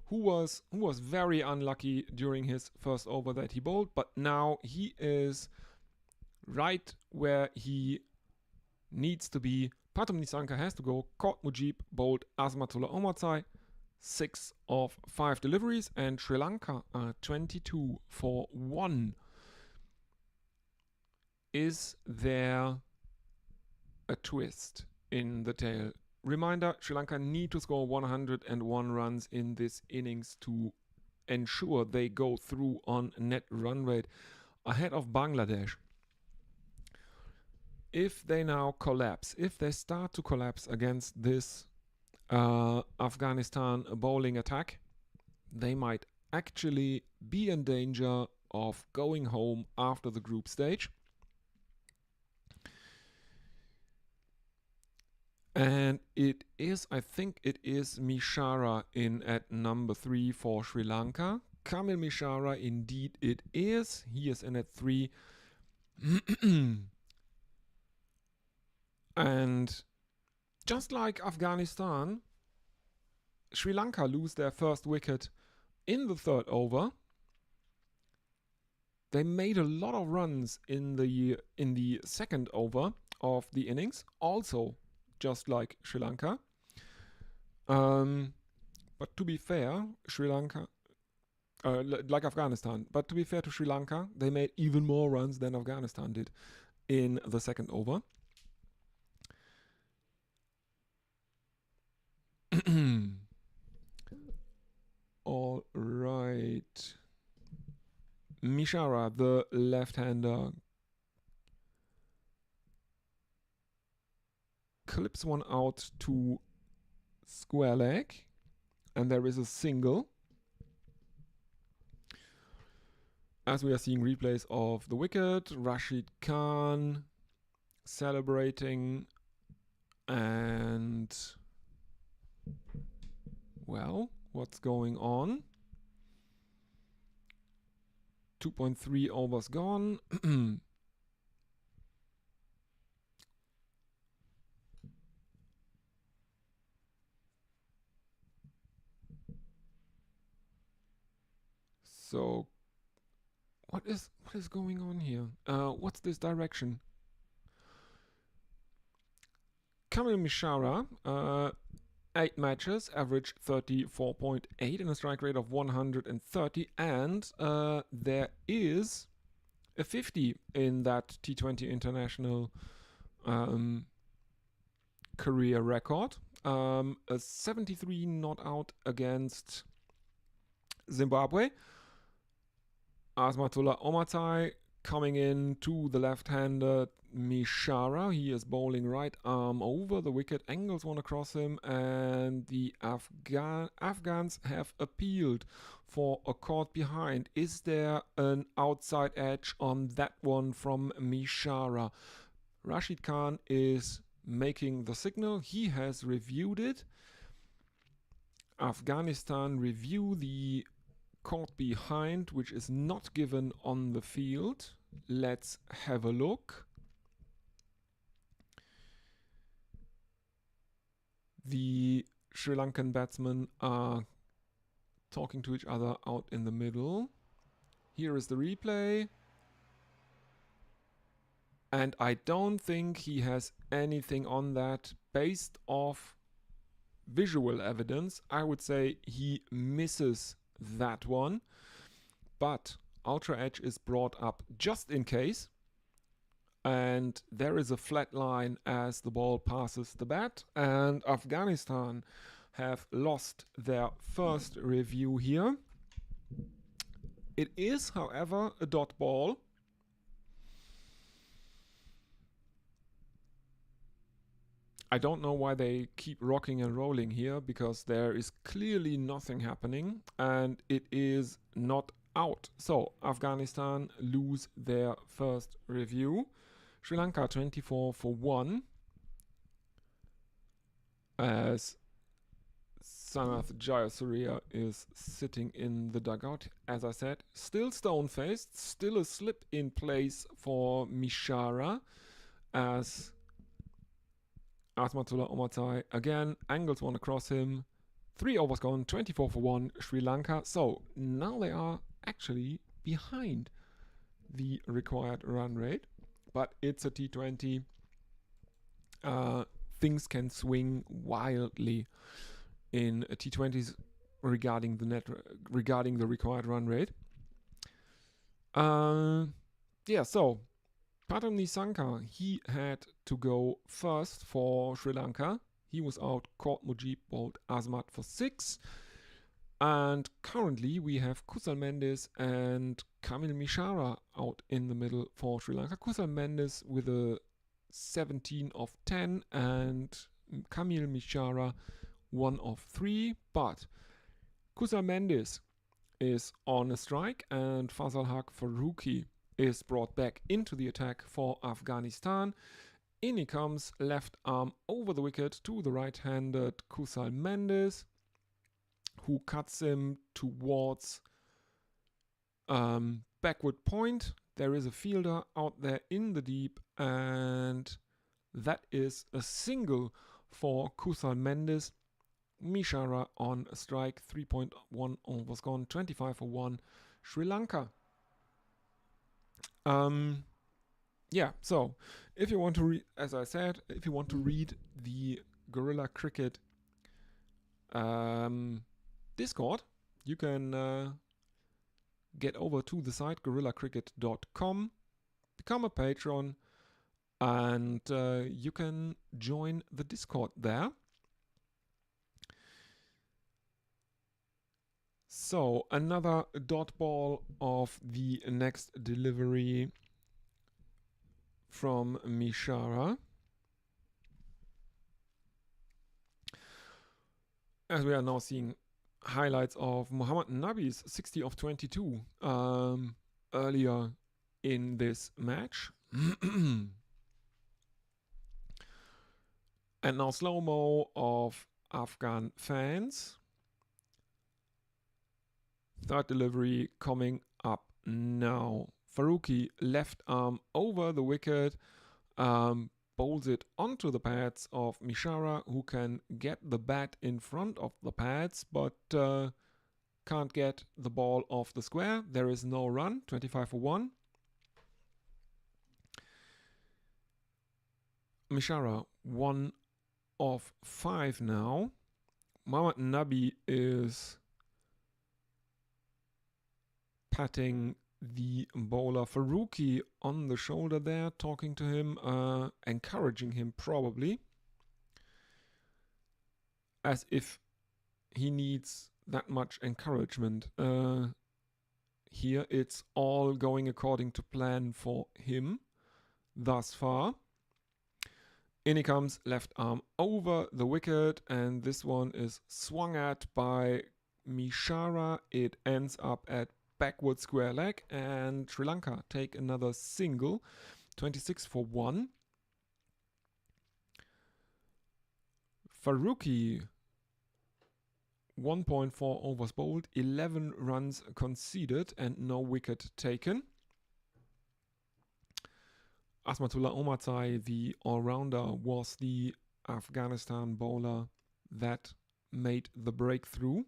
who was very unlucky during his first over that he bowled, but now he is right where he needs to be. Pathum Nissanka has to go. Caught Mujib, bowled Asmatullah Omarzai, 6 of 5 deliveries, and Sri Lanka are 22 for 1. Is there a twist in the tale? Reminder, Sri Lanka need to score 101 runs in this innings to ensure they go through on net run rate ahead of Bangladesh. If they now collapse, if they start to collapse against this Afghanistan bowling attack, they might actually be in danger of going home after the group stage. And it is, I think it is Mishara in at number 3 for Sri Lanka. Kamil Mishara, indeed it is. He is in at 3. And just like Afghanistan, Sri Lanka lose their first wicket in the third over. They made a lot of runs in the second over of the innings, also just like Sri Lanka. But to be fair, Sri Lanka, like Afghanistan, but to be fair to Sri Lanka, they made even more runs than Afghanistan did in the second over. All right. Mishara, the left-hander, clips one out to square leg, and there is a single. As we are seeing replays of the wicket, Rashid Khan celebrating, and well, what's going on? 2.3 overs gone. So what is going on here? What's this direction? Kamil Mishara, 8 matches, average 34.8 and a strike rate of 130, and there is a 50 in that T20 international career record. A 73 not out against Zimbabwe. Asmatullah Omatai coming in to the left-handed Mishara. He is bowling right arm over the wicket. Angles want to cross him, and the Afghans have appealed for a caught behind. Is there an outside edge on that one from Mishara? Rashid Khan is making the signal. He has reviewed it. Afghanistan review the caught behind, which is not given on the field. Let's have a look. The Sri Lankan batsmen are talking to each other out in the middle. Here is the replay. And I don't think he has anything on that. Based off visual evidence, I would say he misses that one. But Ultra Edge is brought up just in case. And there is a flat line as the ball passes the bat. And Afghanistan have lost their first review here. It is, however, a dot ball. I don't know why they keep rocking and rolling here, because there is clearly nothing happening and it is not out. So Afghanistan lose their first review. Sri Lanka 24 for 1 as Sanath Jayasuriya is sitting in the dugout. As I said, still stone-faced, still a slip in place for Mishara as Asmatullah Omatai again, angles want to cross him. 3 overs gone, 24 for 1, Sri Lanka. So now they are actually behind the required run rate, but it's a T20. Things can swing wildly in T20s regarding the required run rate. So Pathum Nissanka, he had to go first for Sri Lanka. He was out, caught Mujib, bowled Azmat for 6. And currently we have Kusal Mendis and Kamil Mishara out in the middle for Sri Lanka. Kusal Mendis with a 17 of 10 and Kamil Mishara 1 of 3. But Kusal Mendis is on a strike and Fazal Haq Farooqi is brought back into the attack for Afghanistan. In he comes, left arm over the wicket to the right-handed Kusal Mendis, who cuts him towards backward point. There is a fielder out there in the deep, and that is a single for Kusal Mendis. Mishara on a strike, 3.1 overs gone, 25 for 1, Sri Lanka. So if you want to read, as I said, if you want to read the Gorilla Cricket Discord, you can get over to the site gorillacricket.com, become a patron, and you can join the Discord there. So another dot ball of the next delivery from Mishara. As we are now seeing highlights of Muhammad Nabi's 60 of 22 earlier in this match. And now slow-mo of Afghan fans. Third delivery coming up now. Faruqi left arm over the wicket, bowls it onto the pads of Mishara, who can get the bat in front of the pads, but can't get the ball off the square. There is no run, 25 for 1. Mishara, 1 of 5 now. Mohammad Nabi is patting the bowler Faruqi on the shoulder there, talking to him, encouraging him probably, as if he needs that much encouragement. Here it's all going according to plan for him thus far. In he comes, left arm over the wicket, and this one is swung at by Mishara. It ends up at backward square leg, and Sri Lanka take another single, 26 for 1. Faruqi, 1.4 overs bowled, 11 runs conceded, and no wicket taken. Asmatullah Omarzai, the all-rounder, was the Afghanistan bowler that made the breakthrough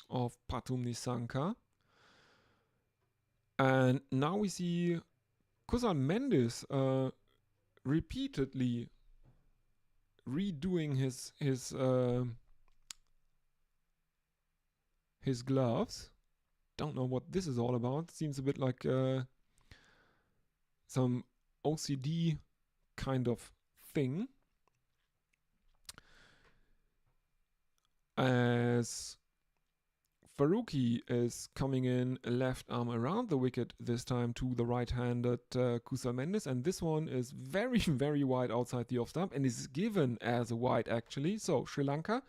of Pathum Nissanka. And now we see Kusal Mendes repeatedly redoing his gloves. Don't know what this is all about. Seems a bit like some OCD kind of thing. As Faruqi is coming in left arm around the wicket, this time to the right-handed Kusal Mendes, and this one is very, very wide outside the off stump and is given as a wide actually. So Sri Lanka,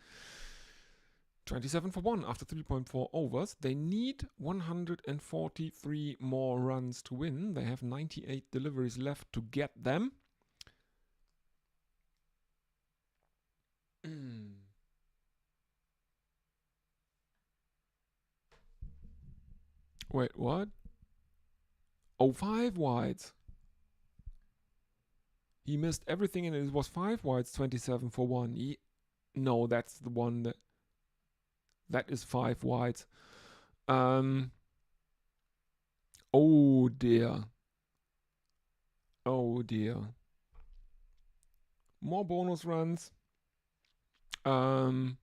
27 for 1 after 3.4 overs. They need 143 more runs to win. They have 98 deliveries left to get them. Wait, what? Oh, 5 wides. He missed everything and it was 5 wides, 27 for 1. No, that's the one that is 5 wides. Oh dear. Oh dear. More bonus runs. 32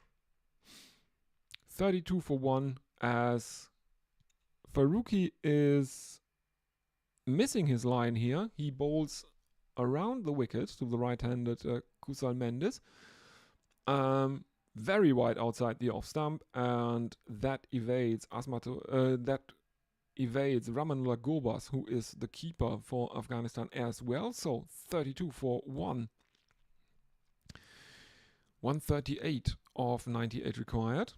for 1 as Faruqi is missing his line here. He bowls around the wicket to the right-handed Kusal Mendes. Very wide outside the off stump, and that evades Ramanullah Gobas, who is the keeper for Afghanistan as well. So 32 for 1. 138 of 98 required.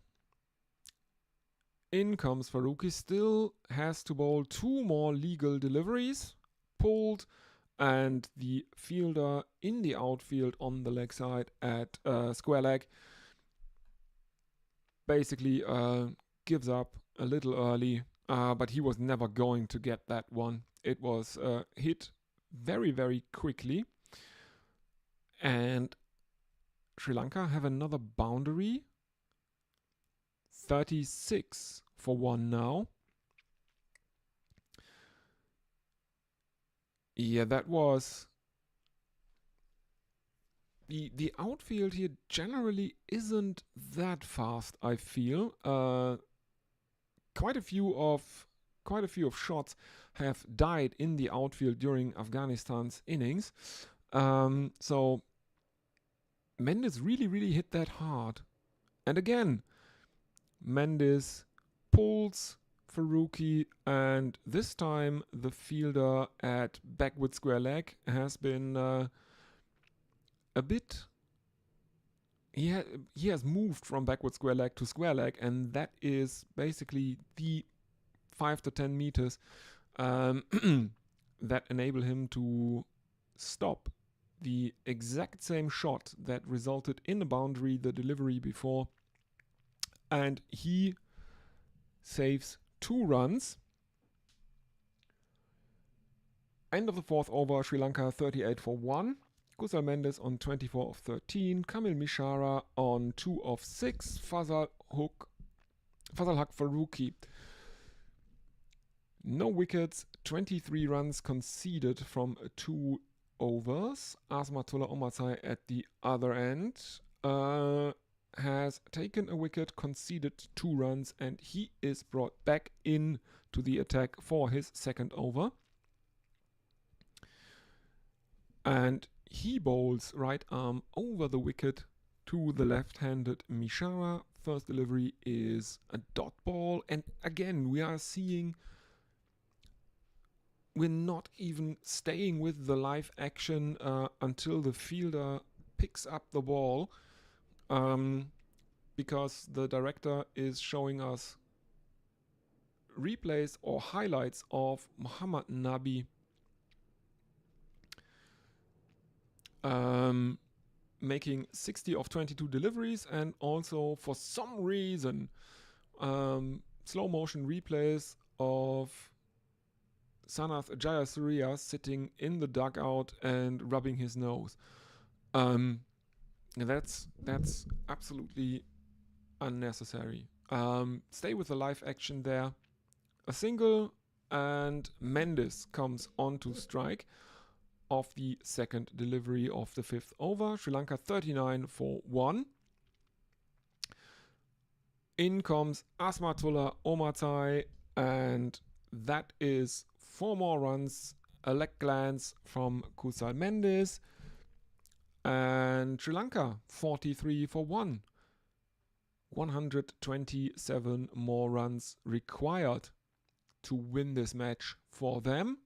In comes Faruqi, still has to bowl 2 more legal deliveries, pulled, and the fielder in the outfield on the leg side at square leg basically gives up a little early, but he was never going to get that one. It was hit very, very quickly, and Sri Lanka have another boundary. 36 for 1 now. Yeah, that was... The outfield here generally isn't that fast, I feel. Quite a few of shots have died in the outfield during Afghanistan's innings. So Mendes really hit that hard. And again, Mendes pulls Faruqi, and this time the fielder at backward square leg has been a bit... He has moved from backward square leg to square leg, and that is basically the 5 to 10 meters that enable him to stop the exact same shot that resulted in a boundary the delivery before, and he saves 2 runs. End of the 4th over, Sri Lanka 38 for 1. Kusal Mendes on 24 of 13. Kamil Mishara on 2 of 6. Fazal Haq Faruqi. No wickets, 23 runs conceded from 2 overs. Asmatullah Omarzai at the other end has taken a wicket, conceded 2 runs, and he is brought back in to the attack for his 2nd over. And he bowls right arm over the wicket to the left-handed Mishara. First delivery is a dot ball, and again we are seeing we're not even staying with the live action until the fielder picks up the ball, because the director is showing us replays or highlights of Muhammad Nabi making 60 of 22 deliveries, and also for some reason slow motion replays of Sanath Jayasuriya sitting in the dugout and rubbing his nose. That's absolutely unnecessary. Stay with the live action there. A single, and Mendes comes on to strike of the 2nd delivery of the 5th over. Sri Lanka 39 for 1. In comes Asmatullah Omarzai, and that is 4 more runs, a leg glance from Kusal Mendes, and Sri Lanka 43 for 1. 127 more runs required to win this match for them.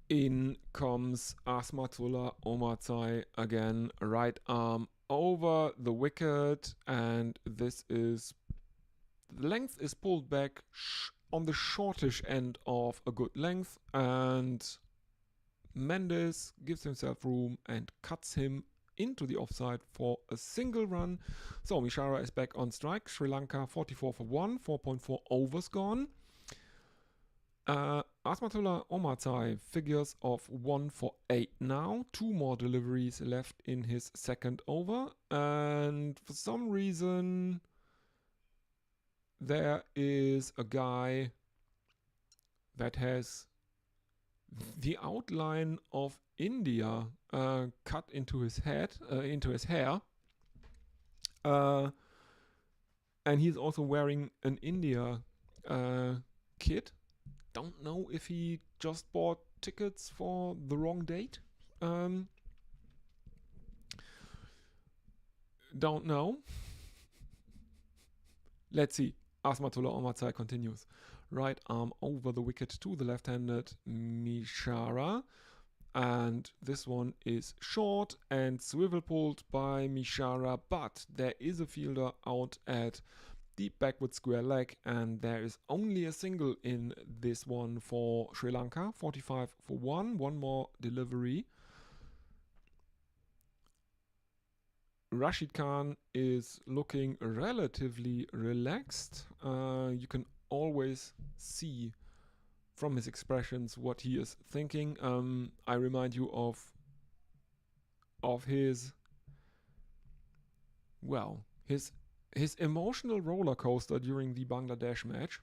In comes Asmatullah Omarzai again, right arm over the wicket, and this is, the length is pulled back on the shortish end of a good length, and Mendes gives himself room and cuts him into the offside for a single run. So Mishara is back on strike. Sri Lanka 44 for 1, 4.4 overs gone. Asmatullah Omarzai figures of 1 for 8 now. 2 more deliveries left in his 2nd over, and for some reason there is a guy that has the outline of India cut into his head, into his hair, and he's also wearing an India kit. Don't know if he just bought tickets for the wrong date. Don't know. Let's see. Asmatullah Omarzai continues. Right arm over the wicket to the left-handed Mishara. And this one is short and swivel pulled by Mishara, but there is a fielder out at deep backward square leg, and there is only a single in this one for Sri Lanka. 45 for 1. 1 more delivery. Rashid Khan is looking relatively relaxed. You can always see from his expressions what he is thinking. I remind you of his, well, his emotional roller coaster during the Bangladesh match.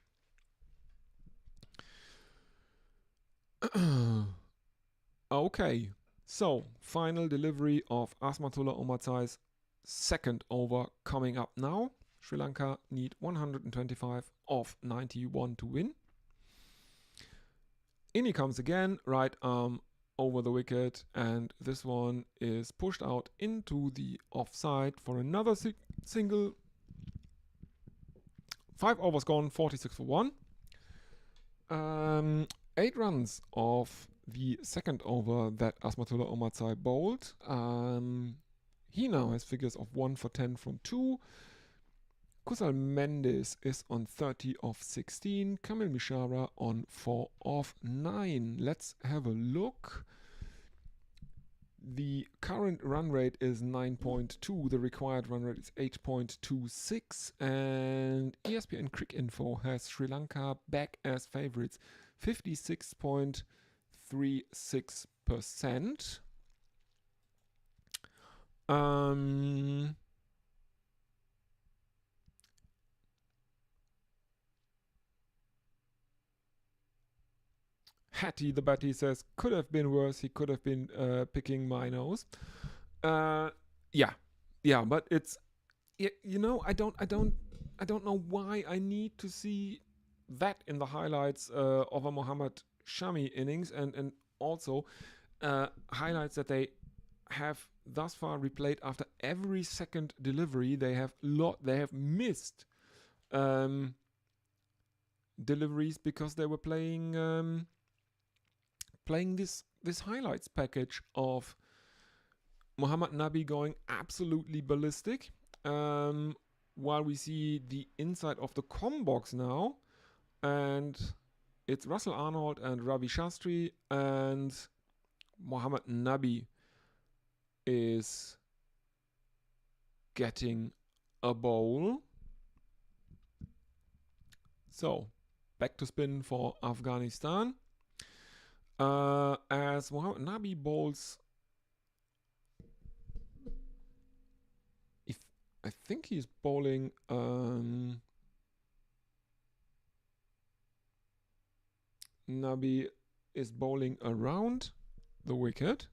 Okay, so final delivery of Asmatullah Omarzai's 2nd over coming up now. Sri Lanka need 125 of 91 to win. In he comes again, right arm over the wicket, and this one is pushed out into the offside for another single. 5 overs gone, 46 for 1. 8 runs of the 2nd over that Asmatullah Omarzai bowled. He now has figures of 1 for 10 from 2. Kusal Mendes is on 30 of 16. Kamil Mishara on 4 of 9. Let's have a look. The current run rate is 9.2. The required run rate is 8.26. And ESPN Cricinfo has Sri Lanka back as favorites. 56.36%. Hattie the Batty says could have been worse. He could have been picking my nose. Yeah, but it's you know I don't know why I need to see that in the highlights of a Mohammad Shami innings and also highlights that they have thus far replayed after every second delivery. They have missed deliveries because they were playing this highlights package of Muhammad Nabi going absolutely ballistic. While we see the inside of the com box now, and it's Russell Arnold and Ravi Shastri, and Muhammad Nabi is getting a bowl. So back to spin for Afghanistan. As Muhammad Nabi bowls, I think he's bowling Nabi is bowling around the wicket.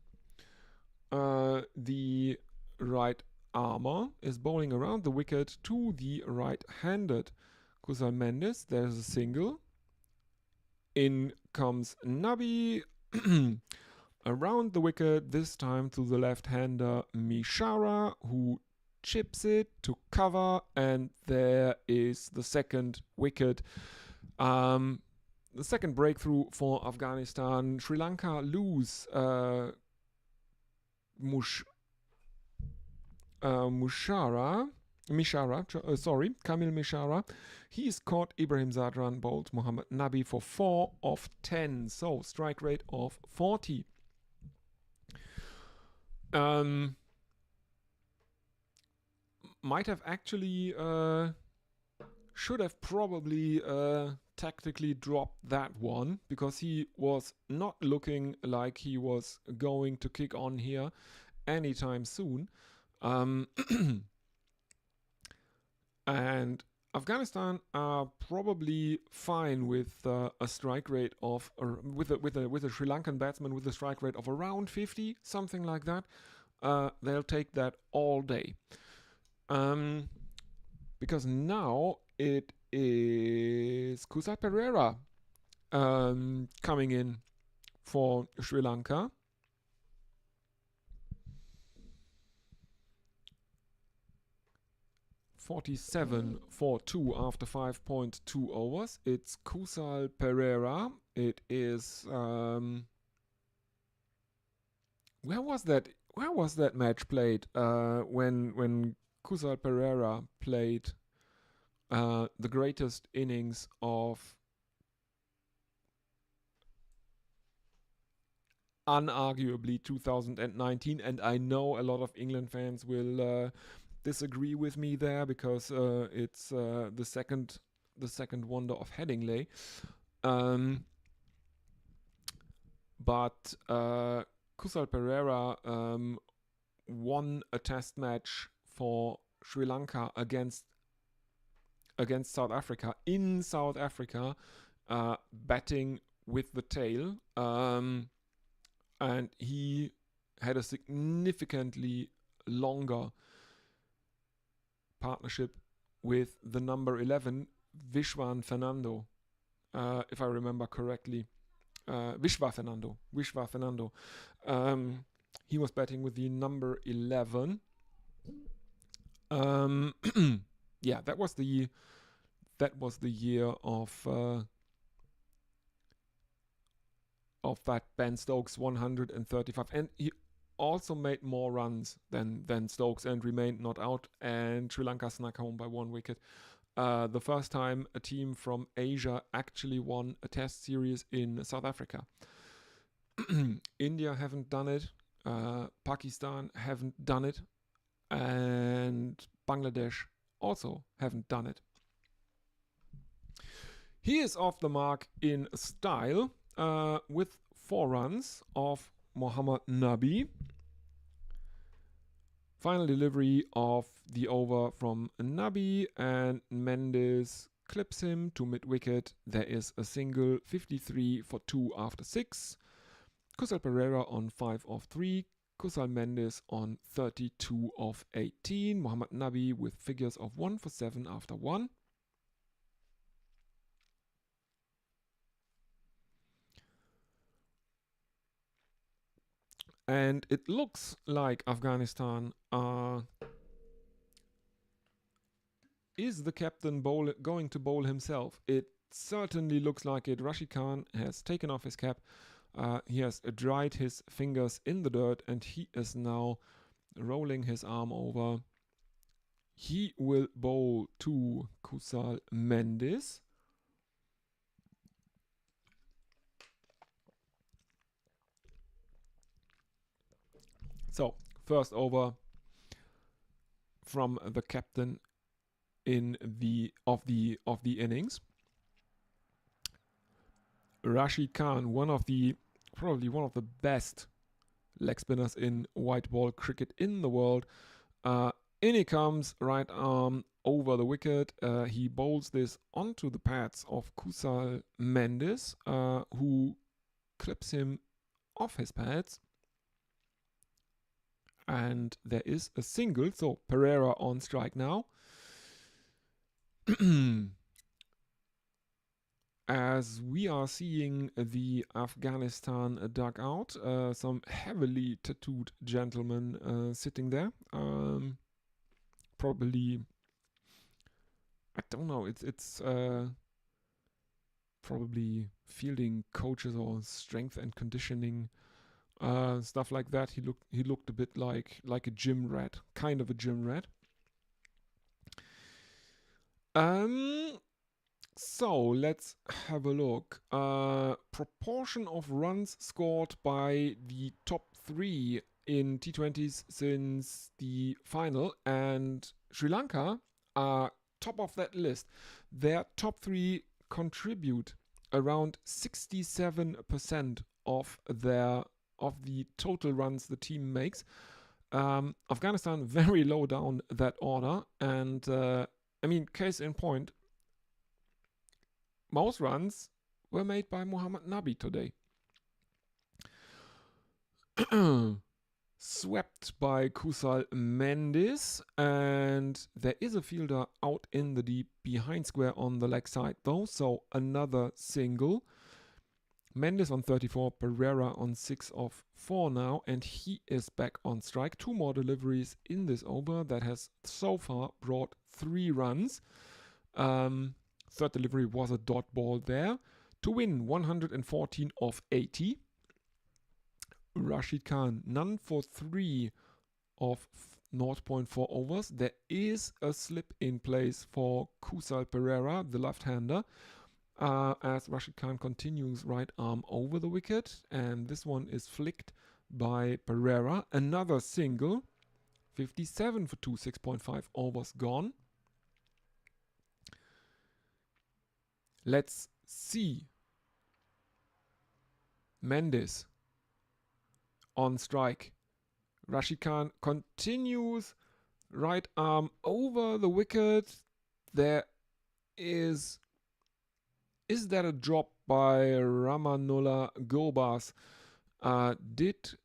The right armour is bowling around the wicket to the right-handed Kusal Mendes. There's a single. In comes Nabi around the wicket, this time to the left-hander Mishara, who chips it to cover, and there is the second wicket. The second breakthrough for Afghanistan. Sri Lanka lose Kamil Mishara. He's caught Ibrahim Zadran, bowled Muhammad Nabi for 4 of 10. So strike rate of 40. Might have actually should have probably tactically dropped that one, because he was not looking like he was going to kick on here anytime soon. And Afghanistan are probably fine with a strike rate of with a Sri Lankan batsman with a strike rate of around 50, something like that. They'll take that all day. Because now it is Kusal Pereira coming in for Sri Lanka. 47 for 2 after 5.2 overs. It's Kusal Pereira. It is where was that match played? When Kusal Pereira played the greatest innings of unarguably 2019, and I know a lot of England fans will disagree with me there, because it's the second wonder of Headingley. But Kusal Pereira won a test match for Sri Lanka against South Africa in South Africa, batting with the tail, and he had a significantly longer partnership with the number 11 Vishwan Fernando, if I remember correctly. Vishwa Fernando. He was batting with the number 11. Yeah, that was the year of that Ben Stokes 135, and also made more runs than Stokes and remained not out, and Sri Lanka snuck home by 1 wicket. The first time a team from Asia actually won a test series in South Africa. India haven't done it, Pakistan haven't done it, and Bangladesh also haven't done it. He is off the mark in style with 4 runs of Mohammad Nabi. Final delivery of the over from Nabi, and Mendes clips him to mid-wicket. There is a single, 53 for 2 after 6. Kusal Pereira on 5 of 3. Kusal Mendes on 32 of 18. Mohammad Nabi with figures of 1 for 7 after 1. And it looks like Afghanistan is the captain going to bowl himself. It certainly looks like it. Rashid Khan has taken off his cap. He has dried his fingers in the dirt, and he is now rolling his arm over. He will bowl to Kusal Mendes. So, first over from the captain of the innings. Rashid Khan, probably one of the best leg spinners in white ball cricket in the world. In he comes, right arm over the wicket. He bowls this onto the pads of Kusal Mendes, who clips him off his pads. And there is a single, so Pereira on strike now. As we are seeing the Afghanistan dugout, some heavily tattooed gentlemen sitting there. Probably, I don't know, it's probably fielding coaches or strength and conditioning, stuff like that. He looked a bit like a gym rat, kind of a gym rat. So let's have a look. Proportion of runs scored by the top 3 in T20s since the final, and Sri Lanka are top of that list. Their top 3 contribute around 67% of the total runs the team makes. Afghanistan very low down that order, and case in point, most runs were made by Mohammad Nabi today. Swept by Kusal Mendes, and there is a fielder out in the deep behind square on the leg side though, so another single. Mendes on 34, Pereira on 6 of 4 now, and he is back on strike. 2 more deliveries in this over that has so far brought 3 runs. Third delivery was a dot ball there to win 114 of 80. Rashid Khan, none for 3 of 0.4 overs. There is a slip in place for Kusal Pereira, the left-hander, as Rashid Khan continues right arm over the wicket, and this one is flicked by Pereira. Another single, 57 for 2, 6.5 overs gone. Let's see. Mendes on strike. Rashid Khan continues right arm over the wicket. There is that a drop by Ramanullah Gulbas? Did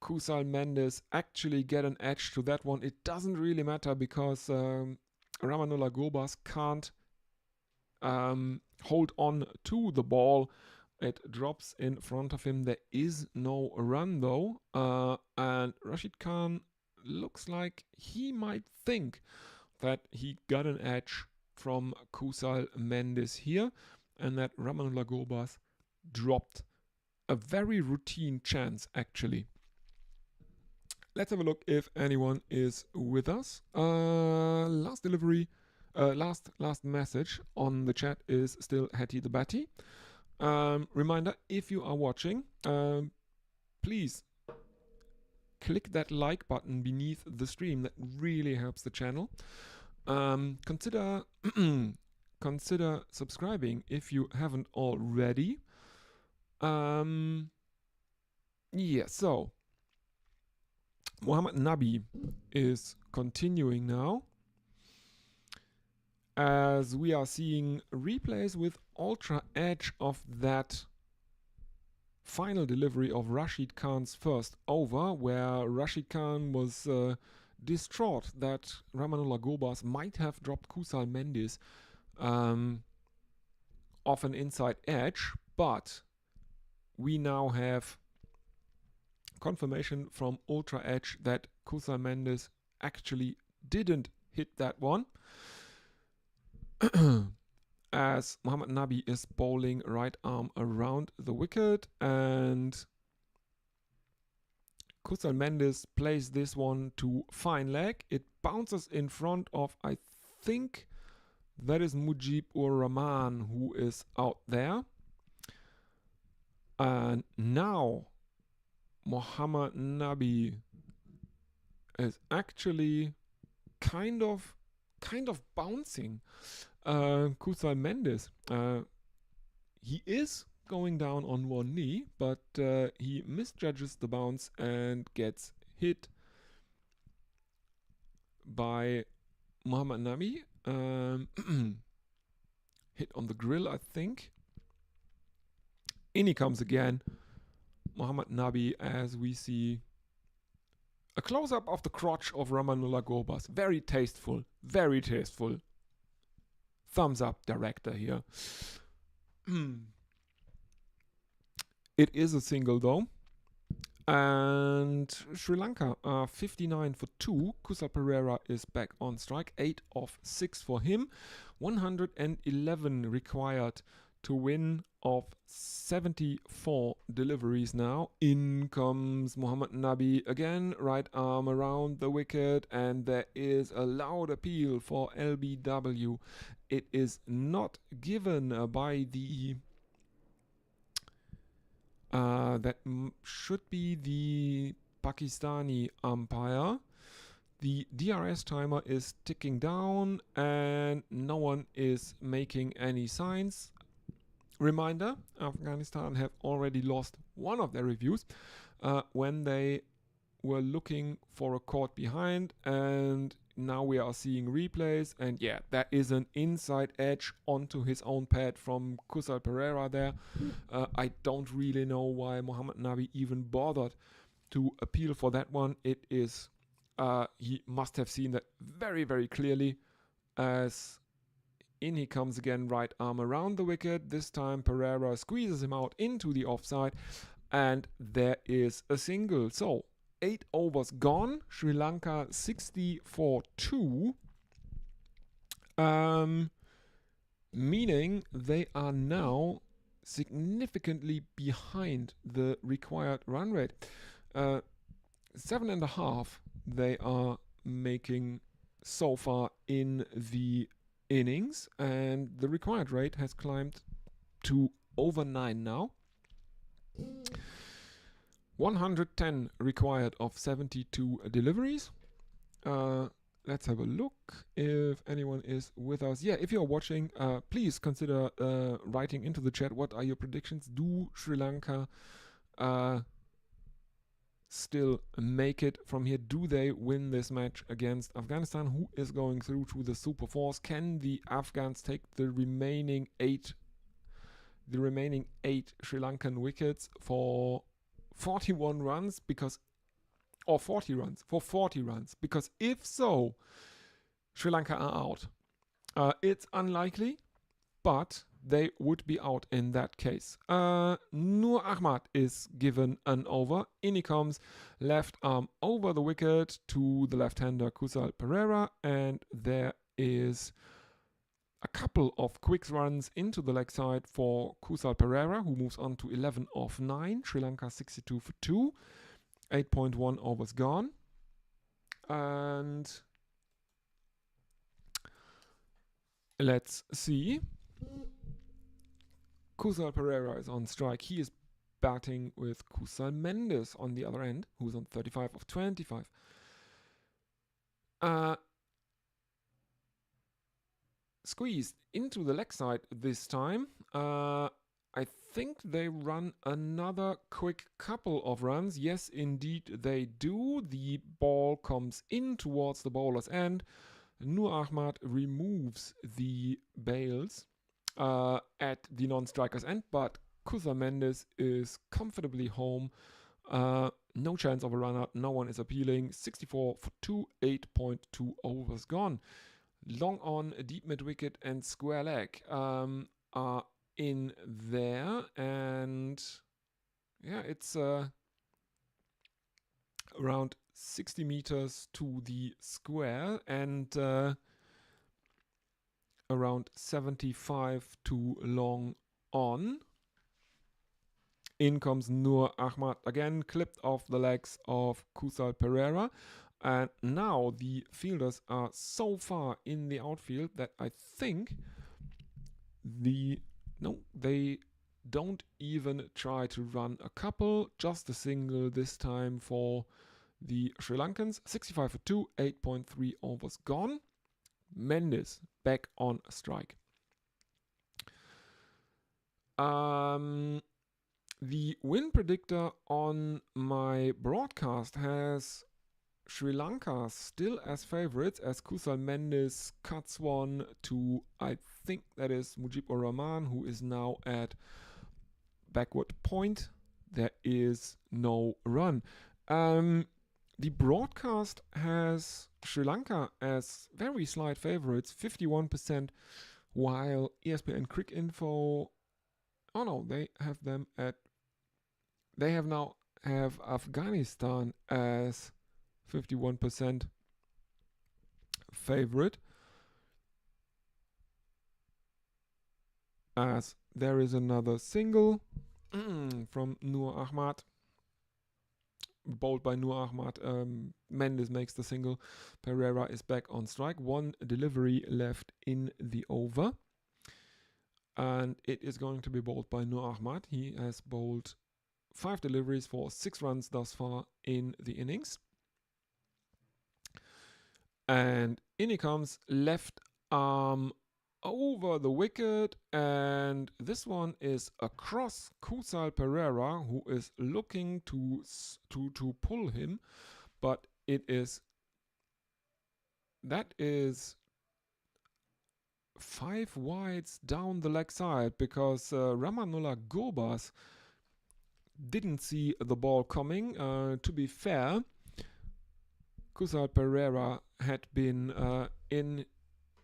Kusal Mendes actually get an edge to that one? It doesn't really matter because Ramanullah Gulbas can't hold on to the ball. It drops in front of him. There is no run though, and Rashid Khan looks like he might think that he got an edge from Kusal Mendes here, and that Ramanullah Gulbas dropped a very routine chance actually. Let's have a look if anyone is with us. Last delivery, last message on the chat is still Hattie the Batty. Reminder, if you are watching, please click that like button beneath the stream. That really helps the channel. Consider consider subscribing if you haven't already. Yeah, so Muhammad Nabi is continuing now, as we are seeing replays with ultra edge of that final delivery of Rashid Khan's first over, where Rashid Khan was distraught that Ramanullah Gobas might have dropped Kusal Mendes off an inside edge, but we now have confirmation from Ultra Edge that Kusal Mendes actually didn't hit that one, as Muhammad Nabi is bowling right arm around the wicket, and Kusal Mendes plays this one to fine leg. It bounces in front of, I think that is Mujib ur Rahman, who is out there. And now Muhammad Nabi is actually kind of bouncing Kusal Mendes. He is going down on one knee, but he misjudges the bounce and gets hit by Muhammad Nabi. Hit on the grill, I think. In he comes again, Muhammad Nabi, as we see a close-up of the crotch of Ramanullah Gobas. Very tasteful, very tasteful. Thumbs up, director here. It is a single though. And Sri Lanka are 59 for 2. Kusal Perera is back on strike. 8 of 6 for him. 111 required to win of 74 deliveries now. In comes Muhammad Nabi again, right arm around the wicket, and there is a loud appeal for LBW. It is not given by the that should be the Pakistani umpire. The DRS timer is ticking down and no one is making any signs. Reminder, Afghanistan have already lost one of their reviews when they were looking for a caught behind, and now we are seeing replays, and yeah, that is an inside edge onto his own pad from Kusal Perera there. I don't really know why Muhammad Nabi even bothered to appeal for that one. It is, he must have seen that very, very clearly, as in he comes again, right arm around the wicket. This time Perera squeezes him out into the offside, and there is a single. So 8 overs gone. Sri Lanka 60-2. Meaning they are now significantly behind the required run rate. 7.5 they are making so far in the innings, and the required rate has climbed to over 9 now. 110 required of 72 deliveries. Let's have a look if anyone is with us. Yeah, if you're watching, please consider writing into the chat what are your predictions. Do Sri Lanka still make it from here? Do they win this match against Afghanistan, who is going through to the Super Fours? Can the Afghans take the remaining 8 Sri Lankan wickets for 41 runs, because, or 40 runs, for 40 runs? Because if so, Sri Lanka are out. It's unlikely, but they would be out in that case. Nur Ahmad is given an over. In he comes, left arm over the wicket to the left-hander Kusal Perera, and there is a couple of quick runs into the leg side for Kusal Perera, who moves on to 11 of 9. Sri Lanka 62 for 2. 8.1 overs gone. And let's see. Kusal Pereira is on strike. He is batting with Kusal Mendes on the other end, who's on 35 of 25. Squeezed into the leg side this time. I think they run another quick couple of runs. Yes, indeed they do. The ball comes in towards the bowler's end. Nur Ahmad removes the bails at the non-striker's end, but Kusal Mendes is comfortably home. No chance of a run out. No one is appealing. 64 for 2, 8.2 overs gone. Long on, deep mid wicket, and square leg are in there, and yeah, it's around 60 meters to the square and around 75 to long on. In comes Nur Ahmad again, clipped off the legs of Kusal Pereira. And now the fielders are so far in the outfield that I think they don't even try to run a couple, just a single this time for the Sri Lankans. 65 for 2, 8.3 overs gone. Mendes back on strike. The win predictor on my broadcast has Sri Lanka still as favorites, as Kusal Mendes cuts one to, I think that is Mujib ur Rahman, who is now at backward point. There is no run. The broadcast has Sri Lanka as very slight favorites, 51%, while ESPN Crick Info, oh no, they now have Afghanistan as 51% favorite, as there is another single from Nur Ahmad, bowled by Nur Ahmad. Mendes makes the single. Pereira is back on strike. One delivery left in the over, and it is going to be bowled by Nur Ahmad. He has bowled 5 deliveries for 6 runs thus far in the innings. And in he comes, left arm over the wicket, and this one is across Kusal Pereira, who is looking to pull him, but that is 5 wides down the leg side, because Ramanullah Gurbas didn't see the ball coming. To be fair, Kusal Pereira had been in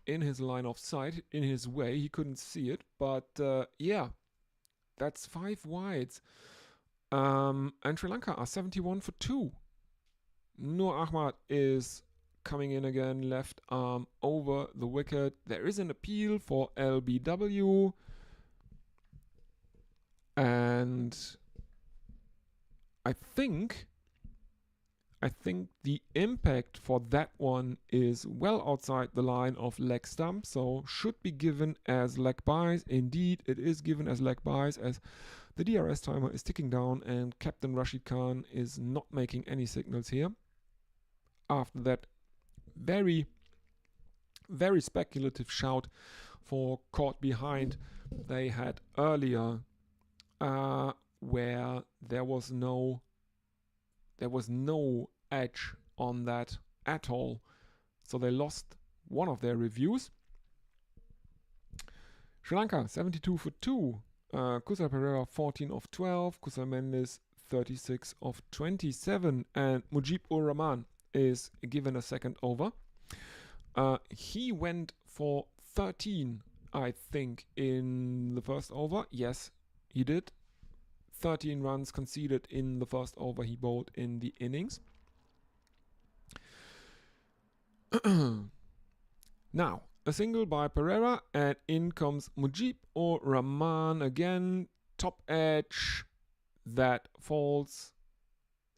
his line of sight, in his way. He couldn't see it, but yeah, that's 5 wides. And Sri Lanka are 71 for 2. Nur Ahmad is coming in again, left arm over the wicket. There is an appeal for LBW, and I think the impact for that one is well outside the line of leg stump, so should be given as leg byes. Indeed, it is given as leg byes, as the DRS timer is ticking down and Captain Rashid Khan is not making any signals here. After that very, very speculative shout for caught behind they had earlier, where there was no edge on that at all, so they lost one of their reviews. Sri Lanka 72 for 2. Kusal Pereira 14 of 12. Kusal Mendes 36 of 27, and Mujib ur Rahman is given a second over. He went for 13, I think, in the first over. Yes, he did. 13 runs conceded in the first over he bowled in the innings. Now, a single by Pereira, and in comes Mujib ur Rahman again. Top edge that falls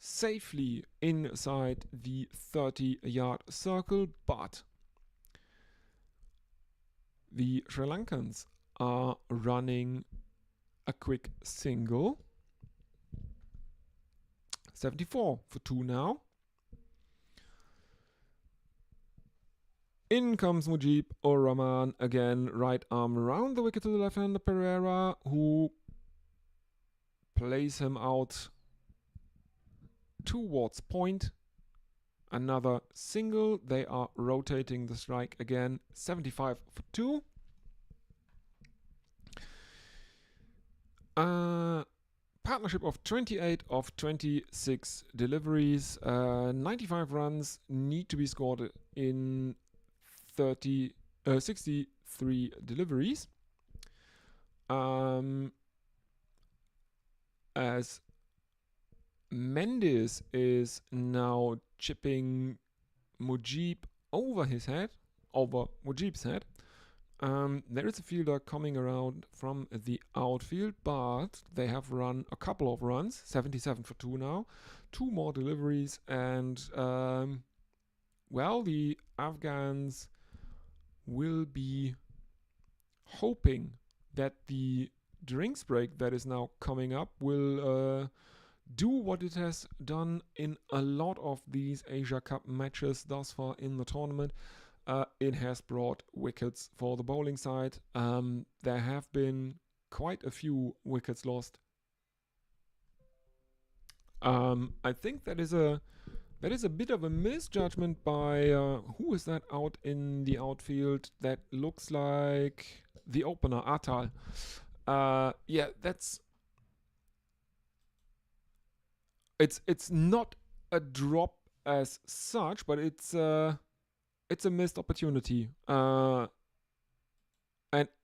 safely inside the 30-yard circle, but the Sri Lankans are running a quick single. 74 for 2 now. In comes Mujib or Rahman again, right arm around the wicket to the left-hander Pereira, who plays him out towards point. Another single. They are rotating the strike again. 75 for 2. Partnership of 28 of 26 deliveries. 95 runs need to be scored in 63 deliveries. As Mendes is now chipping Mujib over Mujib's head. There is a fielder coming around from the outfield, but they have run a couple of runs, 77 for 2 now, 2 more deliveries, and well, the Afghans will be hoping that the drinks break that is now coming up will do what it has done in a lot of these Asia Cup matches thus far in the tournament. It has brought wickets for the bowling side. There have been quite a few wickets lost. I think that is a bit of a misjudgment by who is that out in the outfield? That looks like the opener Atal. Yeah, that's it's not a drop as such, but it's a missed opportunity. And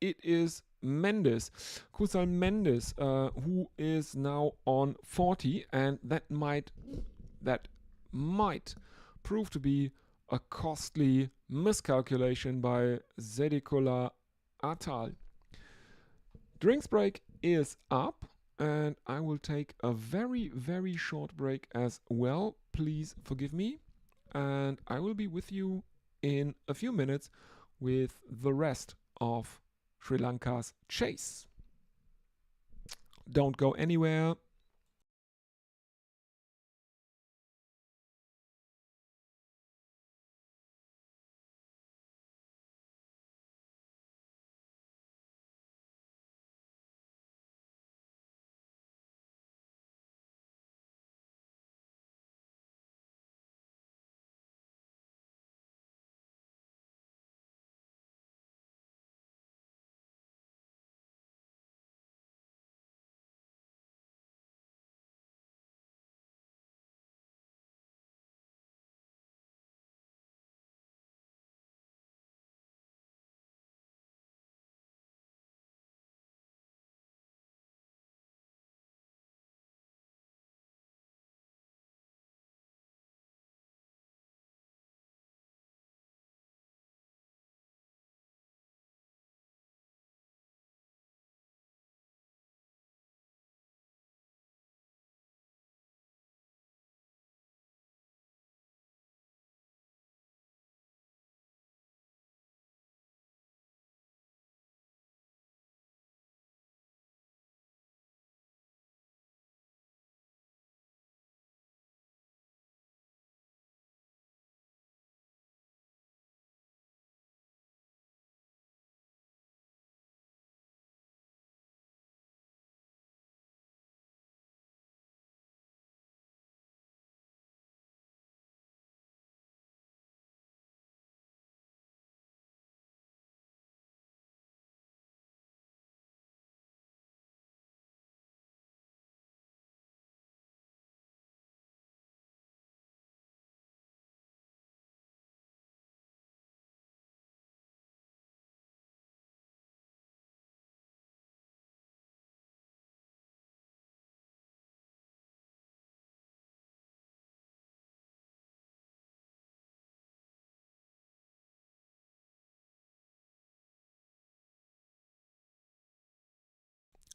it is Mendes, Kusal Mendes, who is now on 40, and that might prove to be a costly miscalculation by Zedikola Atal. Drinks break is up, and I will take a very, very short break as well. Please forgive me, and I will be with you in a few minutes with the rest of Sri Lanka's chase. Don't go anywhere.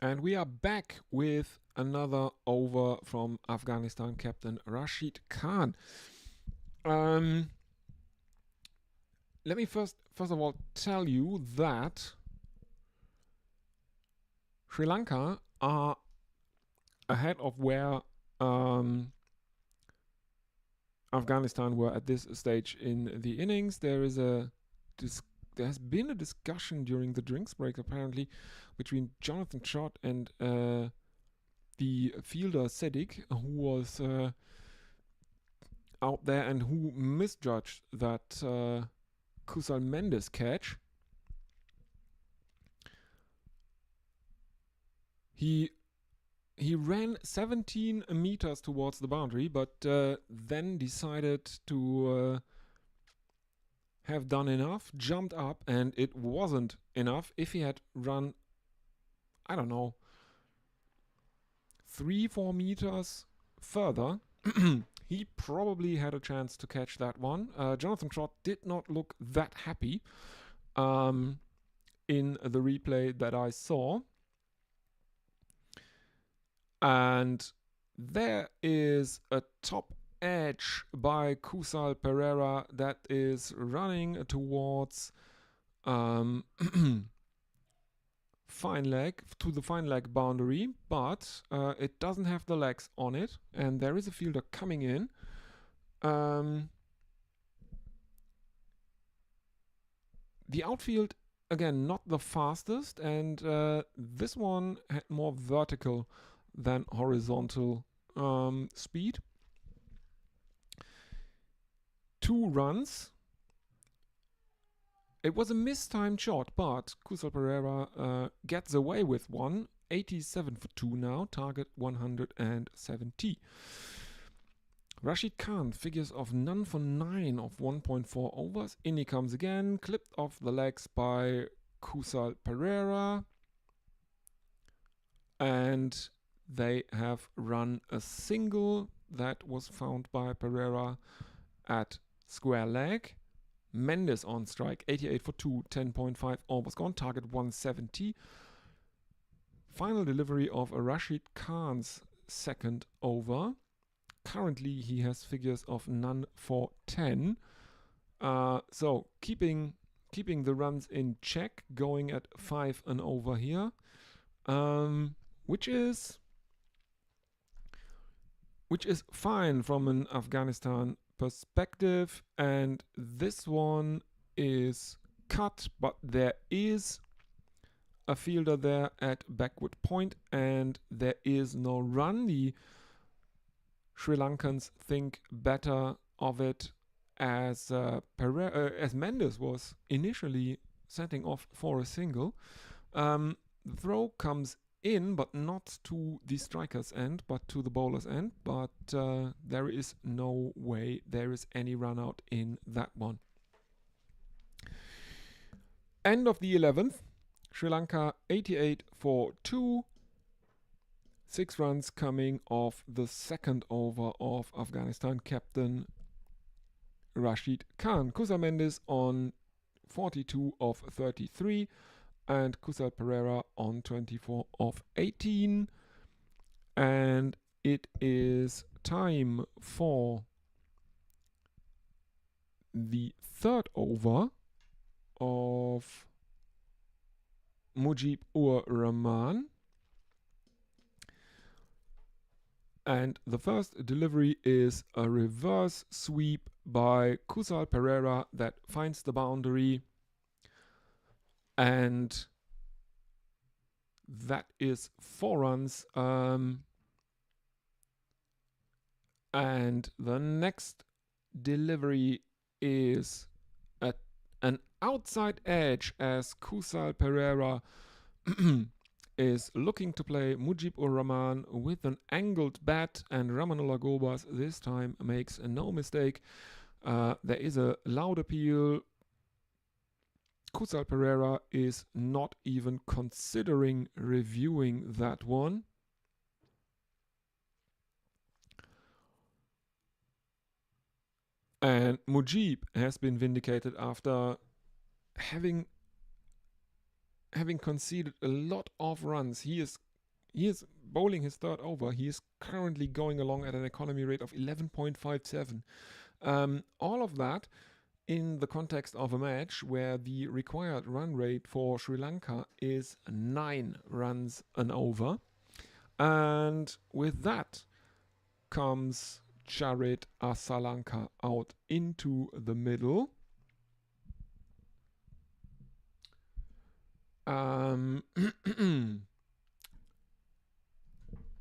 And we are back with another over from Afghanistan captain Rashid Khan. Let me first of all tell you that Sri Lanka are ahead of where Afghanistan were at this stage in the innings. There has been a discussion during the drinks break apparently between Jonathan Trott and the fielder Sedic, who was out there and who misjudged that Kusal Mendes catch. He ran 17 meters towards the boundary, but then decided to have done enough, jumped up, and it wasn't enough. If he had run, I don't know, 3-4 meters further, he probably had a chance to catch that one. Jonathan Trott did not look that happy in the replay that I saw. And there is a top edge by Kusal Pereira that is running towards fine leg, to the fine leg boundary, but it doesn't have the legs on it, and there is a fielder coming in. The outfield, again, not the fastest, and this one had more vertical than horizontal speed. 2 runs. It was a mistimed shot, but Kusal Pereira gets away with one. 87 for 2 now, target 170. Rashid Khan figures of none for 9 of 1.4 overs. In he comes again, clipped off the legs by Kusal Pereira. And they have run a single that was found by Pereira at square leg. Mendes on strike, 88 for 2, 10.5 overs gone, target 170. Final delivery of Rashid Khan's second over. Currently he has figures of none for 10. So keeping the runs in check, going at 5 and over here, which is fine from an Afghanistan perspective. And this one is cut, but there is a fielder there at backward point and there is no run. The Sri Lankans think better of it as as Mendes was initially setting off for a single. The throw comes in, but not to the striker's end, but to the bowler's end. But there is no way there is any run out in that one. End of the 11th. Sri Lanka 88 for 2. 6 runs coming off the second over of Afghanistan captain Rashid Khan. Kusal Mendes on 42 of 33. And Kusal Pereira on 24 of 18. And it is time for the third over of Mujib-ur-Rahman. And the first delivery is a reverse sweep by Kusal Pereira that finds the boundary. And that is 4 runs. And the next delivery is at an outside edge as Kusal Pereira is looking to play Mujib-ur-Rahman with an angled bat, and Ramanullah Gobas this time makes no mistake. There is a loud appeal. Kusal Pereira is not even considering reviewing that one. And Mujib has been vindicated after having conceded a lot of runs. He is he is bowling his third over. He is currently going along at an economy rate of 11.57. All of that in the context of a match where the required run rate for Sri Lanka is 9 runs an over. And with that comes Charit Asalanka out into the middle.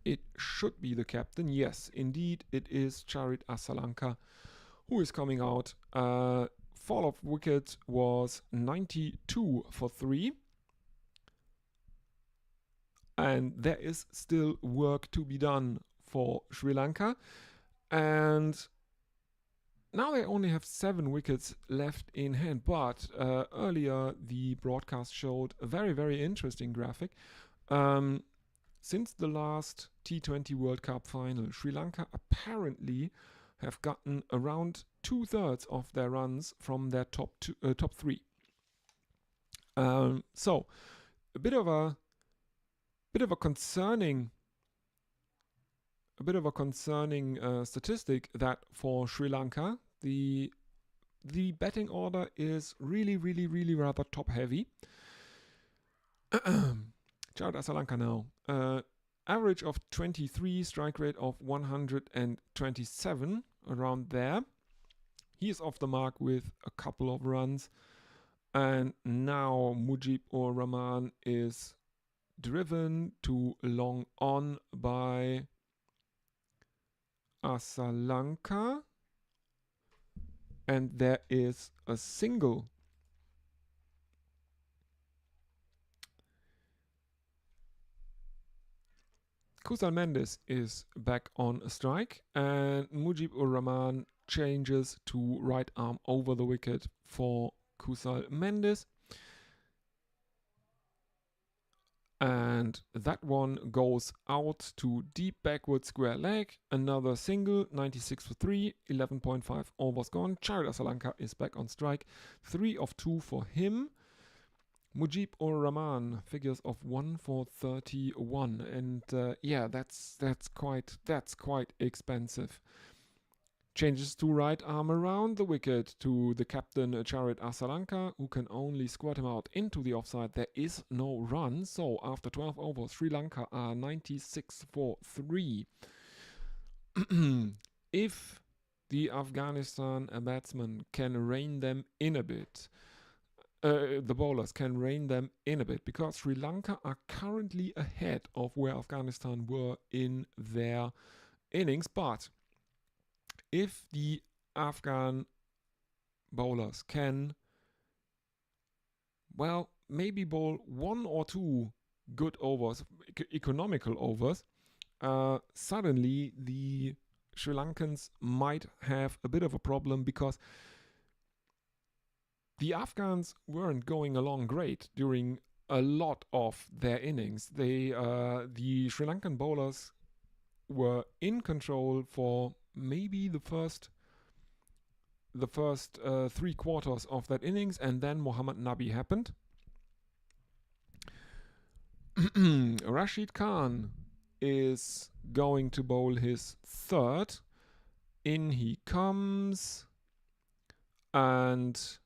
It should be the captain. Yes, indeed, it is Charit Asalanka who is coming out. Fall of wicket was 92 for 3. And there is still work to be done for Sri Lanka. And now they only have 7 wickets left in hand. But earlier the broadcast showed a very, very interesting graphic. Since the last T20 World Cup final, Sri Lanka apparently have gotten around 2/3 of their runs from their top 3. So a bit of a concerning statistic that for Sri Lanka the batting order is really rather top heavy. Charit Asalanka now. Average of 23, strike rate of 127, around there. He is off the mark with a couple of runs. And now Mujib-ur Rahman is driven to long on by Asalanka. And there is a single. Kusal Mendes is back on a strike, and Mujib-ur Rahman changes to right arm over the wicket for Kusal Mendes. And that one goes out to deep backward square leg. Another single, 96 for 3, 11.5 overs gone. Charit Asalanka is back on strike. 3 of 2 for him. Mujib-ur Rahman figures of 1 for 31, and yeah, that's quite expensive. Changes to right arm around the wicket to the captain Charit Asalanka, who can only squirt him out into the offside. There is no run, so after 12 overs, Sri Lanka are 96 for 3. If the Afghanistan batsmen can rein them in a bit, the bowlers can rein them in a bit, because Sri Lanka are currently ahead of where Afghanistan were in their innings. But if the Afghan bowlers can, well, maybe bowl 1 or 2 good overs, economical overs, suddenly the Sri Lankans might have a bit of a problem, because the Afghans weren't going along great during a lot of their innings. The Sri Lankan bowlers were in control for maybe the first 3 quarters of that innings, and then Mohammad Nabi happened. Rashid Khan is going to bowl his third. In he comes, and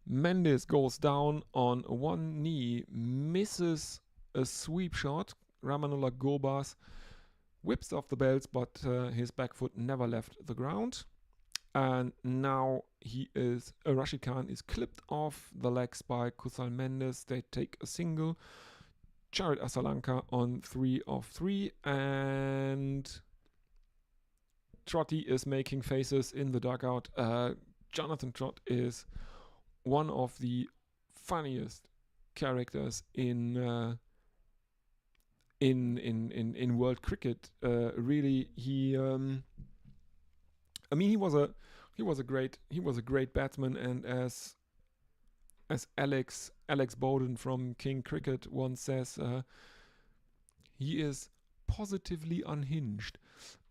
Mendes goes down on one knee, misses a sweep shot. Ramanullah Gurbaz whips off the belts, but his back foot never left the ground. And now Rashid Khan is clipped off the legs by Kusal Mendes. They take a single. Charit Asalanka on 3 of 3, and Trotty is making faces in the dugout. Jonathan Trott is one of the funniest characters in world cricket. Really, he was a great batsman, and as Alex Bowden from King Cricket once says, he is positively unhinged.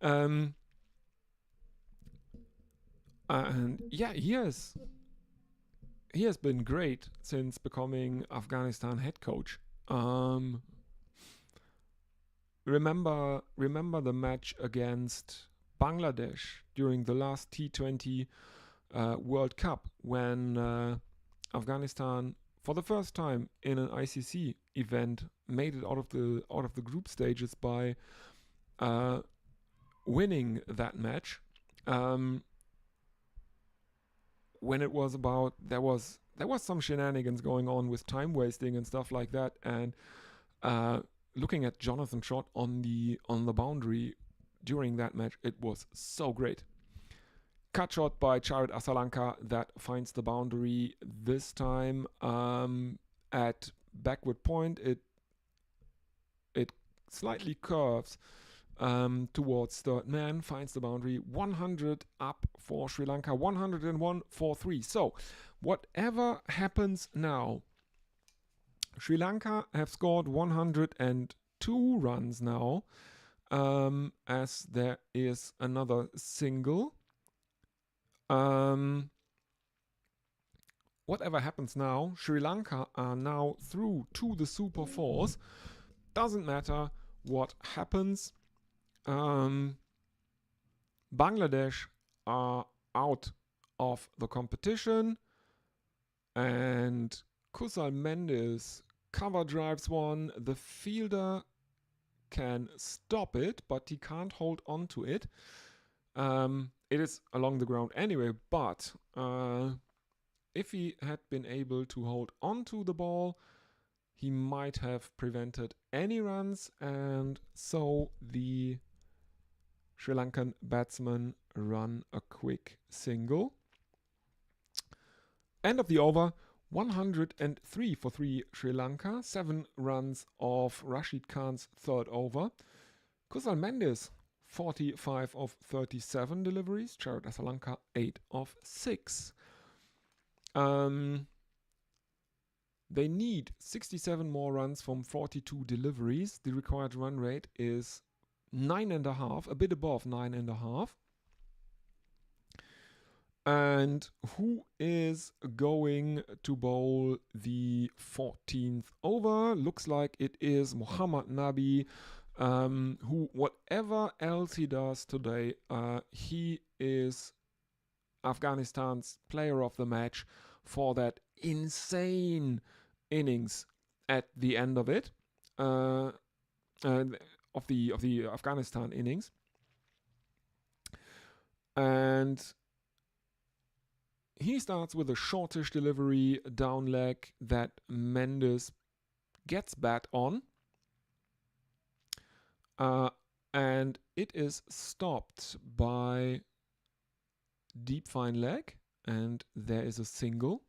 And yeah, he has been great since becoming Afghanistan head coach. remember the match against Bangladesh during the last T20 World Cup when Afghanistan, for the first time in an ICC event, made it out of the group stages by winning that match. When it was about there was some shenanigans going on with time wasting and stuff like that, and looking at Jonathan's shot on the boundary during that match, it was so great. Cut shot by Charit Asalanka that finds the boundary this time at backward point. It slightly curves towards third man, finds the boundary. 100 up for Sri Lanka, 101 for 3. So whatever happens now, Sri Lanka have scored 102 runs now, as there is another single. Whatever happens now, Sri Lanka are now through to the Super Fours. Doesn't matter what happens. Bangladesh are out of the competition, and Kusal Mendes cover drives one. The fielder can stop it, but he can't hold on to it. It is along the ground anyway, but if he had been able to hold on to the ball, he might have prevented any runs, and so the Sri Lankan batsmen run a quick single. End of the over, 103 for 3 Sri Lanka, 7 runs off Rashid Khan's third over. Kusal Mendes, 45 of 37 deliveries. Charit Asalanka, 8 of 6. They need 67 more runs from 42 deliveries. The required run rate is 9.5, a bit above 9.5. And who is going to bowl the 14th over? Looks like it is Muhammad Nabi, who, whatever else he does today, he is Afghanistan's player of the match for that insane innings at the end of it, of the Afghanistan innings. And he starts with a shortish delivery down leg that Mendes gets bat on. And it is stopped by deep fine leg, and there is a single.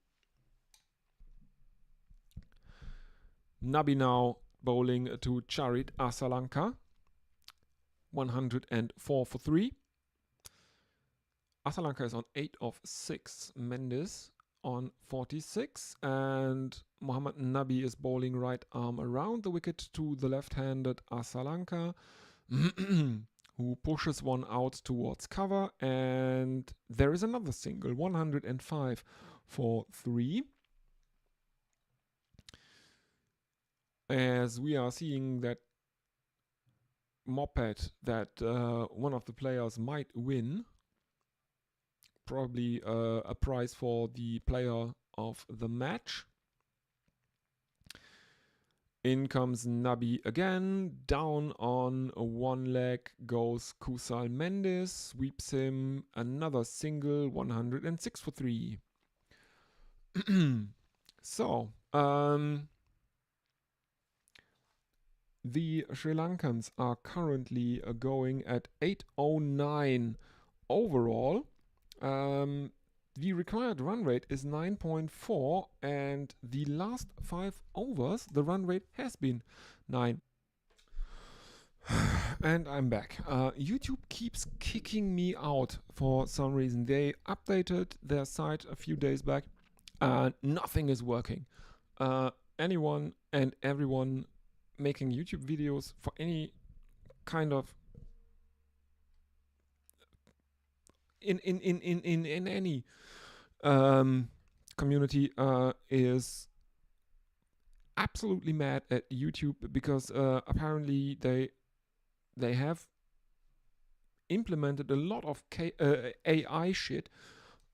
Nabi now bowling to Charit Asalanka, 104 for 3. Asalanka is on 8 of 6, Mendes on 46, and Muhammad Nabi is bowling right arm around the wicket to the left-handed Asalanka, who pushes one out towards cover, and there is another single, 105 for 3. As we are seeing that moped that one of the players might win, probably a prize for the player of the match. In comes Nabi again. Down on one leg goes Kusal Mendes, sweeps him, another single, 106 for 3. So, the Sri Lankans are currently going at 809 overall. The required run rate is 9.4, and the last 5 overs, the run rate has been 9. And I'm back. YouTube keeps kicking me out for some reason. They updated their site a few days back. Nothing is working. Anyone and everyone making YouTube videos for any kind of in any community is absolutely mad at YouTube because apparently they they have implemented a lot of AI shit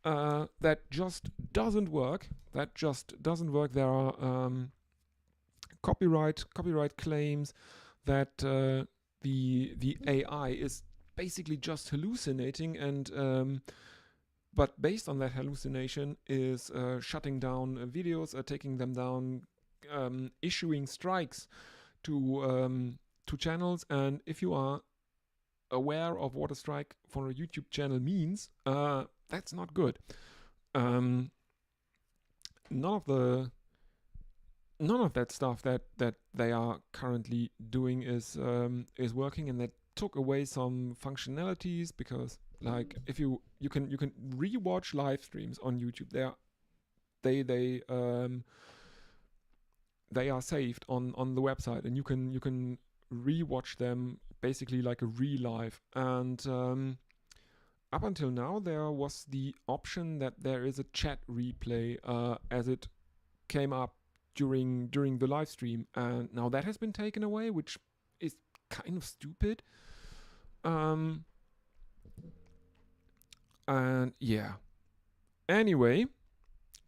that just doesn't work. There are copyright claims that the AI is basically just hallucinating, and but based on that hallucination is shutting down videos, taking them down, issuing strikes to channels. And if you are aware of what a strike for a YouTube channel means, that's not good. None of that stuff that they are currently doing is working, and that took away some functionalities, because like if you can rewatch live streams on YouTube, they are saved on the website, and you can rewatch them basically like a re-live. And up until now, there was the option that there is a chat replay as it came up during the live stream, and now that has been taken away, which is kind of stupid. And yeah. Anyway,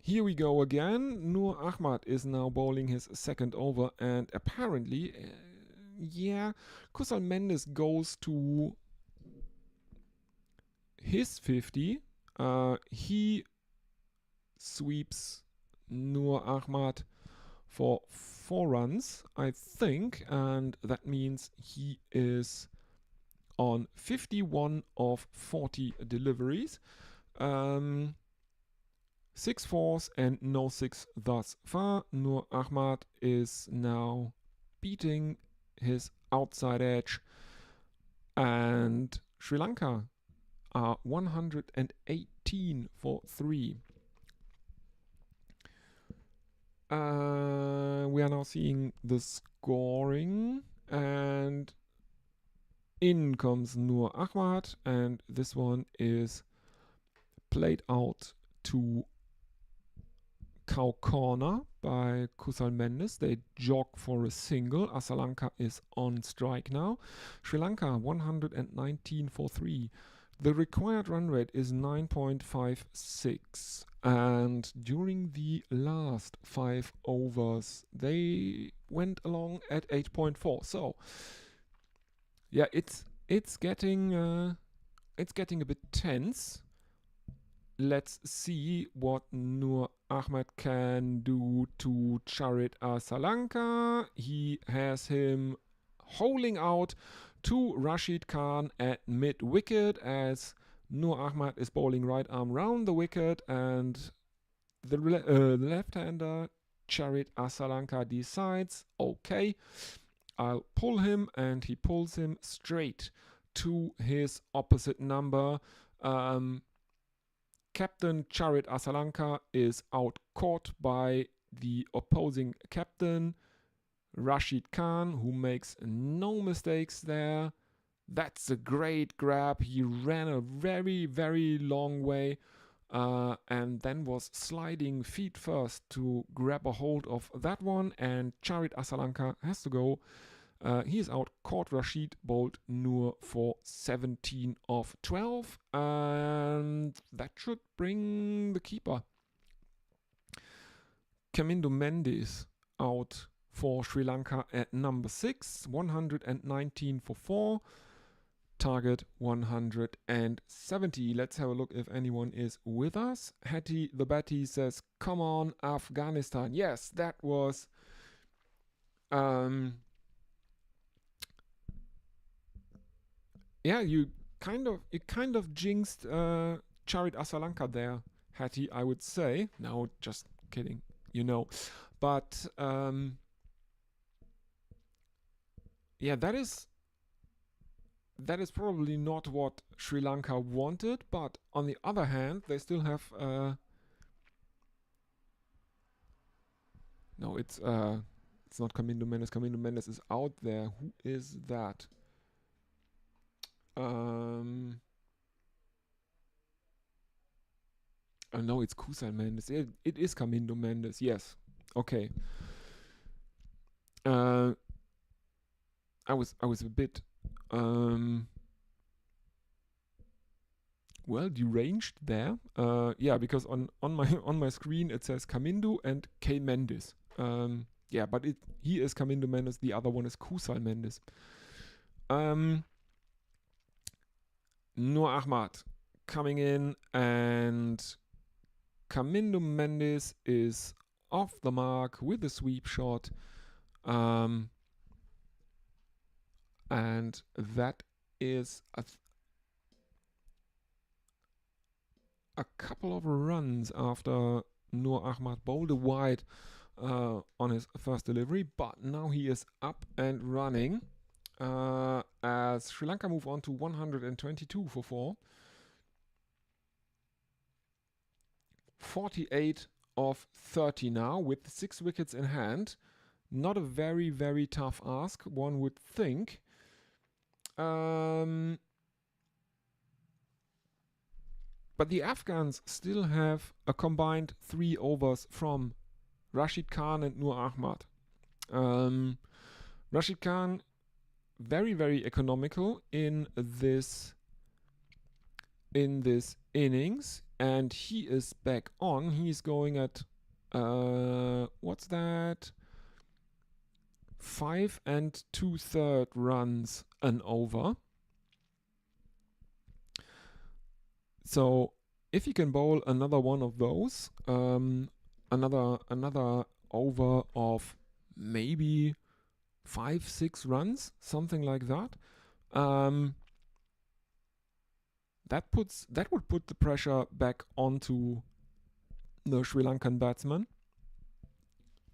here we go again. Nur Ahmad is now bowling his second over, and apparently, Kusal Mendes goes to his 50. He sweeps Nur Ahmad for 4 runs, I think, and that means he is on 51 of 40 deliveries. 6 fours and no 6 thus far. Nur Ahmad is now beating his outside edge, and Sri Lanka are 118 for 3. We are now seeing the scoring, and in comes Nur Ahmad, and this one is played out to cow corner by Kusal Mendes. They jog for a single. Asalanka is on strike now. Sri Lanka 119 for 3. The required run rate is 9.56, and during the last 5 overs they went along at 8.4. So yeah, it's getting a bit tense. Let's see what Nur Ahmad can do to Charit Asalanka. He has him holing out to Rashid Khan at mid-wicket, as Nur Ahmad is bowling right arm round the wicket, and the left-hander Charit Asalanka decides, okay, I'll pull him, and he pulls him straight to his opposite number. Captain Charit Asalanka is out caught by the opposing captain, Rashid Khan, who makes no mistakes there. That's a great grab. He ran a very, very long way, and then was sliding feet first to grab a hold of that one, and Charit Asalanka has to go. He is out, caught Rashid, bowled Nur for 17 of 12, and that should bring the keeper. Kamindo Mendes out for Sri Lanka at number 6, 119 for 4, target 170. Let's have a look if anyone is with us. Hattie the Batty says, come on, Afghanistan. Yes, that was yeah, you kind of jinxed Charit Asalanka there, Hattie, I would say. No, just kidding, but yeah, that is probably not what Sri Lanka wanted, but on the other hand, they still have no, it's not Kamindo Mendes. Kamindo Mendes is out there. Who is that? Oh no, it's Kusal Mendes. It is Kamindo Mendes. Yes. Okay. I was a bit Well, deranged there. Yeah, because on my screen it says Kamindu and K Mendes. Yeah, but he is Kamindu Mendes. The other one is Kusal Mendes. Nur Ahmad coming in, and Kamindu Mendes is off the mark with a sweep shot. And that is a couple of runs after Nur Ahmad bowled a wide on his first delivery, but now he is up and running as Sri Lanka move on to 122 for 4. 48 of 30 now with 6 wickets in hand. Not a very, very tough ask, one would think. But the Afghans still have a combined 3 overs from Rashid Khan and Nur Ahmad. Rashid Khan, very, very economical in this innings, and he is back on. He's going at what's that? 5 2/3 runs an over. So if you can bowl another one of those, another over of maybe 5-6 runs, something like that, that would put the pressure back onto the Sri Lankan batsman.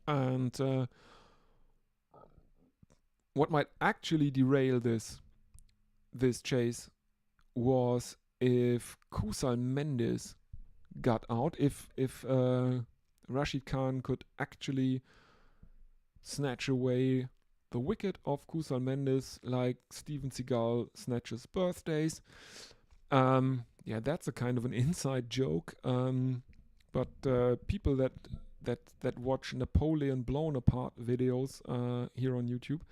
And what might actually derail this chase was if Kusal Mendes got out, if Rashid Khan could actually snatch away the wicket of Kusal Mendes like Steven Seagal snatches birthdays. Yeah, that's a kind of an inside joke. But people that watch Napoleon blown apart videos here on YouTube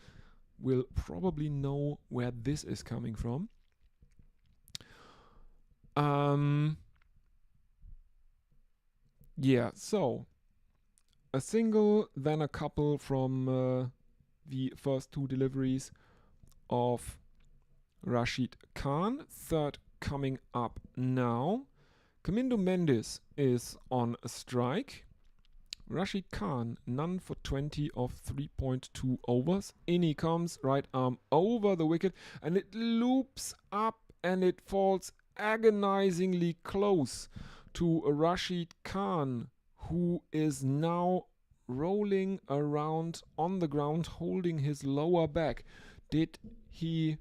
will probably know where this is coming from. Yeah, so a single, then a couple from the first 2 deliveries of Rashid Khan. Third coming up now. Kamindu Mendes is on a strike. Rashid Khan, none for 20 of 3.2 overs. In he comes, right arm over the wicket, and it loops up and it falls agonizingly close to Rashid Khan, who is now rolling around on the ground, holding his lower back. Did he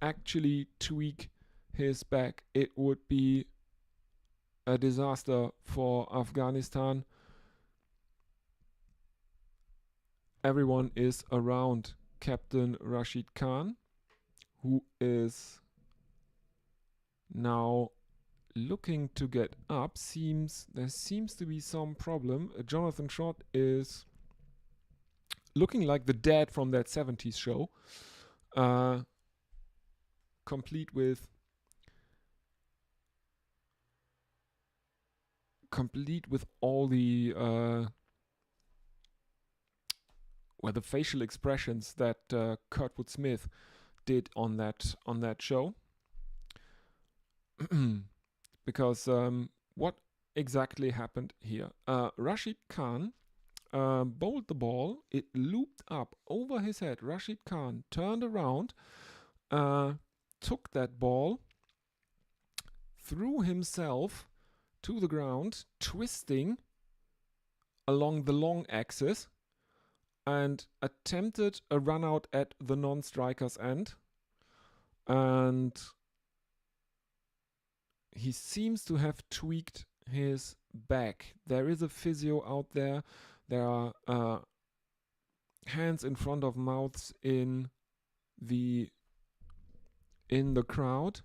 actually tweak his back? It would be a disaster for Afghanistan. Everyone is around Captain Rashid Khan, who is now looking to get up. There seems to be some problem. Jonathan Trott is looking like the dad from that 70s show, complete with all the the facial expressions that Kurtwood Smith did on that show. Because what exactly happened here? Rashid Khan bowled the ball. It looped up over his head. Rashid Khan turned around, took that ball, threw himself to the ground, twisting along the long axis, and attempted a run out at the non-striker's end. And he seems to have tweaked his back. There is a physio out there. There are hands in front of mouths in the crowd.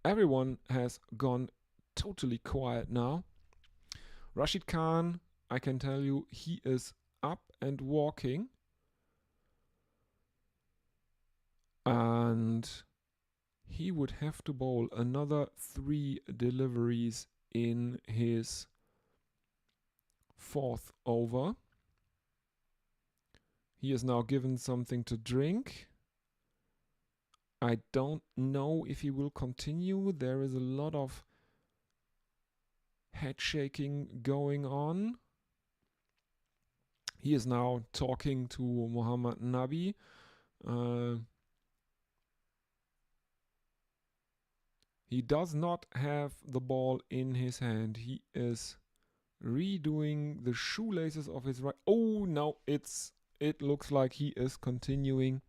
Everyone has gone totally quiet now. Rashid Khan, I can tell you, he is up and walking. And he would have to bowl another 3 deliveries in his 4th over. He is now given something to drink. I don't know if he will continue. There is a lot of head shaking going on. He is now talking to Muhammad Nabi. He does not have the ball in his hand. He is redoing the shoelaces of his right. Oh no, it looks like he is continuing.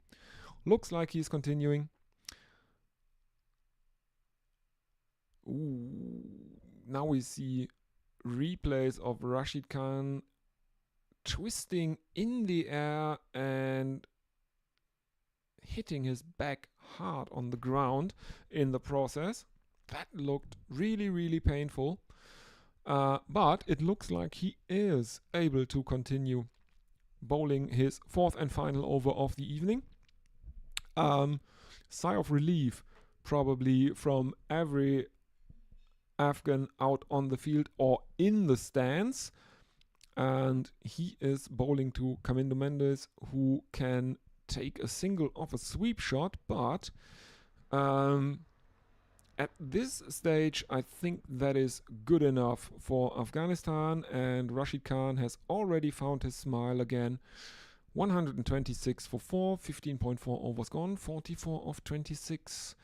Looks like he's continuing. Ooh, now we see replays of Rashid Khan twisting in the air and hitting his back hard on the ground in the process. That looked really, really painful. But it looks like he is able to continue bowling his 4th and final over of the evening. Sigh of relief probably from every Afghan out on the field or in the stands. And he is bowling to Kamindo Mendes, who can take a single off a sweep shot, but at this stage I think that is good enough for Afghanistan, and Rashid Khan has already found his smile again. 126 for 4, 15.4 overs gone, 44 of 26.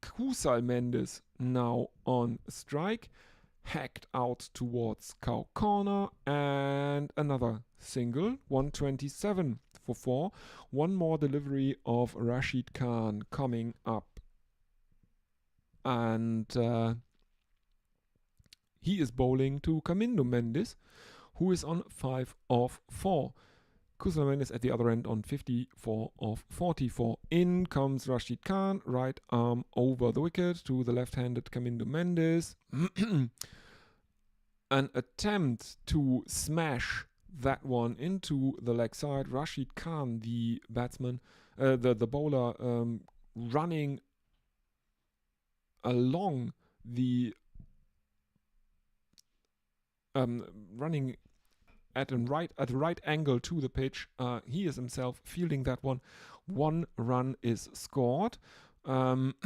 Kusal Mendes now on strike, hacked out towards cow corner, and another single, 127 for 4. One more delivery of Rashid Khan coming up, and he is bowling to Kamindo Mendes, who is on 5 of 4. Kusal Mendes at the other end on 54 of 44. In comes Rashid Khan, right arm over the wicket to the left-handed Kamindo Mendes. An attempt to smash that one into the leg side. Rashid Khan, the batsman, the bowler, running along the running at a right angle to the pitch. He is himself fielding that one. 1 run is scored. And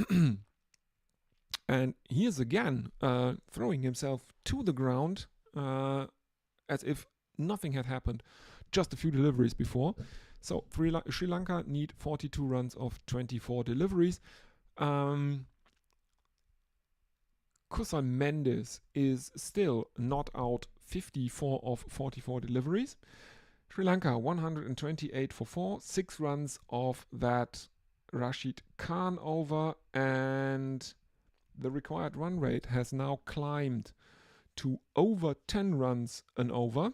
he is again throwing himself to the ground as if nothing had happened just a few deliveries before. So Sri Lanka need 42 runs of 24 deliveries. Kusal Mendes is still not out, 54 of 44 deliveries. Sri Lanka 128 for 4, 6 runs of that Rashid Khan over, and the required run rate has now climbed to over 10 runs an over.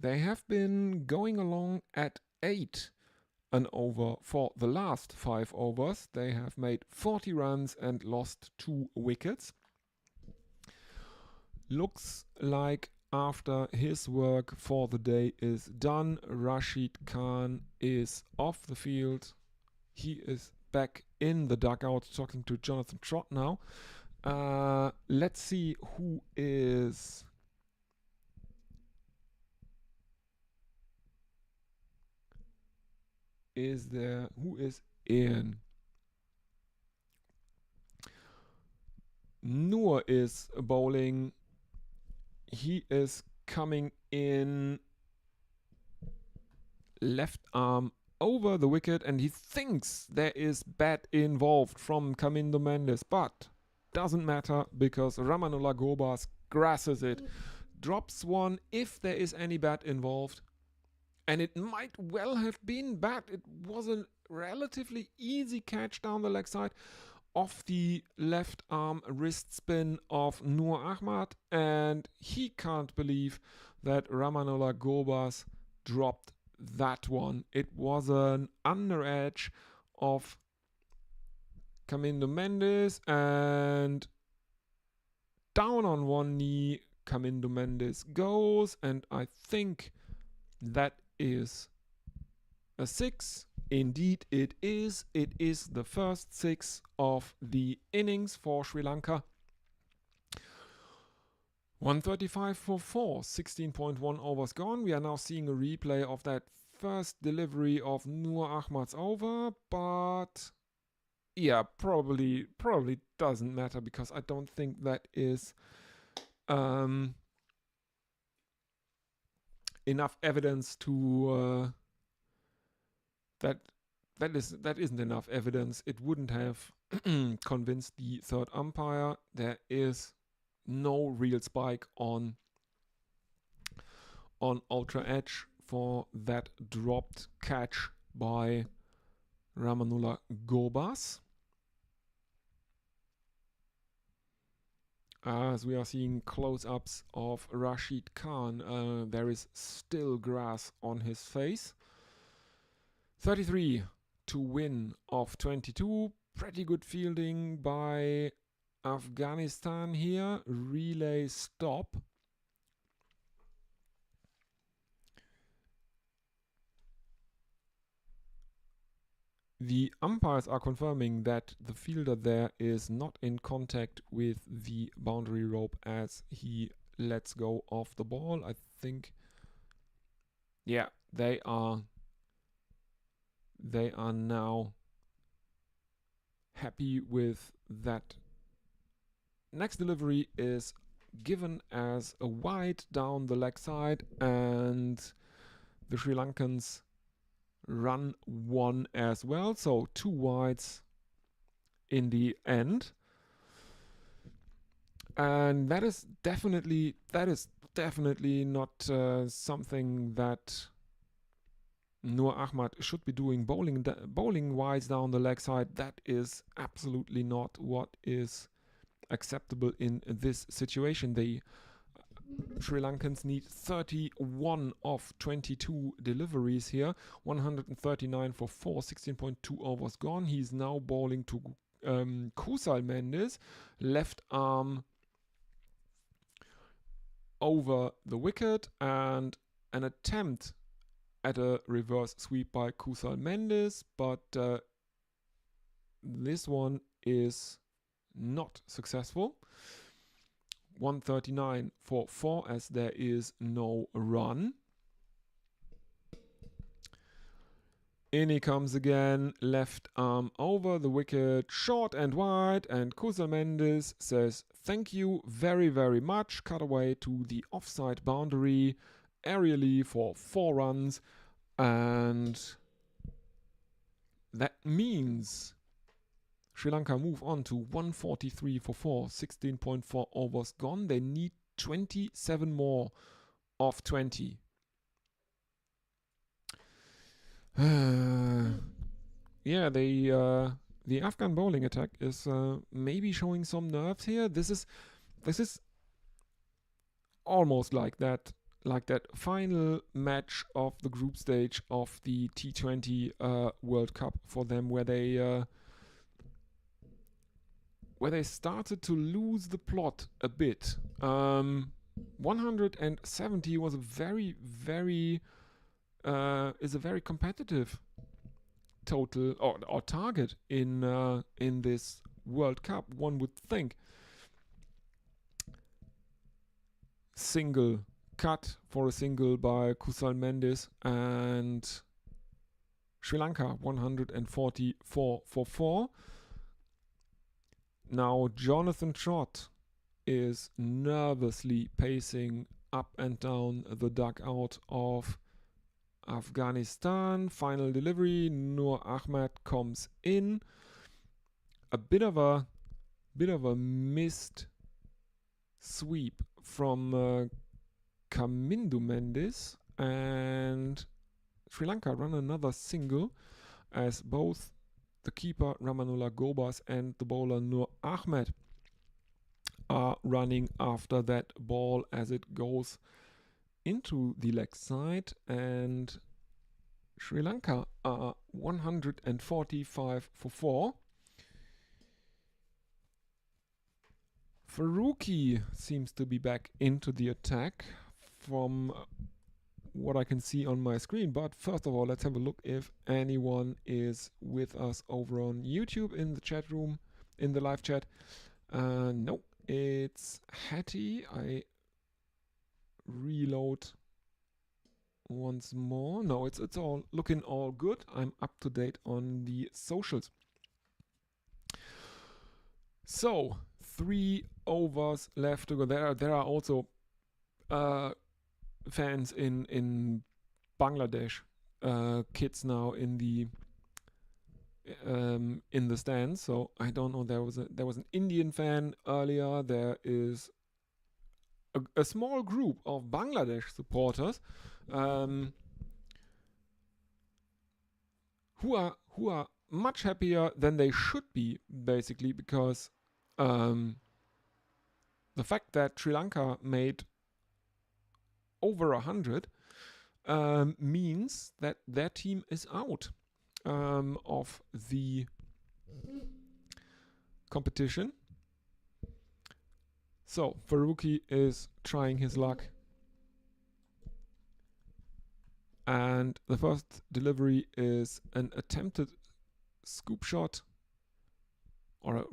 They have been going along at 8 an over for the last 5 overs. They have made 40 runs and lost 2 wickets. Looks like after his work for the day is done, Rashid Khan is off the field. He is back in the dugout talking to Jonathan Trott now. Let's see who is in. Noor is bowling. He is coming in left arm over the wicket, and he thinks there is bat involved from Kamindo Mendes, but doesn't matter because Ramanullah Gobas grasses it, drops one if there is any bat involved, and it might well have been bat. It was a relatively easy catch down the leg side off the left arm wrist spin of Noor Ahmad, and he can't believe that Ramanullah Gobas dropped that one. It was an under edge of Kamindo Mendes, and down on one knee Kamindo Mendes goes, and I think that is a 6. Indeed it is. It is the first 6 of the innings for Sri Lanka. 135 for 4, 16.1 overs gone. We are now seeing a replay of that first delivery of Nur Ahmad's over, but yeah, probably doesn't matter because I don't think that is enough evidence to that isn't enough evidence. It wouldn't have convinced the third umpire. There is no real spike on ultra edge for that dropped catch by Ramanullah Gobas. As we are seeing close-ups of Rashid Khan, there is still grass on his face. 33 to win of 22. Pretty good fielding by Afghanistan here. Relay stop. The umpires are confirming that the fielder there is not in contact with the boundary rope as he lets go of the ball. I think, yeah, they are now happy with that. Next delivery is given as a wide down the leg side, and the Sri Lankans run one as well, so 2 wides in the end. And that is definitely not something that Nur Ahmad should be doing. Bowling wides down the leg side, that is absolutely not what is acceptable in this situation. The Sri Lankans need 31 of 22 deliveries here. 139 for 4, 16.2 overs gone. He's now bowling to Kusal Mendes, left arm over the wicket, and an attempt at a reverse sweep by Kusal Mendes, but this one is not successful. 139 for 4 as there is no run. In he comes again, left arm over the wicket, short and wide, and Kusal Mendes says thank you very, very much. Cut away to the offside boundary aerially for 4 runs, and that means Sri Lanka move on to 143 for 4, 16.4 overs gone. They need 27 more of 20. Yeah, the Afghan bowling attack is maybe showing some nerves here. This is almost like that final match of the group stage of the T20 World Cup for them, where they started to lose the plot a bit. 170 was a very competitive total or target in this World Cup, one would think. Single cut for a single by Kusal Mendes, and Sri Lanka 144 for 4. Now Jonathan Trott is nervously pacing up and down the dugout of Afghanistan. Final delivery, Nur Ahmad comes in. A bit of a missed sweep from Kamindu Mendes, and Sri Lanka run another single as both the keeper Ramanullah Gobas and the bowler Nur Ahmed are running after that ball as it goes into the leg side, and Sri Lanka are 145 for 4. Faruqi seems to be back into the attack from what I can see on my screen. But first of all, let's have a look if anyone is with us over on YouTube in the chat room, in the live chat. No, it's Hattie. I reload once more. No, it's all looking all good. I'm up to date on the socials. So 3 overs left to go. There are also fans in Bangladesh, kids now in the stands. So I don't know. There was an Indian fan earlier. There is a small group of Bangladesh supporters who are much happier than they should be, basically, because the fact that Sri Lanka made over 100 means that their team is out of the competition. So Faruqi is trying his luck, and the first delivery is an attempted scoop shot, or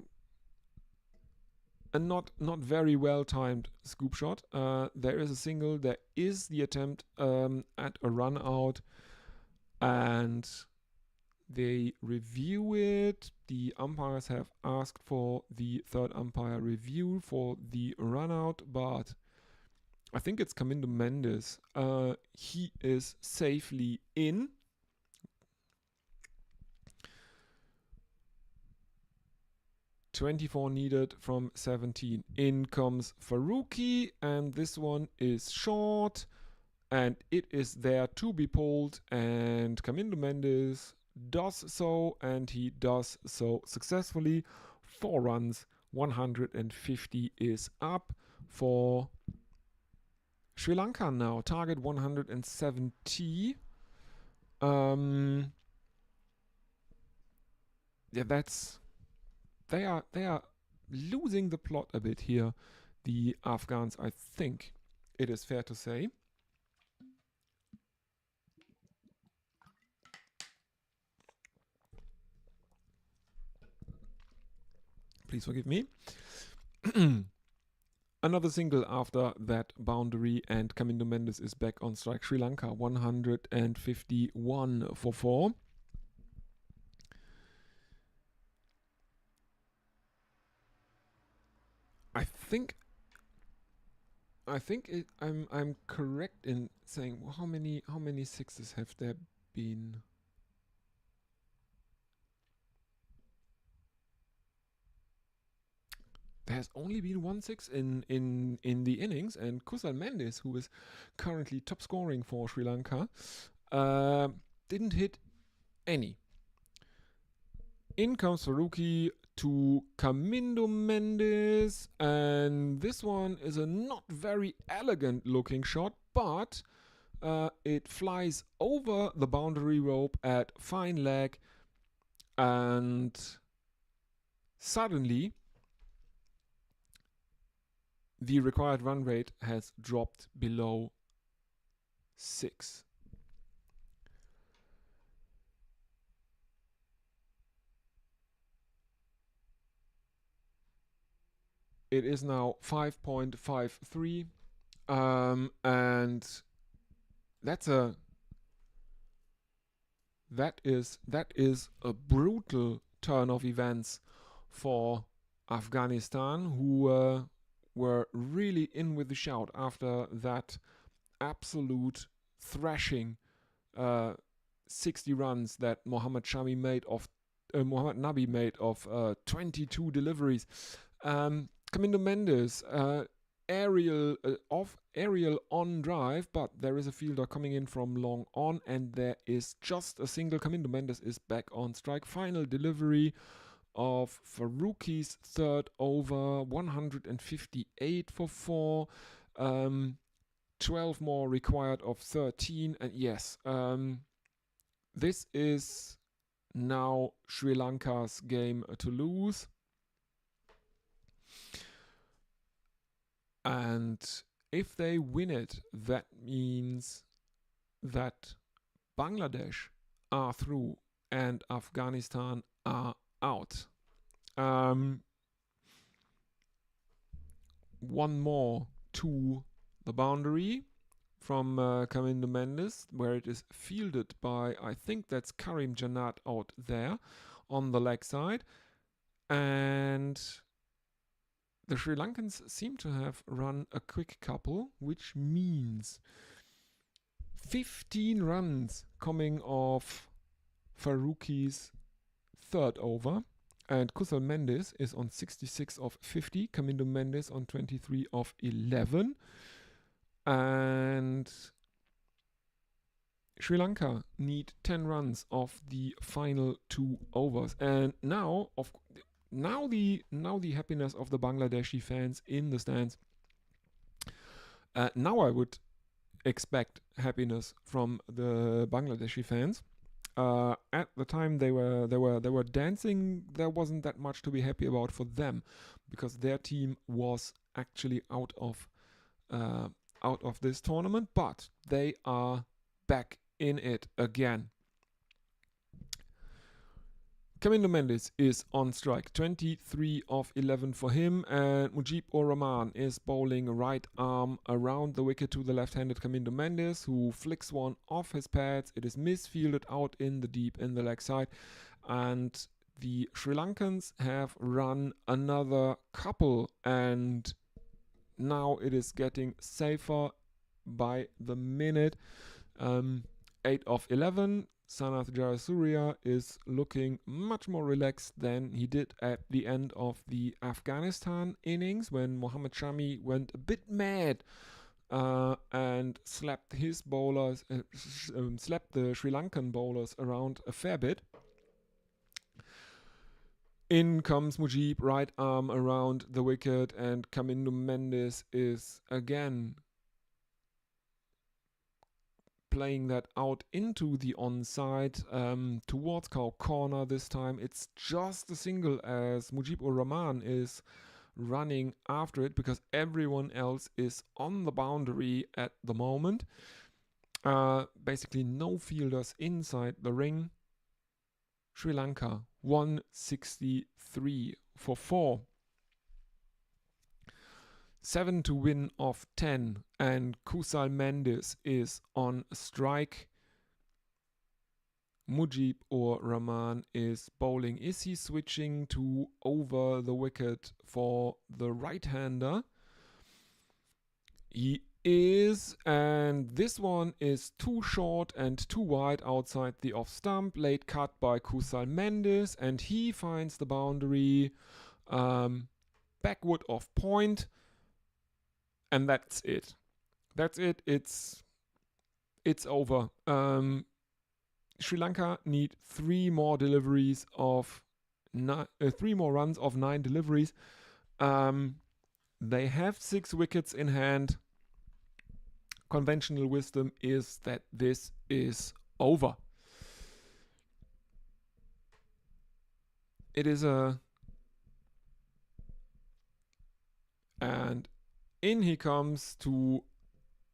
a not very well timed scoop shot. There is a single. There is the attempt at a run out, and they review it. The umpires have asked for the third umpire review for the run out, but I think it's Kamindo Mendes. He is safely in. .24 needed from 17. In comes Faruqi, and this one is short, and it is there to be pulled, and Kamindo Mendes does so, and he does so successfully. 4 runs, 150 is up for Sri Lanka now. Target 170. Yeah, they are losing the plot a bit here, the Afghans, I think it is fair to say. Please forgive me. Another single after that boundary, and Kamindo Mendes is back on strike. Sri Lanka 151 for 4. I think I'm correct in saying, how many sixes have there been? There's only been 1 6 in the innings, and Kusal Mendes, who is currently top scoring for Sri Lanka, didn't hit any. In comes Faruqi to Kamindo Mendes, and this one is a not very elegant looking shot, but it flies over the boundary rope at fine leg, and suddenly the required run rate has dropped below 6. It is now 5.53, and that is a brutal turn of events for Afghanistan, who were really in with the shout after that absolute thrashing 60 runs that Mohammad Nabi made of 22 deliveries. Kamindo Mendes, aerial on drive, but there is a fielder coming in from long on, and there is just a single. Kamindo Mendes is back on strike. Final delivery of Faruqi's third over, 158 for 4. 12 more required of 13, and yes, this is now Sri Lanka's game to lose. And if they win it, that means that Bangladesh are through and Afghanistan are out. One more to the boundary from Kamindo Mendes, where it is fielded by, I think that's Karim Janat out there on the leg side. And the Sri Lankans seem to have run a quick couple, which means 15 runs coming off Faruqi's third over. And Kusal Mendes is on 66 of 50. Kamindo Mendes on 23 of 11. And Sri Lanka need 10 runs of the final 2 overs. And now the happiness of the Bangladeshi fans in the stands. Now I would expect happiness from the Bangladeshi fans. At the time they were dancing, there wasn't that much to be happy about for them, because their team was actually out of this tournament, but they are back in it again. Kamindo Mendes is on strike, 23 of 11 for him, and Mujib ur Rahman is bowling right arm around the wicket to the left-handed Kamindo Mendes, who flicks one off his pads. It is misfielded out in the deep in the leg side, and the Sri Lankans have run another couple, and now it is getting safer by the minute. 8 of 11. Sanath Jayasuriya is looking much more relaxed than he did at the end of the Afghanistan innings, when Mohammad Shami went a bit mad and slapped his bowlers, slapped the Sri Lankan bowlers around a fair bit. In comes Mujib, right arm around the wicket, and Kamindo Mendes is again playing that out into the onside towards Cow Corner this time. It's just a single as Mujib ur Rahman is running after it, because everyone else is on the boundary at the moment. Basically no fielders inside the ring. Sri Lanka 163 for 4. 7 to win of 10, and Kusal Mendes is on strike. Mujib ur Rahman is bowling. Is he switching to over the wicket for the right-hander? He is, and this one is too short and too wide outside the off stump. Late cut by Kusal Mendes, and he finds the boundary backward of point. And that's it. It's over. Sri Lanka need 3 more deliveries of 3 more runs of 9 deliveries. They have 6 wickets in hand. Conventional wisdom is that this is over. It is and in he comes to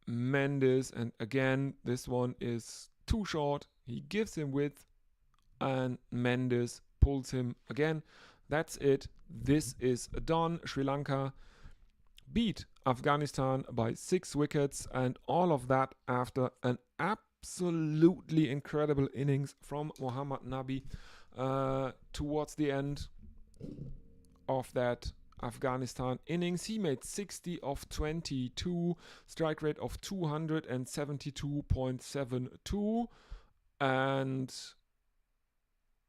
Mendes, and again this one is too short. He gives him width, and Mendes pulls him again. That's it. This is done. Sri Lanka beat Afghanistan by 6 wickets, and all of that after an absolutely incredible innings from Mohammad Nabi towards the end of that Afghanistan innings. He made 60 of 22, strike rate of 272.72, and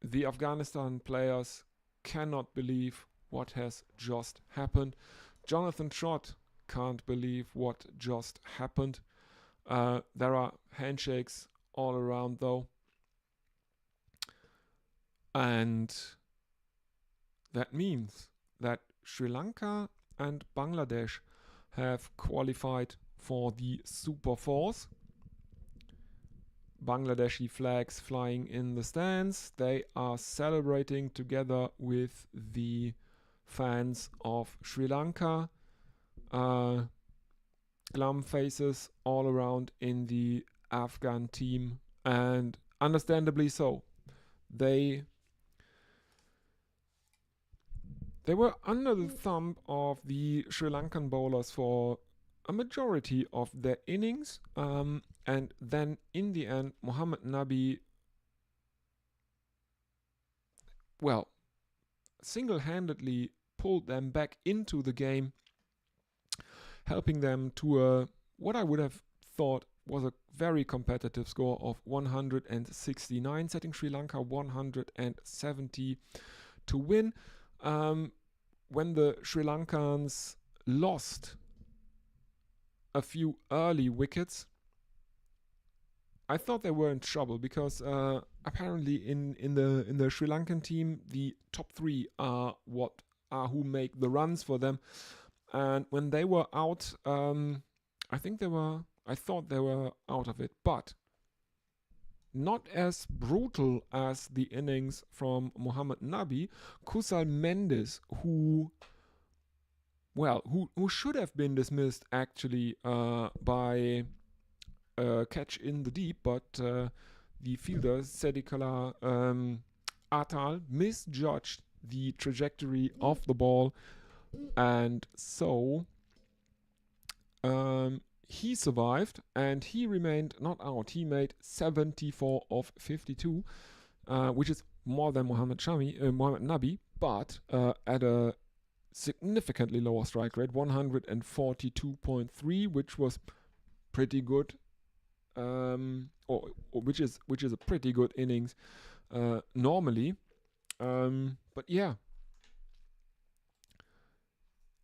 the Afghanistan players cannot believe what has just happened. Jonathan Trott can't believe what just happened. There are handshakes all around though, and that means that Sri Lanka and Bangladesh have qualified for the Super Fours. Bangladeshi flags flying in the stands. They are celebrating together with the fans of Sri Lanka. Glum faces all around in the Afghan team, and understandably so. They were under the thumb of the Sri Lankan bowlers for a majority of their innings, and then in the end, Mohammad Nabi, well, single-handedly pulled them back into the game, helping them to what I would have thought was a very competitive score of 169, setting Sri Lanka 170 to win. When the Sri Lankans lost a few early wickets, I thought they were in trouble because apparently in the Sri Lankan team, the top three are who make the runs for them. And when they were out, I thought they were out of it, but not as brutal as the innings from Mohammad Nabi. Kusal Mendes, who should have been dismissed actually by a catch in the deep, but the fielder Sedikala Atal misjudged the trajectory of the ball, and so he survived and he remained not out. He made 74 of 52, which is more than Mohammad Nabi, but at a significantly lower strike rate, 142.3, which was pretty good, which is a pretty good innings normally. But yeah,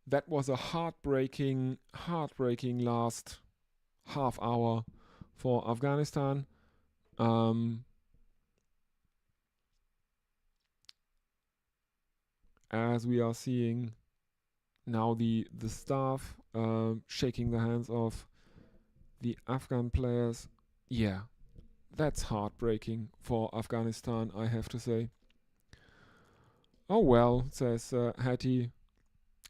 that was a heartbreaking last half hour for Afghanistan. As we are seeing now the staff shaking the hands of the Afghan players. Yeah, that's heartbreaking for Afghanistan, I have to say. Oh well, says Hattie.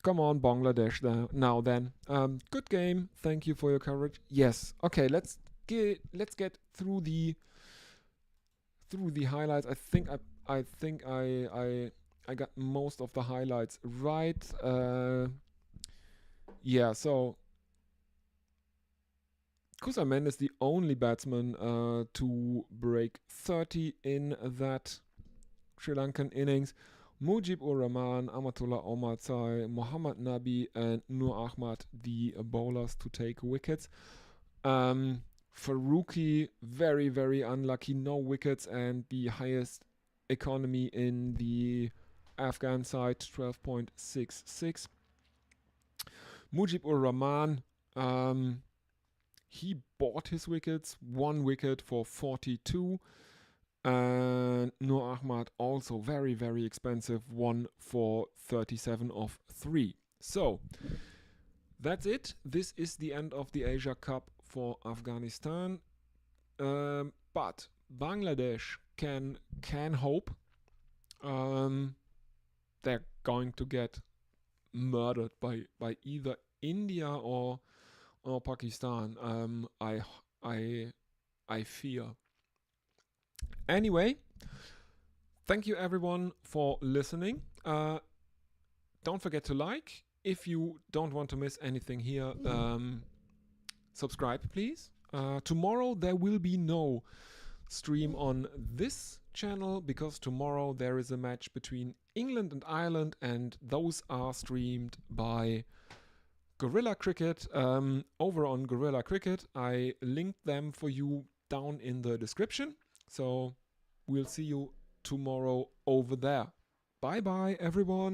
Come on, Bangladesh now then. Good game. Thank you for your coverage. Yes. Okay, let's get through the highlights. I think I got most of the highlights right. Yeah, so Kusal Mendes, the only batsman to break 30 in that Sri Lankan innings. Mujibur Rahman, Amatullah Omarzai, Mohammad Nabi, and Nur Ahmad, the bowlers to take wickets. Faruqi, very, very unlucky, no wickets, and the highest economy in the Afghan side, 12.66. Mujibur Rahman, he bought his wickets, 1 wicket for 42. And Nur Ahmad also very, very expensive, 1 for 37 of 3. So that's it. This is the end of the Asia Cup for Afghanistan. But Bangladesh can hope. They're going to get murdered by either India or Pakistan. I fear. Anyway, thank you everyone for listening. Don't forget to like. If you don't want to miss anything here, subscribe please. Tomorrow there will be no stream on this channel because tomorrow there is a match between England and Ireland, and those are streamed by Gorilla Cricket over on Gorilla Cricket. I linked them for you down in the description. So we'll see you tomorrow over there. Bye bye everyone.